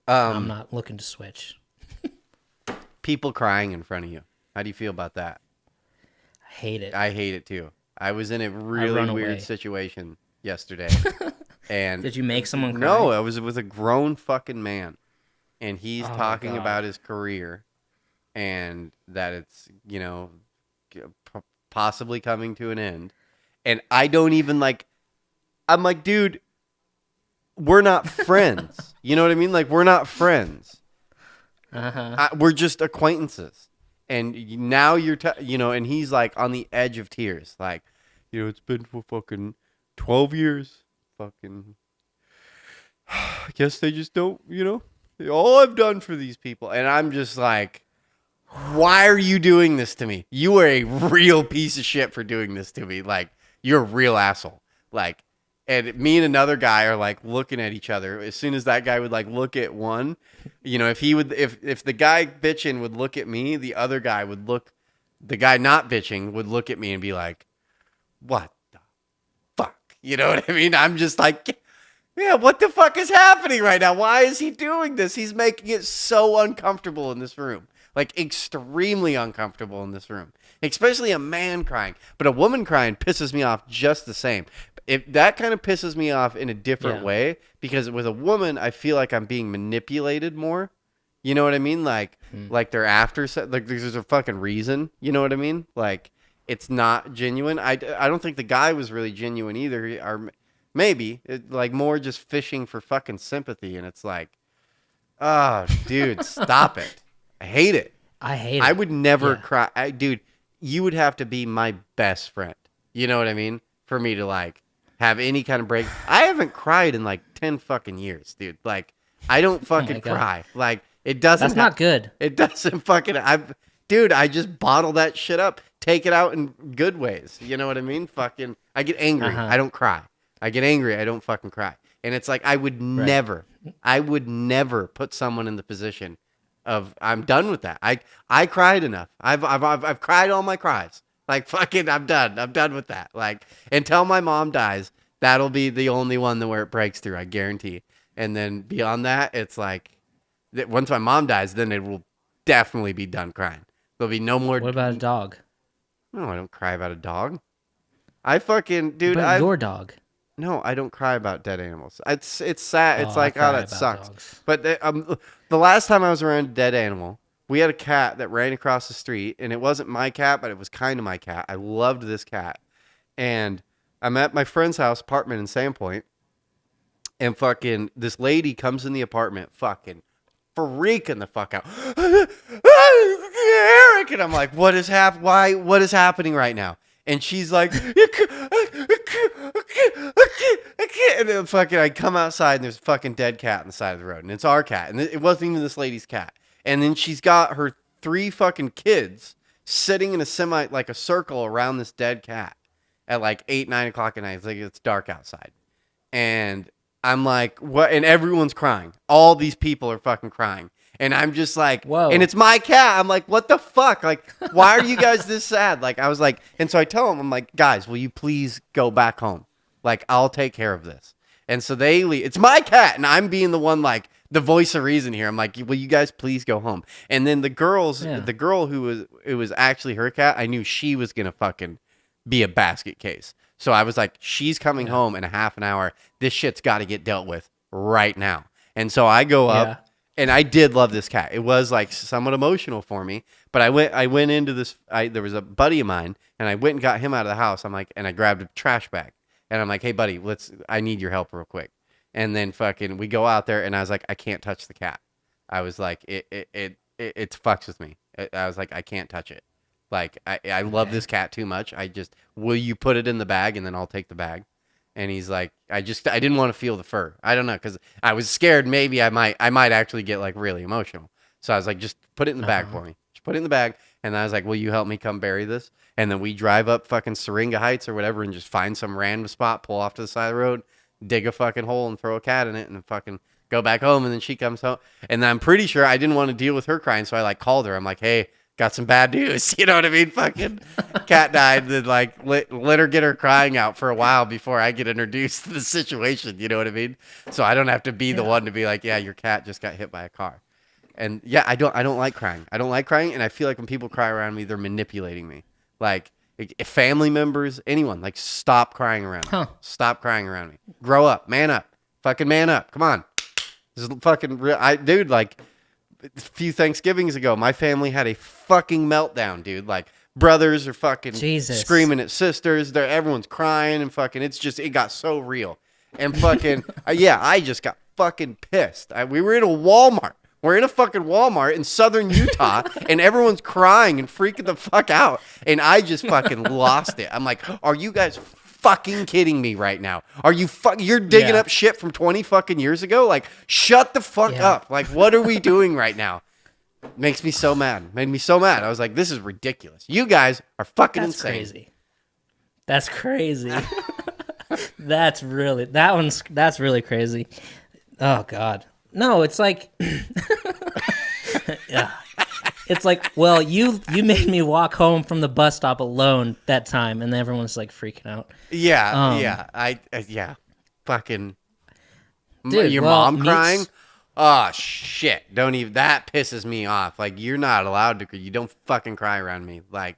I'm not looking to switch. People crying in front of you. How do you feel about that? I hate it. I hate it too. I was in a really weird situation yesterday. And did you make someone cry? No, I was with a grown fucking man. And he's talking about his career and that it's, you know, possibly coming to an end. And I don't even like, I'm like, dude, we're not friends. You know what I mean? Like, we're not friends. We're just acquaintances. And now and he's like on the edge of tears. Like, you know, it's been for fucking 12 years. Fucking, I guess they just don't, you know, all I've done for these people. And I'm just like, why are you doing this to me? You are a real piece of shit for doing this to me. Like, you're a real asshole. Like, and me and another guy are like looking at each other. As soon as that guy would like look at one, you know, if the guy bitching would look at me, the other guy the guy not bitching would look at me and be like, what the fuck? You know what I mean? I'm just like, yeah, what the fuck is happening right now? Why is he doing this? He's making it so uncomfortable in this room. Like, extremely uncomfortable in this room. Especially a man crying. But a woman crying pisses me off just the same. That kind of pisses me off in a different way. Because with a woman, I feel like I'm being manipulated more. You know what I mean? Like they're after... Like, there's a fucking reason. You know what I mean? Like, it's not genuine. I don't think the guy was really genuine either. Or maybe. Like, more just fishing for fucking sympathy. And it's like... Oh, dude, stop it. I hate it. I hate it. I would never cry. Dude, you would have to be my best friend. You know what I mean? For me to like have any kind of break. I haven't cried in like 10 fucking years, dude. Like, I don't fucking cry. Like, it doesn't. That's not good. It doesn't fucking. Dude, I just bottle that shit up. Take it out in good ways. You know what I mean? Fucking, I get angry. I don't cry. I get angry. I don't fucking cry. And it's like, I would never put someone in the position of, I'm done with that. I cried enough. I've cried all my cries. Like, fucking, I'm done. I'm done with that. Like, until my mom dies, that'll be the only one where it breaks through, I guarantee. And then beyond that, it's like, once my mom dies, then it will definitely be done crying. There'll be no more. What about a dog? No, I don't cry about a dog. I fucking dude. But your dog. No, I don't cry about dead animals. It's sad. It's Oh, I like, oh, cry that about sucks. dogs. But the last time I was around a dead animal, we had a cat that ran across the street, and it wasn't my cat, but it was kind of my cat. I loved this cat, and I'm at my friend's house apartment in Sandpoint, and fucking this lady comes in the apartment, fucking freaking the fuck out. Eric, and I'm like, what is Why? What is happening right now? And she's like, and then fucking, I come outside and there's a fucking dead cat on the side of the road, and it's our cat, and it wasn't even this lady's cat. And then she's got her 3 fucking kids sitting in a like a circle around this dead cat at like 8, 9 o'clock at night. It's like it's dark outside, and I'm like, what? And everyone's crying. All these people are fucking crying. And I'm just like, whoa. And it's my cat. I'm like, what the fuck? Like, why are you guys this sad? Like, I was like, and so I tell them, I'm like, guys, will you please go back home? Like, I'll take care of this. And so they leave. It's my cat. And I'm being the one, like, the voice of reason here. I'm like, will you guys please go home? And then the girl who it was actually her cat, I knew she was going to fucking be a basket case. So I was like, she's coming home in a half an hour. This shit's got to get dealt with right now. And so I go up, and I did love this cat. It was like somewhat emotional for me. But I went into this. There was a buddy of mine, and I went and got him out of the house. I'm like, and I grabbed a trash bag, and I'm like, hey buddy, I need your help real quick. And then fucking we go out there, and I was like, I can't touch the cat. I was like, it fucks with me. I was like, I can't touch it. Like, I love this cat too much. Will you put it in the bag, and then I'll take the bag? And he's like, I didn't want to feel the fur. I don't know, because I was scared maybe I might actually get like really emotional. So I was like, just put it in the bag for me. Just put it in the bag. And I was like, will you help me come bury this? And then we drive up fucking Syringa Heights or whatever and just find some random spot, pull off to the side of the road, dig a fucking hole and throw a cat in it, and then fucking go back home. And then she comes home. And then I'm pretty sure I didn't want to deal with her crying, so I like called her. I'm like, hey, got some bad news. You know what I mean? Fucking cat died. Then like let her get her crying out for a while before I get introduced to the situation. You know what I mean? So I don't have to be the one to be like, yeah, your cat just got hit by a car. And yeah, I don't like crying. I don't like crying. And I feel like when people cry around me, they're manipulating me. Like if family members, anyone, like stop crying around me. Stop crying around me. Grow up, man up, fucking man up. Come on. This is fucking real. Dude, like, a few Thanksgivings ago, my family had a fucking meltdown, dude. Like, brothers are fucking screaming at sisters. Everyone's crying and fucking, it got so real. And fucking, I just got fucking pissed. We were in a Walmart. We're in a fucking Walmart in southern Utah, and everyone's crying and freaking the fuck out. And I just fucking lost it. I'm like, are you guys fucking kidding me right now? Are you you're digging up shit from 20 fucking years ago? Like, shut the fuck up. Like, what are we doing right now? Makes me so mad. Made me so mad. I was like, this is ridiculous. You guys are fucking insane. Crazy. That's crazy. That's really crazy. Oh God. No, it's like yeah. It's like, well, you made me walk home from the bus stop alone that time, and everyone's like freaking out. Yeah. Fucking dude, your mom crying? Oh shit. Don't even, that pisses me off. Like, you're not allowed to, you don't fucking cry around me. Like,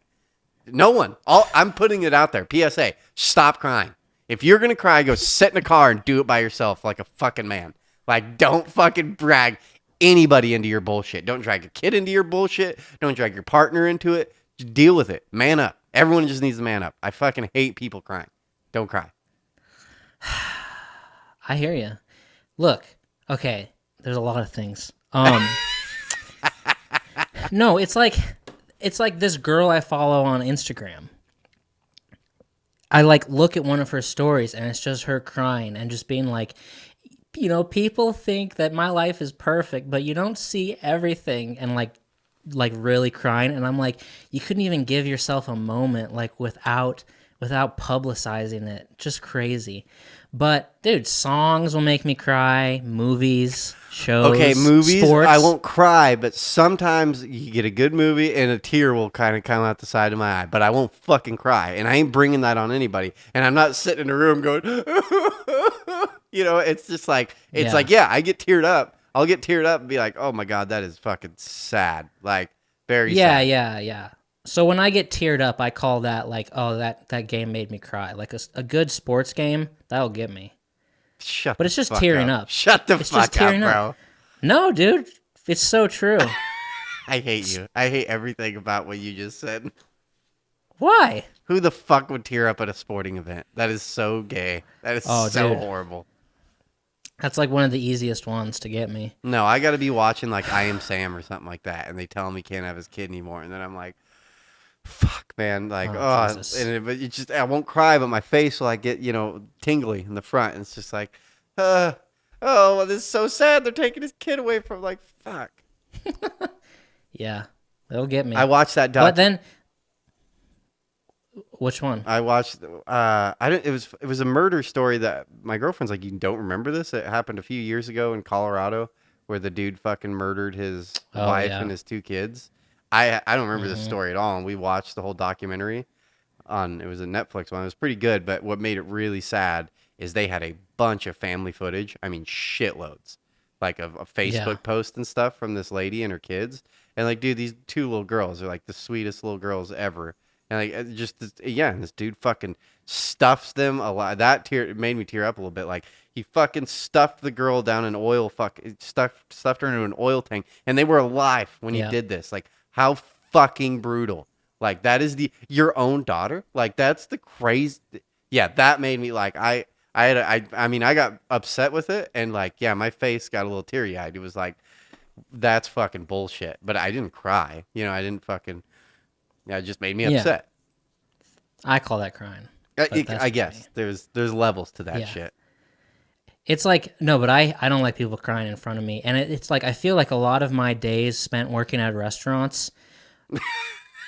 no one. I'm putting it out there. PSA, stop crying. If you're gonna cry, go sit in a car and do it by yourself like a fucking man. Like, don't fucking drag anybody into your bullshit. Don't drag a kid into your bullshit. Don't drag your partner into it. Just deal with it. Man up. Everyone just needs to man up. I fucking hate people crying. Don't cry. I hear you. Look, okay, there's a lot of things. No, it's like this girl I follow on Instagram. I like look at one of her stories, and it's just her crying and just being like, you know, people think that my life is perfect, but you don't see everything, and like really crying. And I'm like, you couldn't even give yourself a moment like without publicizing it. Just crazy. But dude, songs will make me cry, movies, shows, okay, movies, sports. I won't cry, but sometimes you get a good movie and a tear will kind of come out the side of my eye, but I won't fucking cry. And I ain't bringing that on anybody. And I'm not sitting in a room going, you know, it's just like, I get teared up. I'll get teared up and be like, oh my God, that is fucking sad. Like, very sad. Yeah. So when I get teared up, I call that like, oh, that game made me cry. Like a good sports game, that'll get me. Shut But the it's just fuck tearing up. up. Shut the It's just fuck up, tearing up. bro. No, dude, it's so true. I hate you. I hate everything about what you just said. Why? Who the fuck would tear up at a sporting event? That is so gay. That is Oh, so dude. horrible. That's like one of the easiest ones to get me. No, I got to be watching like I Am Sam or something like that, and they tell him he can't have his kid anymore, and then I'm like, fuck, man, like, Oh, Jesus. but it just, I won't cry, but my face will like get, tingly in the front, and it's just like, oh, well, this is so sad. They're taking his kid away from, like, fuck. Yeah, they'll get me. I watched that But then, which one? I watched. It was a murder story that my girlfriend's like, you don't remember this? It happened a few years ago in Colorado, where the dude fucking murdered his wife and his 2 kids. I don't remember this story at all, and we watched the whole documentary on. It was a Netflix one. It was pretty good, but what made it really sad is they had a bunch of family footage. I mean, shitloads, like of Facebook posts and stuff from this lady and her kids. And like, dude, these 2 little girls are like the sweetest little girls ever. And like, this dude fucking stuffs them alive. It made me tear up a little bit. Like, he fucking stuffed the girl down in oil. Stuffed her into an oil tank, and they were alive when he did this. Like, how fucking brutal. Like, that is your own daughter. Like, that's the crazy. Yeah, that made me like I got upset with it, and like, yeah, my face got a little teary eyed. It was like, that's fucking bullshit. But I didn't cry. I didn't fucking. Yeah, it just made me upset. I call that crying. I guess there's levels to that shit. It's like, no, but I don't like people crying in front of me. And it's like, I feel like a lot of my days spent working at restaurants.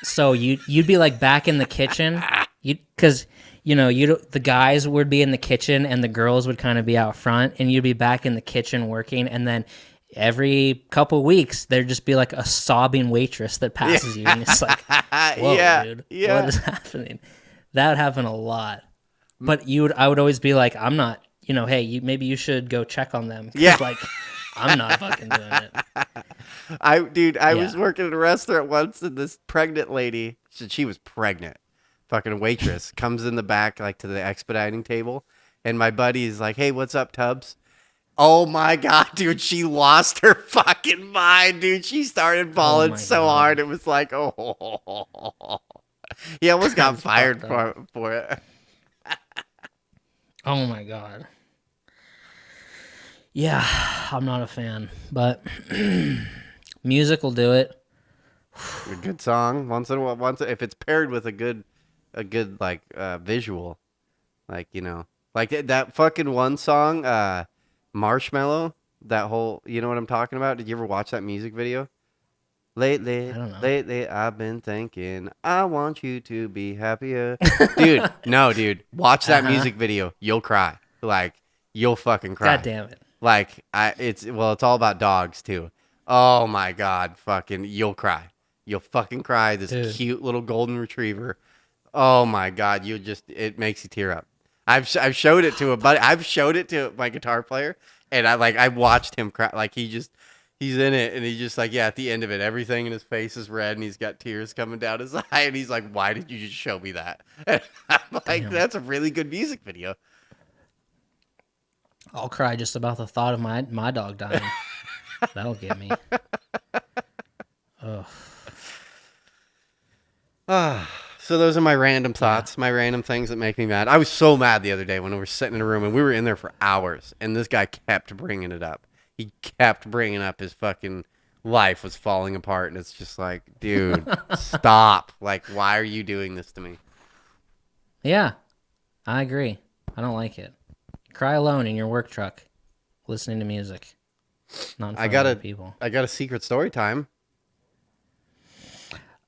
So you'd be like back in the kitchen, because the guys would be in the kitchen and the girls would kind of be out front, and you'd be back in the kitchen working, and then every couple weeks there'd just be like a sobbing waitress that passes you, and it's like, whoa, dude, what is happening? That would happen a lot. But I would always be like, I'm not, hey, maybe you should go check on them. Yeah, like, I'm not fucking doing it. I was working at a restaurant once, and this pregnant lady, she was pregnant, fucking waitress, comes in the back, like, to the expediting table, and my buddy's like, hey, what's up, Tubbs? Oh my God, dude, she lost her fucking mind, dude. She started bawling so hard. It was like, oh. He almost got fired for it. Oh my God. Yeah, I'm not a fan, but music will do it. A good song, once in a while, if it's paired with a good like visual, like, like that fucking one song, Marshmallow, that whole, you know what I'm talking about? Did you ever watch that music video? Lately, I've been thinking, I want you to be happier. Dude, watch that music video. You'll cry. Like, you'll fucking cry. God damn it. Like, it's all about dogs too. Oh my God, fucking, you'll cry. You'll fucking cry. This cute little golden retriever. Oh my God, it makes you tear up. I've showed it to a buddy. I've showed it to my guitar player, and I watched him cry. Like, he's in it, and he's just like, yeah, at the end of it, everything in his face is red, and he's got tears coming down his eye, and he's like, why did you just show me that? And I'm like, that's a really good music video. I'll cry just about the thought of my dog dying. That'll get me. Ugh. So those are my random thoughts, my random things that make me mad. I was so mad the other day when we were sitting in a room, and we were in there for hours, and this guy kept bringing it up. He kept bringing up his fucking life was falling apart, and it's just like, dude, stop. Like, why are you doing this to me? Yeah, I agree. I don't like it. Cry alone in your work truck, listening to music. Not in front of other people. I got a secret story time.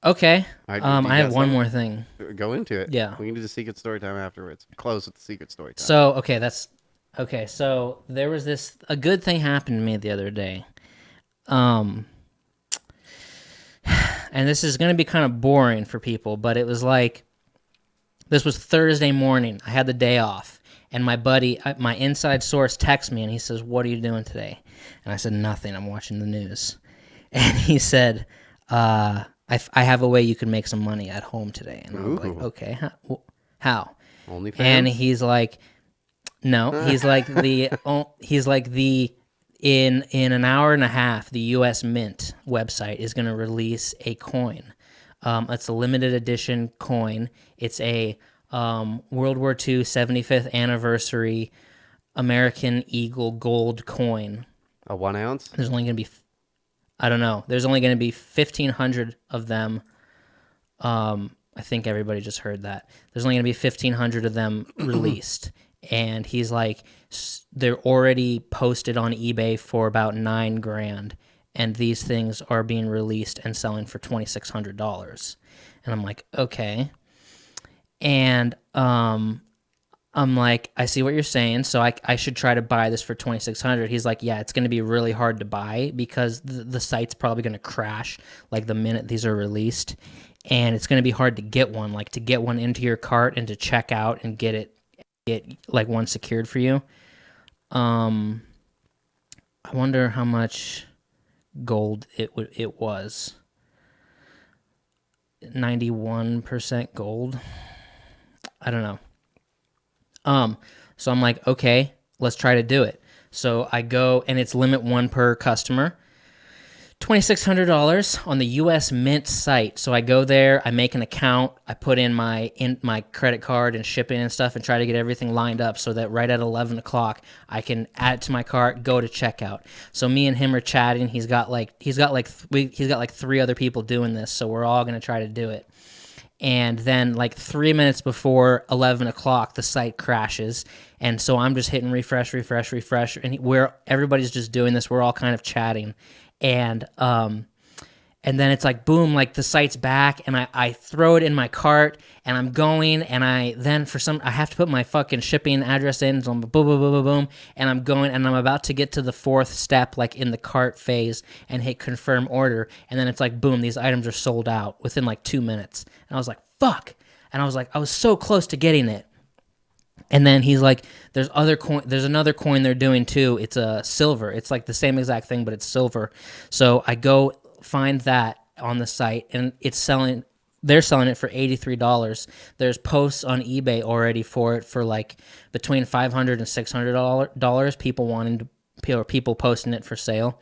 Okay. Right, I have one more thing. Go into it. Yeah. We can do the secret story time afterwards. Close with the secret story time. So there was a good thing happened to me the other day. And this is going to be kind of boring for people, but it was like, this was Thursday morning. I had the day off, and my buddy, my inside source, texts me, and he says, what are you doing today? And I said, nothing. I'm watching the news. And he said, I have a way you can make some money at home today. And I was like, Ooh. okay, how? And OnlyFans? he's like, no, he's like the in an hour and a half, the U.S. Mint website is going to release a coin. It's a limited edition coin. It's a World War II 75th anniversary American Eagle gold coin. A 1 ounce? There's only going to be, I don't know. There's only going to be 1,500 of them. I think everybody just heard that. There's only going to be 1,500 of them released. And he's like, they're already posted on eBay for about $9,000. And these things are being released and selling for $2,600. And I'm like, okay. And I'm like, I see what you're saying, so I should try to buy this for $2,600. He's like, yeah, it's going to be really hard to buy because the site's probably going to crash like the minute these are released, and it's going to be hard to get one, like to get one into your cart and to check out and get like one secured for you. I wonder how much gold it was. 91% gold. I don't know. So I'm like, okay, let's try to do it. So I go, and it's limit one per customer, $2,600 on the U.S. Mint site. So I go there, I make an account, I put in my credit card and shipping and stuff, and try to get everything lined up so that right at 11 o'clock I can add it to my cart, go to checkout. So me and him are chatting. He's got like 3 other people doing this, so we're all gonna try to do it. And then like 3 minutes before 11 o'clock, the site crashes. And so I'm just hitting refresh. And everybody's just doing this. We're all kind of chatting. And then it's like, boom, like the site's back. And I throw it in my cart and I'm going. And I have to put my fucking shipping address in. So I'm boom, boom, boom, boom, boom. And I'm going, and I'm about to get to the 4th step, like in the cart phase, and hit confirm order. And then it's like, boom, these items are sold out within like 2 minutes. And I was like, fuck. And I was like, I was so close to getting it. And then he's like, there's another coin they're doing too. It's a silver. It's like the same exact thing, but it's silver. So I go find that on the site, and they're selling it for $83. There's posts on eBay already for it for like between $500 and $600. People posting it for sale.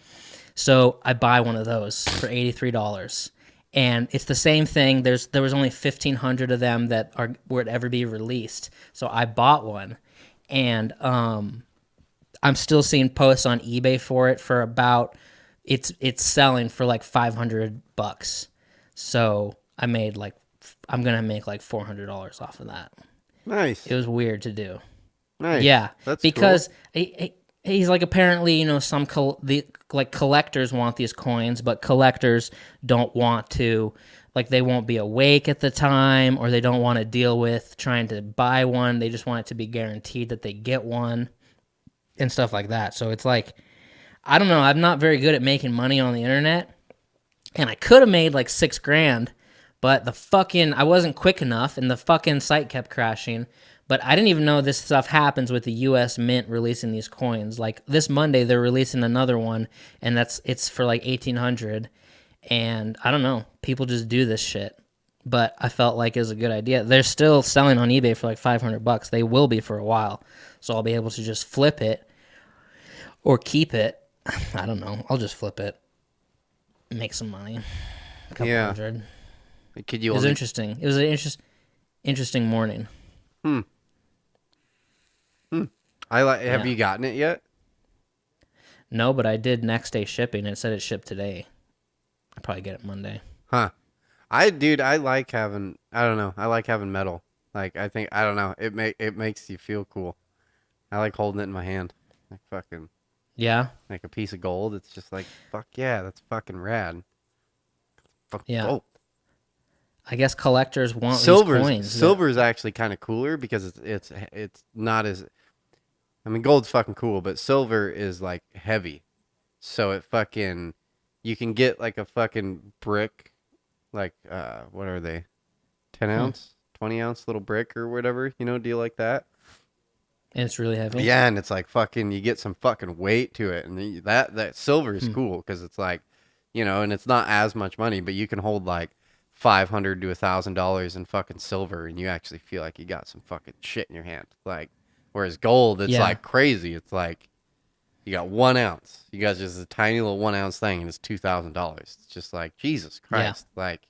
So I buy one of those for $83. And it's the same thing. There was only 1,500 of them that would ever be released. So I bought one, and I'm still seeing posts on eBay for it for about it's selling for like $500. So I'm gonna make like $400 off of that. Nice. It was weird to do. Nice. Yeah, That's because cool. he's like, apparently, some collectors want these coins, but collectors don't want to, like, they won't be awake at the time, or they don't want to deal with trying to buy one. They just want it to be guaranteed that they get one and stuff like that. So it's like, I don't know. I'm not very good at making money on the internet, and I could have made like $6,000, but I wasn't quick enough, and the fucking site kept crashing. But I didn't even know this stuff happens with the U.S. Mint releasing these coins. Like this Monday, they're releasing another one, and it's for like $1,800. And I don't know, people just do this shit. But I felt like it was a good idea. They're still selling on eBay for like $500. They will be for a while, so I'll be able to just flip it or keep it. I don't know. I'll just flip it, make some money, a couple hundred. It was interesting. It was an interesting morning. Have you gotten it yet? No, but I did next day shipping. It said it shipped today. I'll probably get it Monday. Huh. I like having, I don't know, I like having metal. Like, I don't know, it makes you feel cool. I like holding it in my hand. Like fucking. Yeah? Like a piece of gold. It's just like, fuck yeah, that's fucking rad. Fuck yeah. gold. I guess collectors want these coins. Silver is actually kind of cooler because it's not as, I mean, gold's fucking cool, but silver is like heavy. So it fucking, you can get like a fucking brick, like, what are they? 10 ounce, 20 ounce little brick or whatever, deal like that. And it's really heavy. Yeah, and it's like fucking, you get some fucking weight to it. And that silver is cool because it's like, you know, and it's not as much money, but you can hold like $500 to $1,000 in fucking silver, and you actually feel like you got some fucking shit in your hand. Like, whereas gold, it's like crazy. It's like you got 1 ounce. You got just a tiny little 1 ounce thing, and it's $2,000. It's just like Jesus Christ. Like,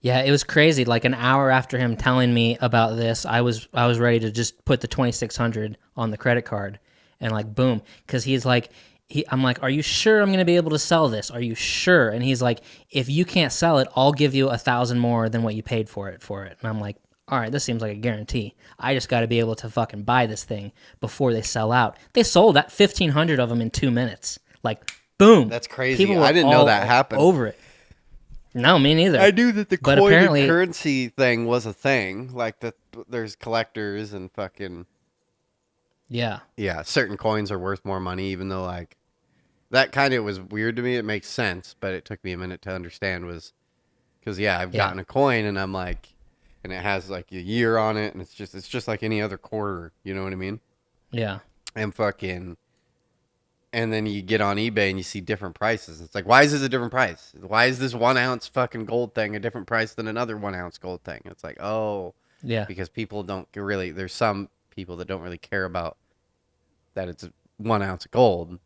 yeah, it was crazy. Like an hour after him telling me about this, I was ready to just put the 2,600 on the credit card, and like boom, because he's like. I'm like, are you sure I'm going to be able to sell this? Are you sure? And he's like, if you can't sell it, I'll give you 1,000 more than what you paid for it. And I'm like, all right, this seems like a guarantee. I just got to be able to fucking buy this thing before they sell out. They sold that 1,500 of them in 2 minutes. Like, boom. that's crazy. I didn't know that happened. Over it. No, me neither. I knew that the coin and currency thing was a thing. Like, there's collectors and fucking... Yeah. Yeah, certain coins are worth more money, even though, like, that kind of was weird to me. It makes sense, but it took me a minute to understand was... Because, I've gotten a coin, and I'm like... And it has, like, a year on it, and it's just like any other quarter. You know what I mean? Yeah. And fucking... And then you get on eBay, and you see different prices. It's like, why is this a different price? Why is this 1 ounce fucking gold thing a different price than another 1 ounce gold thing? It's like, oh... Yeah. Because people don't really... There's some people that don't really care about that it's 1 ounce of gold.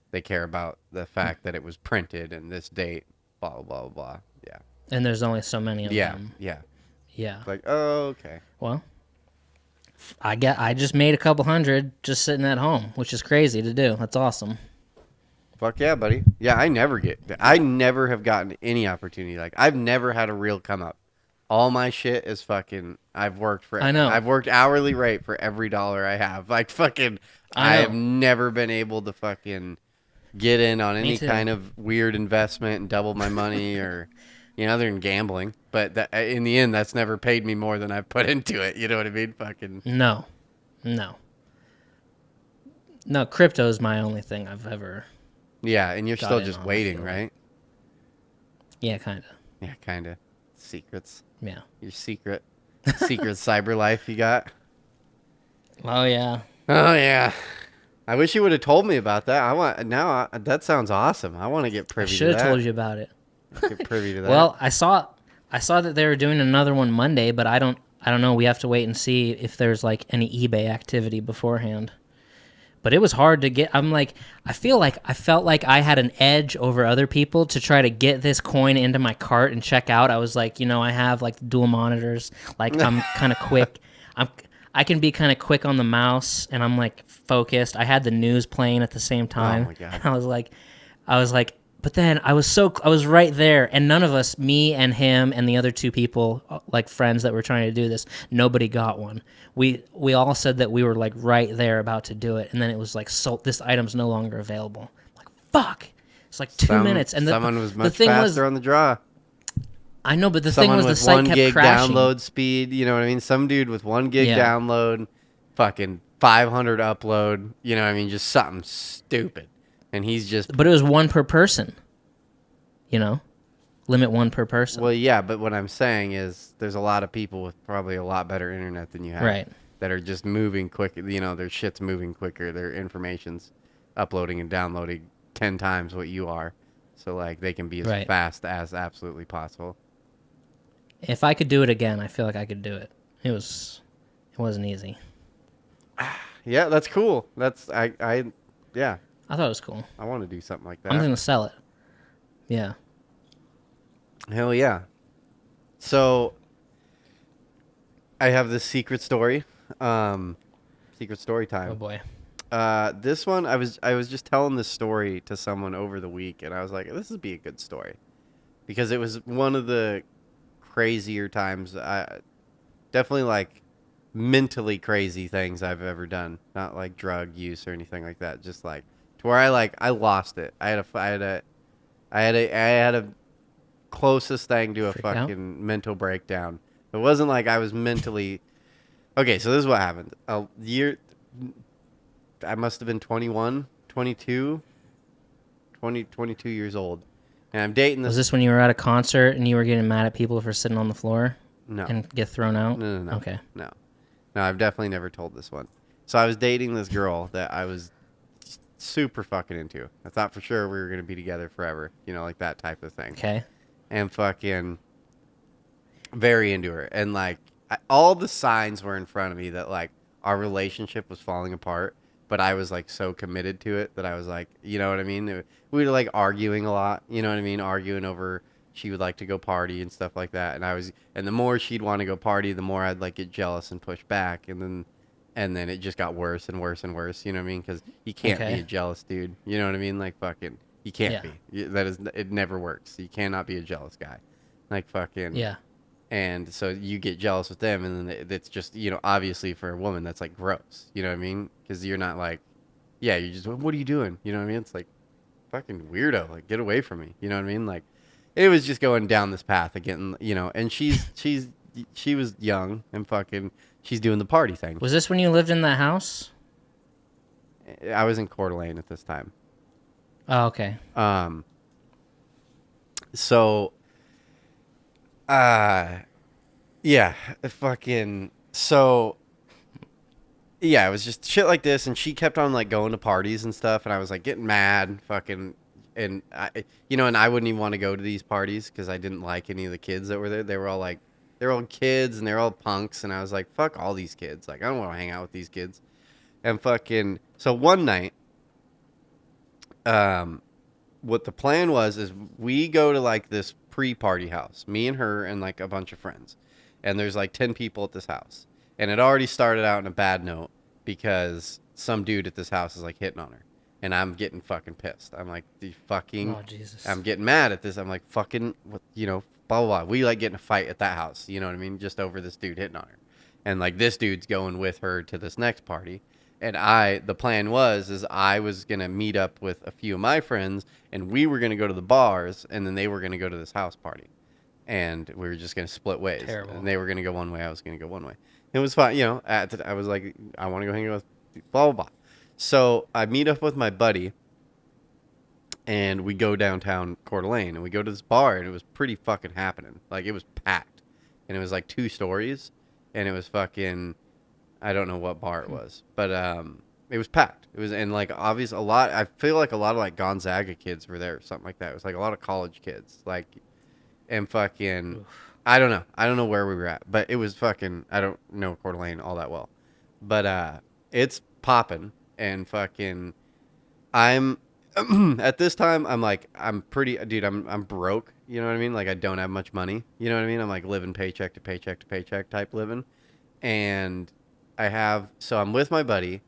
They care about the fact that it was printed and this date, blah, blah, blah, blah. Yeah. And there's only so many of them. Yeah. Yeah. Like, oh, okay. Well, I just made a couple hundred just sitting at home, which is crazy to do. That's awesome. Fuck yeah, buddy. Yeah, I never have gotten any opportunity. Like, I've never had a real come up. All my shit is fucking, I've worked hourly rate for every dollar I have. Like, fucking, I have never been able to fucking get in on any kind of weird investment and double my money or, other than gambling. But in the end, that's never paid me more than I've put into it. You know what I mean? Fucking. No, crypto is my only thing I've ever. Yeah, and you're still just waiting, right? Yeah, kind of. Yeah, kind of. Secrets. Yeah. Your secret cyber life you got. Oh yeah. Oh yeah. I wish you would have told me about that. That sounds awesome. I want to get privy to that. I should have told you about it. Get privy to that. Well, I saw that they were doing another one Monday, but I don't know. We have to wait and see if there's like any eBay activity beforehand. But it was hard to get. I felt like I had an edge over other people to try to get this coin into my cart and check out. I was like, I have like dual monitors. Like I'm kind of quick. I can be kind of quick on the mouse, and I'm like focused. I had the news playing at the same time. Oh my God. And I was like, but then I was right there, and none of us, me and him and the other two people, like friends that were trying to do this, nobody got one. We all said that we were like right there about to do it, and then it was like, this item's no longer available. I'm like, fuck. It's like 2 minutes, and someone was much faster on the draw. I know, but the thing was the site kept crashing. 1 gig download speed, you know what I mean? Some dude with 1 gig download, fucking 500 upload, you know what I mean? Just something stupid. And he's just... But it was one per person, Limit one per person. Well, yeah, but what I'm saying is there's a lot of people with probably a lot better internet than you have. Right. That are just moving quick, their shit's moving quicker, their information's uploading and downloading 10 times what you are. So, like, they can be as fast as absolutely possible. If I could do it again, I feel like I could do it. It wasn't easy. Yeah, that's cool. Yeah. I thought it was cool. I want to do something like that. I'm going to sell it. Yeah. Hell yeah. So, I have this secret story. Secret story time. Oh boy. This one, I was just telling this story to someone over the week, and I was like, this would be a good story. Because it was one of the crazier times, definitely like mentally crazy things I've ever done. Not like drug use or anything like that. Just like to where I lost it. I had a closest thing to a fucking mental breakdown. It wasn't like I was mentally... Okay, so this is what happened. I must have been 21, 22 years old. And I'm dating this... Was this when you were at a concert and you were getting mad at people for sitting on the floor? No. And get thrown out? No. Okay. No, I've definitely never told this one. So I was dating this girl that I was super fucking into. I thought for sure we were gonna be together forever, you know, like that type of thing. Okay. And fucking very into her. And like all the signs were in front of me that like our relationship was falling apart, but I was like so committed to it that I was like, you know what I mean? We were like arguing a lot, you know what I mean? Arguing over she would like to go party and stuff like that. And the more she'd want to go party, the more I'd like get jealous and push back. And then it just got worse and worse and worse, you know what I mean? Because you can't be a jealous dude, you know what I mean? Like fucking, you can't be. It never works. You cannot be a jealous guy. Like fucking. Yeah. And so you get jealous with them, and then it's just, you know, obviously for a woman, that's like gross. You know what I mean? Because you're not like, yeah, you just, what are you doing? You know what I mean? It's like, fucking weirdo. Like, get away from me. You know what I mean? Like, it was just going down this path again, you know, and she was young and fucking, she's doing the party thing. Was this when you lived in that house? I was in Coeur d'Alene at this time. Oh, okay. So, yeah, fucking, so, yeah, it was just shit like this, and she kept on, like, going to parties and stuff, and I was, like, getting mad, fucking, and, and I wouldn't even want to go to these parties, because I didn't like any of the kids that were there. They were all, like, they're all kids, and they're all punks, and I was like, fuck all these kids. Like, I don't want to hang out with these kids. And fucking, so one night, what the plan was is we go to, like, this pre-party house, me and her and like a bunch of friends, and there's like 10 people at this house, and it already started out in a bad note because some dude at this house is like hitting on her, and I'm getting fucking pissed. I'm like, Oh, Jesus. I'm getting mad at this. I'm like, fucking, what, you know, blah blah blah. We like get in a fight at that house, you know what I mean, just over this dude hitting on her, and like this dude's going with her to this next party. And the plan is I was going to meet up with a few of my friends, and we were going to go to the bars, and then they were going to go to this house party. And we were just going to split ways. Terrible. And they were going to go one way, I was going to go one way. It was fine, you know, I was like, I want to go hang out with blah, blah, blah. So I meet up with my buddy, and we go downtown Coeur d'Alene, and we go to this bar, and it was pretty fucking happening. Like, it was packed. And it was like 2 stories, and it was fucking... I don't know what bar it was, but it was packed. It was, and like obvious, I feel like a lot of like Gonzaga kids were there or something like that. It was like a lot of college kids, like, and fucking, oof. I don't know where we were at, but it was fucking, I don't know Coeur d'Alene all that well, but it's popping, and fucking, I'm at this time I'm like, I'm broke, you know what I mean? Like, I don't have much money, you know what I mean? I'm like living paycheck to paycheck to paycheck type living, and so I'm with my buddy,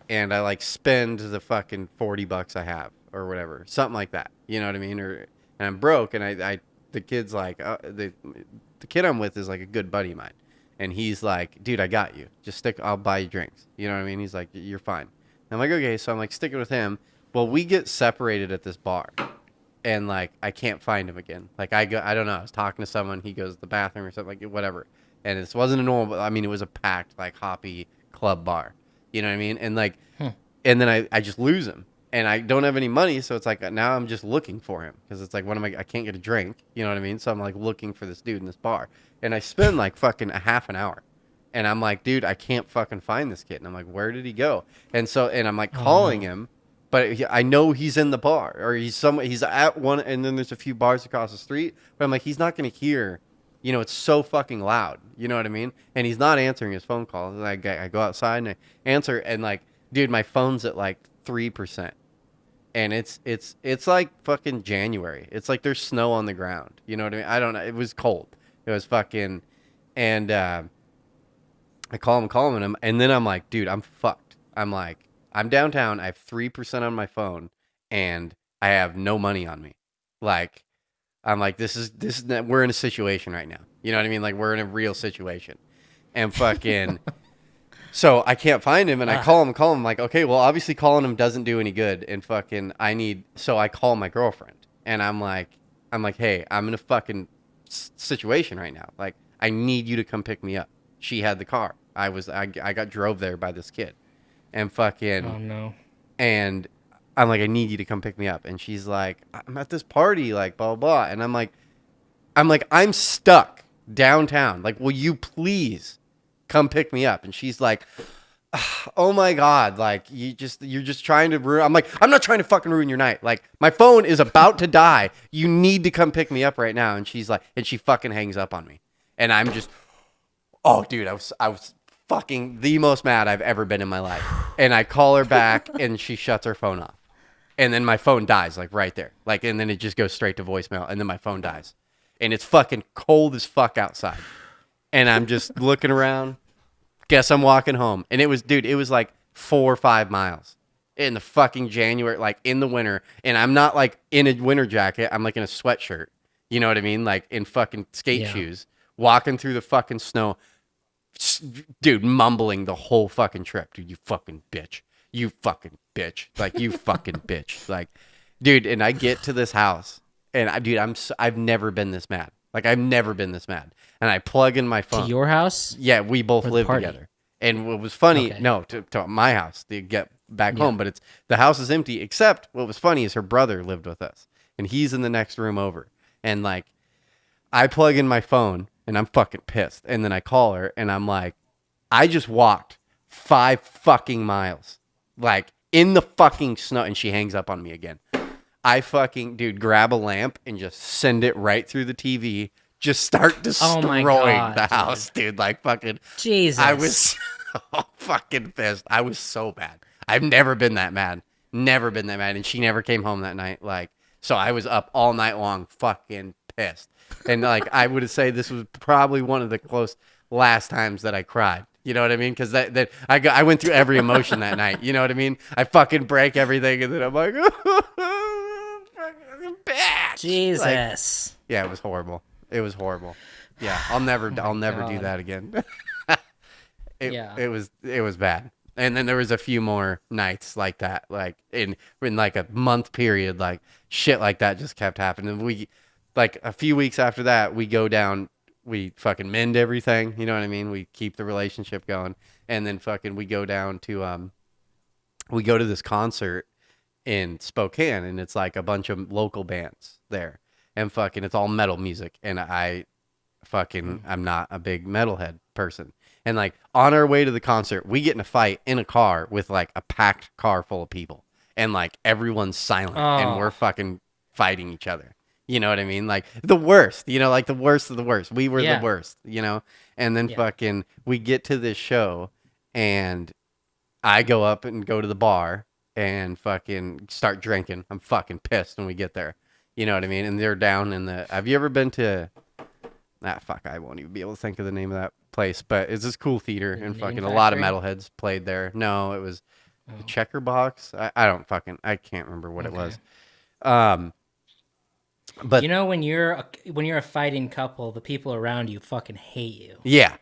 and I like spend the fucking $40 I have or whatever, something like that. You know what I mean? And I'm broke, and the kid's like, the kid I'm with is like a good buddy of mine, and he's like, dude, I got you. Just I'll buy you drinks. You know what I mean? He's like, you're fine. And I'm like, okay. So I'm like sticking with him. Well, we get separated at this bar, and like I can't find him again. Like I don't know. I was talking to someone. He goes to the bathroom or something, like whatever. And it wasn't a normal, I mean, it was a packed, like, hoppy club bar. You know what I mean? And, like, and then I just lose him. And I don't have any money, so it's like, now I'm just looking for him. Because it's like, I can't get a drink. You know what I mean? So I'm, like, looking for this dude in this bar. And I spend, like, fucking a half an hour. And I'm like, dude, I can't fucking find this kid. And I'm like, where did he go? And I'm, like, calling him. But I know he's in the bar. Or he's at one, and then there's a few bars across the street. But I'm like, he's not going to hear... You know, it's so fucking loud. You know what I mean? And he's not answering his phone calls. And I go outside and I answer, and like, dude, my phone's at like 3%, and it's like fucking January. It's like there's snow on the ground. You know what I mean? I don't know. It was cold. It was fucking, and I call him, and then I'm like, dude, I'm fucked. I'm like, I'm downtown. I have 3% on my phone, and I have no money on me. Like. I'm like, this is we're in a situation right now. You know what I mean? Like, we're in a real situation. And fucking, so I can't find him, and I call him, like, okay, well, obviously calling him doesn't do any good, and fucking, so I call my girlfriend, and I'm like, hey, I'm in a fucking situation right now. Like, I need you to come pick me up. She had the car. I got drove there by this kid. And fucking, oh no. And I'm like, I need you to come pick me up. And she's like, I'm at this party, like, blah, blah, blah. And I'm like, I'm stuck downtown. Like, will you please come pick me up? And she's like, Oh my God. Like you're just trying to ruin. I'm like, I'm not trying to fucking ruin your night. Like my phone is about to die. You need to come pick me up right now. And she's like, and she fucking hangs up on me. And I'm just, oh dude, I was fucking the most mad I've ever been in my life. And I call her back and she shuts her phone off. And then my phone dies like right there. Like, and then it just goes straight to voicemail and then my phone dies. And it's fucking cold as fuck outside. And I'm just looking around. Guess I'm walking home. And it was, dude, it was like 4 or 5 miles in the fucking January, like in the winter. And I'm not like in a winter jacket. I'm like in a sweatshirt. You know what I mean? Like in fucking skate shoes, walking through the fucking snow. Dude, mumbling the whole fucking trip. Dude, you fucking bitch. You fucking bitch. Like, you fucking bitch. Like, dude, and I get to this house. And, I've never been this mad. Like, I've never been this mad. And I plug in my phone. To your house? Yeah, we both live together. And what was funny, Okay. no, to my house to get back home, but it's the house is empty, except what was funny is her brother lived with us. And he's in the next room over. And like, I plug in my phone and I'm fucking pissed. And then I call her and I'm like, I just walked 5 fucking miles, like in the fucking snow. And she hangs up on me again. I fucking, dude, grab a lamp and just send it right through the TV. Just start destroying the house, dude. Like fucking Jesus. I was so fucking pissed. I was so mad. I've never been that mad. Never been that mad. And she never came home that night. Like, so I was up all night long, fucking pissed. And like, I would say this was probably one of the close last times that I cried. You know what I mean? Because I went through every emotion that night. You know what I mean? I fucking break everything, and then I'm like, bitch. Jesus. Like, yeah, it was horrible. It was horrible. Yeah, I'll never do that again. It was bad. And then there was a few more nights like that, like in like a month period, like shit like that just kept happening. We, like a few weeks after that, we go down, we fucking mend everything. You know what I mean? We keep the relationship going, and then fucking we go down to we go to this concert in Spokane, and it's like a bunch of local bands there, and fucking it's all metal music, and I'm not a big metalhead person. And like on our way to the concert, we get in a fight in a car with like a packed car full of people, and like everyone's silent and we're fucking fighting each other. You know what I mean? Like the worst, you know, like the worst of the worst. We were the worst, you know? And then fucking we get to this show and I go up and go to the bar and fucking start drinking. I'm fucking pissed when we get there. You know what I mean? And they're down in the, have you ever been to, I won't even be able to think of the name of that place, but it's this cool theater and fucking a lot of metalheads played there. No, it was the Checker Box. I can't remember what it was. But you know, when you're a fighting couple, the people around you fucking hate you. Yeah.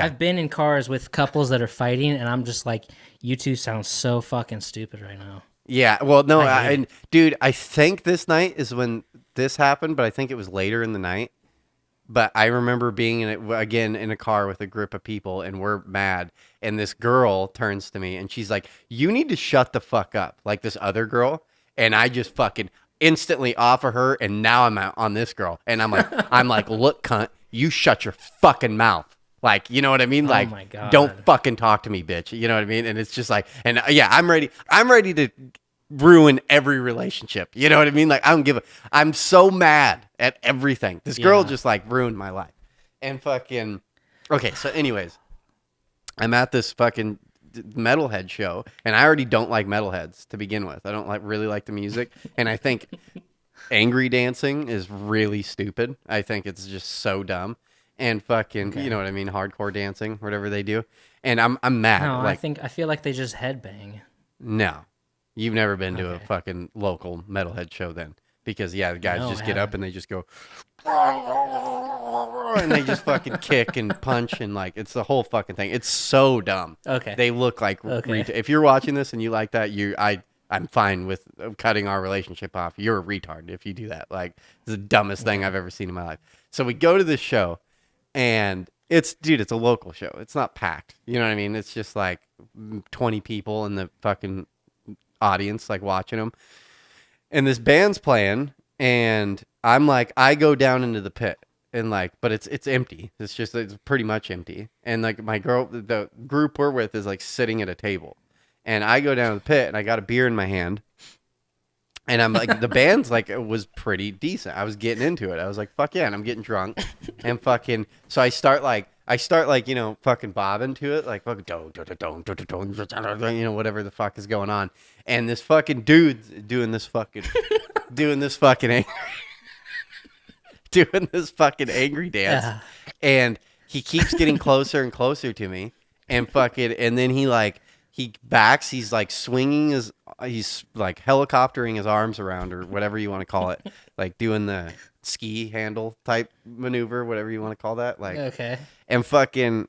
I've been in cars with couples that are fighting, and I'm just like, you two sound so fucking stupid right now. Yeah, well, no, dude, I think this night is when this happened, but I think it was later in the night. But I remember being again in a car with a group of people, and we're mad. And this girl turns to me, and she's like, "You need to shut the fuck up," like this other girl. And I just fucking instantly offer her, and now I'm out on this girl, and I'm like, "Look, cunt, you shut your fucking mouth." Like, you know what I mean? Like, oh my God. Don't fucking talk to me, bitch. You know what I mean? And it's just like, and yeah, I'm ready to ruin every relationship. You know what I mean? Like, I'm so mad at everything. This girl just like ruined my life. And fucking, okay. So anyways, I'm at this fucking metalhead show, and I already don't like metalheads to begin with. I don't really like the music. And I think angry dancing is really stupid. I think it's just so dumb. And fucking, you know what I mean? Hardcore dancing, whatever they do. And I'm mad. No, like, I feel like they just headbang. No, you've never been to a fucking local metalhead show then, because the guys just get up and they just go, and they just fucking kick and punch and like it's the whole fucking thing. It's so dumb. Okay, they look like if you're watching this and you like that, I'm fine with cutting our relationship off. You're a retard if you do that. Like, it's the dumbest thing I've ever seen in my life. So we go to this show. And it's a local show. It's not packed. You know what I mean? It's just like 20 people in the fucking audience, like watching them. And this band's playing, and I'm like, I go down into the pit, and like, but it's empty. It's pretty much empty. And like the group we're with is like sitting at a table, and I go down to the pit and I got a beer in my hand, and I'm like, the band's like, it was pretty decent. I was getting into it. I was like, fuck yeah, and I'm getting drunk, and fucking, so I start like you know, fucking bobbing to it, like fucking you know, whatever the fuck is going on, and this fucking dude's doing this fucking doing this fucking angry dance, and he keeps getting closer and closer to me, and then he backs, he's like swinging he's like helicoptering his arms around, or whatever you want to call it, like doing the ski handle type maneuver, whatever you want to call that, like, okay. And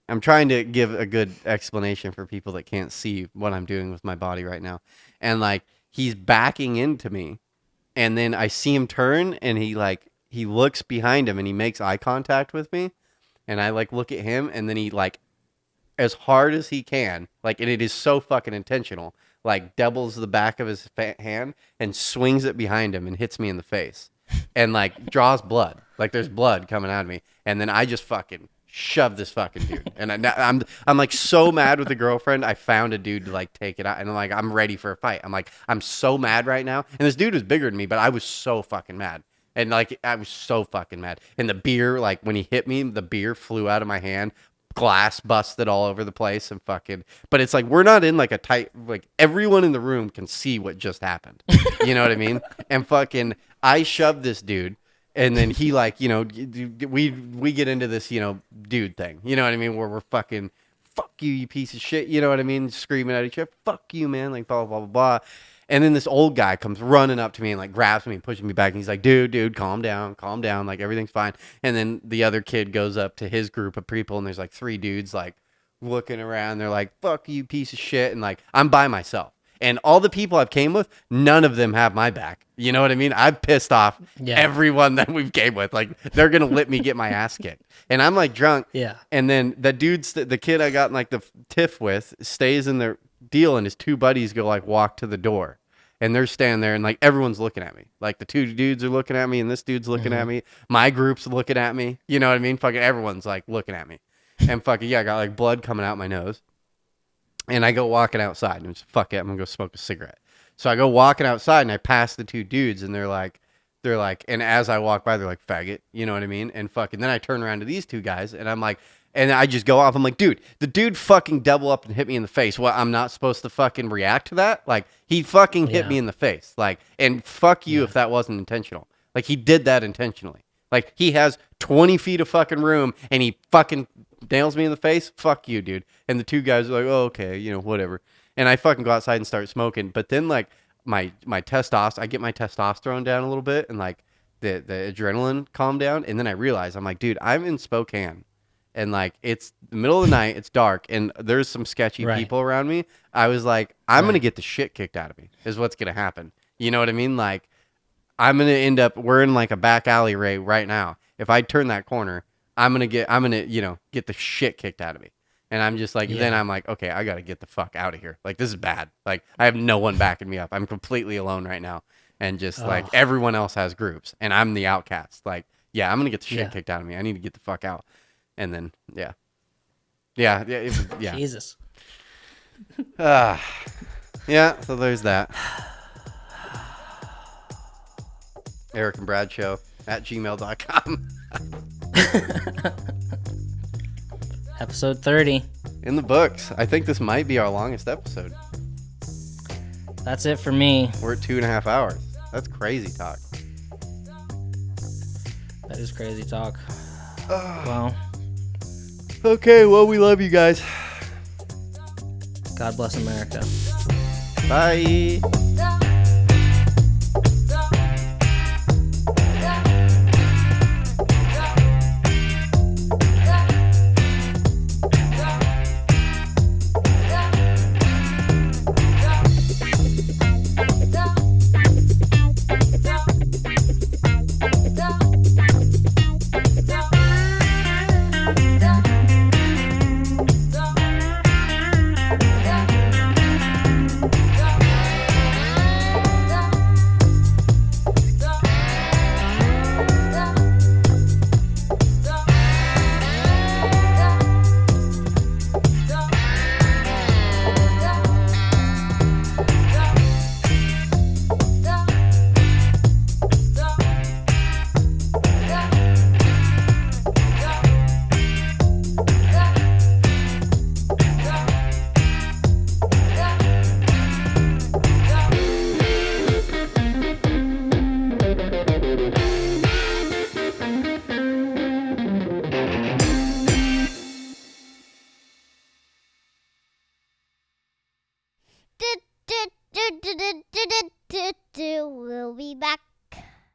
I'm trying to give a good explanation for people that can't see what I'm doing with my body right now, and like he's backing into me, and then I see him turn, and he looks behind him and he makes eye contact with me, and I like look at him, and then he like, as hard as he can, like, and it is so fucking intentional, like doubles the back of his hand and swings it behind him and hits me in the face, and like draws blood, like there's blood coming out of me, and then I just fucking shove this fucking dude, and I'm like so mad with the girlfriend. I found a dude to like take it out, and I'm like, I'm ready for a fight. I'm so mad right now, and this dude was bigger than me, but I was so fucking mad. And like, I was so fucking mad. And the beer, like when he hit me, the beer flew out of my hand, glass busted all over the place, and fucking, but it's like, we're not in like a tight, like everyone in the room can see what just happened. You know what I mean? And fucking, I shoved this dude, and then he like, you know, we get into this, you know, dude thing. You know what I mean? Where we're fucking, fuck you, you piece of shit. You know what I mean? Screaming at each other, fuck you, man. Like blah, blah, blah, blah. And then this old guy comes running up to me and like grabs me and pushes me back. And he's like, dude, calm down. Like everything's fine. And then the other kid goes up to his group of people, and there's like 3 dudes like looking around. They're like, fuck you, piece of shit. And like, I'm by myself. And all the people I've came with, none of them have my back. You know what I mean? I've pissed off everyone that we've came with. Like, they're going to let me get my ass kicked. And I'm like drunk. Yeah. And then the kid I got in like the tiff with stays in their deal, and his 2 buddies go like walk to the door. And they're standing there, and like everyone's looking at me. Like the 2 dudes are looking at me, and this dude's looking at me. My group's looking at me. You know what I mean? Fucking everyone's like looking at me. And fucking, yeah, I got like blood coming out my nose. And I go walking outside, and I'm just, fuck it, I'm gonna go smoke a cigarette. So I go walking outside, and I pass the 2 dudes, and they're like, and as I walk by, they're like, faggot, you know what I mean? And fucking, then I turn around to these 2 guys, and I'm like, and I just go off. I'm like, dude, the dude fucking double up and hit me in the face. Well, I'm not supposed to fucking react to that? Like, he fucking hit me in the face. Like, and fuck you if that wasn't intentional. Like, he did that intentionally. Like, he has 20 feet of fucking room, and he fucking nails me in the face. Fuck you, dude. And the 2 guys are like, oh, okay, you know, whatever. And I fucking go outside and start smoking. But then, like, my testosterone, I get my testosterone down a little bit, and, like, the adrenaline calmed down. And then I realize, I'm like, dude, I'm in Spokane. And like, it's the middle of the night, it's dark, and there's some sketchy people around me. I was like, I'm going to get the shit kicked out of me is what's going to happen. You know what I mean? Like, I'm going to end up, we're in like a back alley right now. If I turn that corner, I'm going to, you know, get the shit kicked out of me. And I'm just like, then I'm like, okay, I got to get the fuck out of here. Like, this is bad. Like, I have no one backing me up. I'm completely alone right now. And just like, everyone else has groups, and I'm the outcast. Like, yeah, I'm going to get the shit kicked out of me. I need to get the fuck out. And then, yeah. Jesus. Yeah, so there's that. Erick and Brad Show at gmail.com. Episode 30. In the books. I think this might be our longest episode. That's it for me. We're at 2.5 hours. That's crazy talk. That is crazy talk. Well. Okay, well, we love you guys. God bless America. Bye.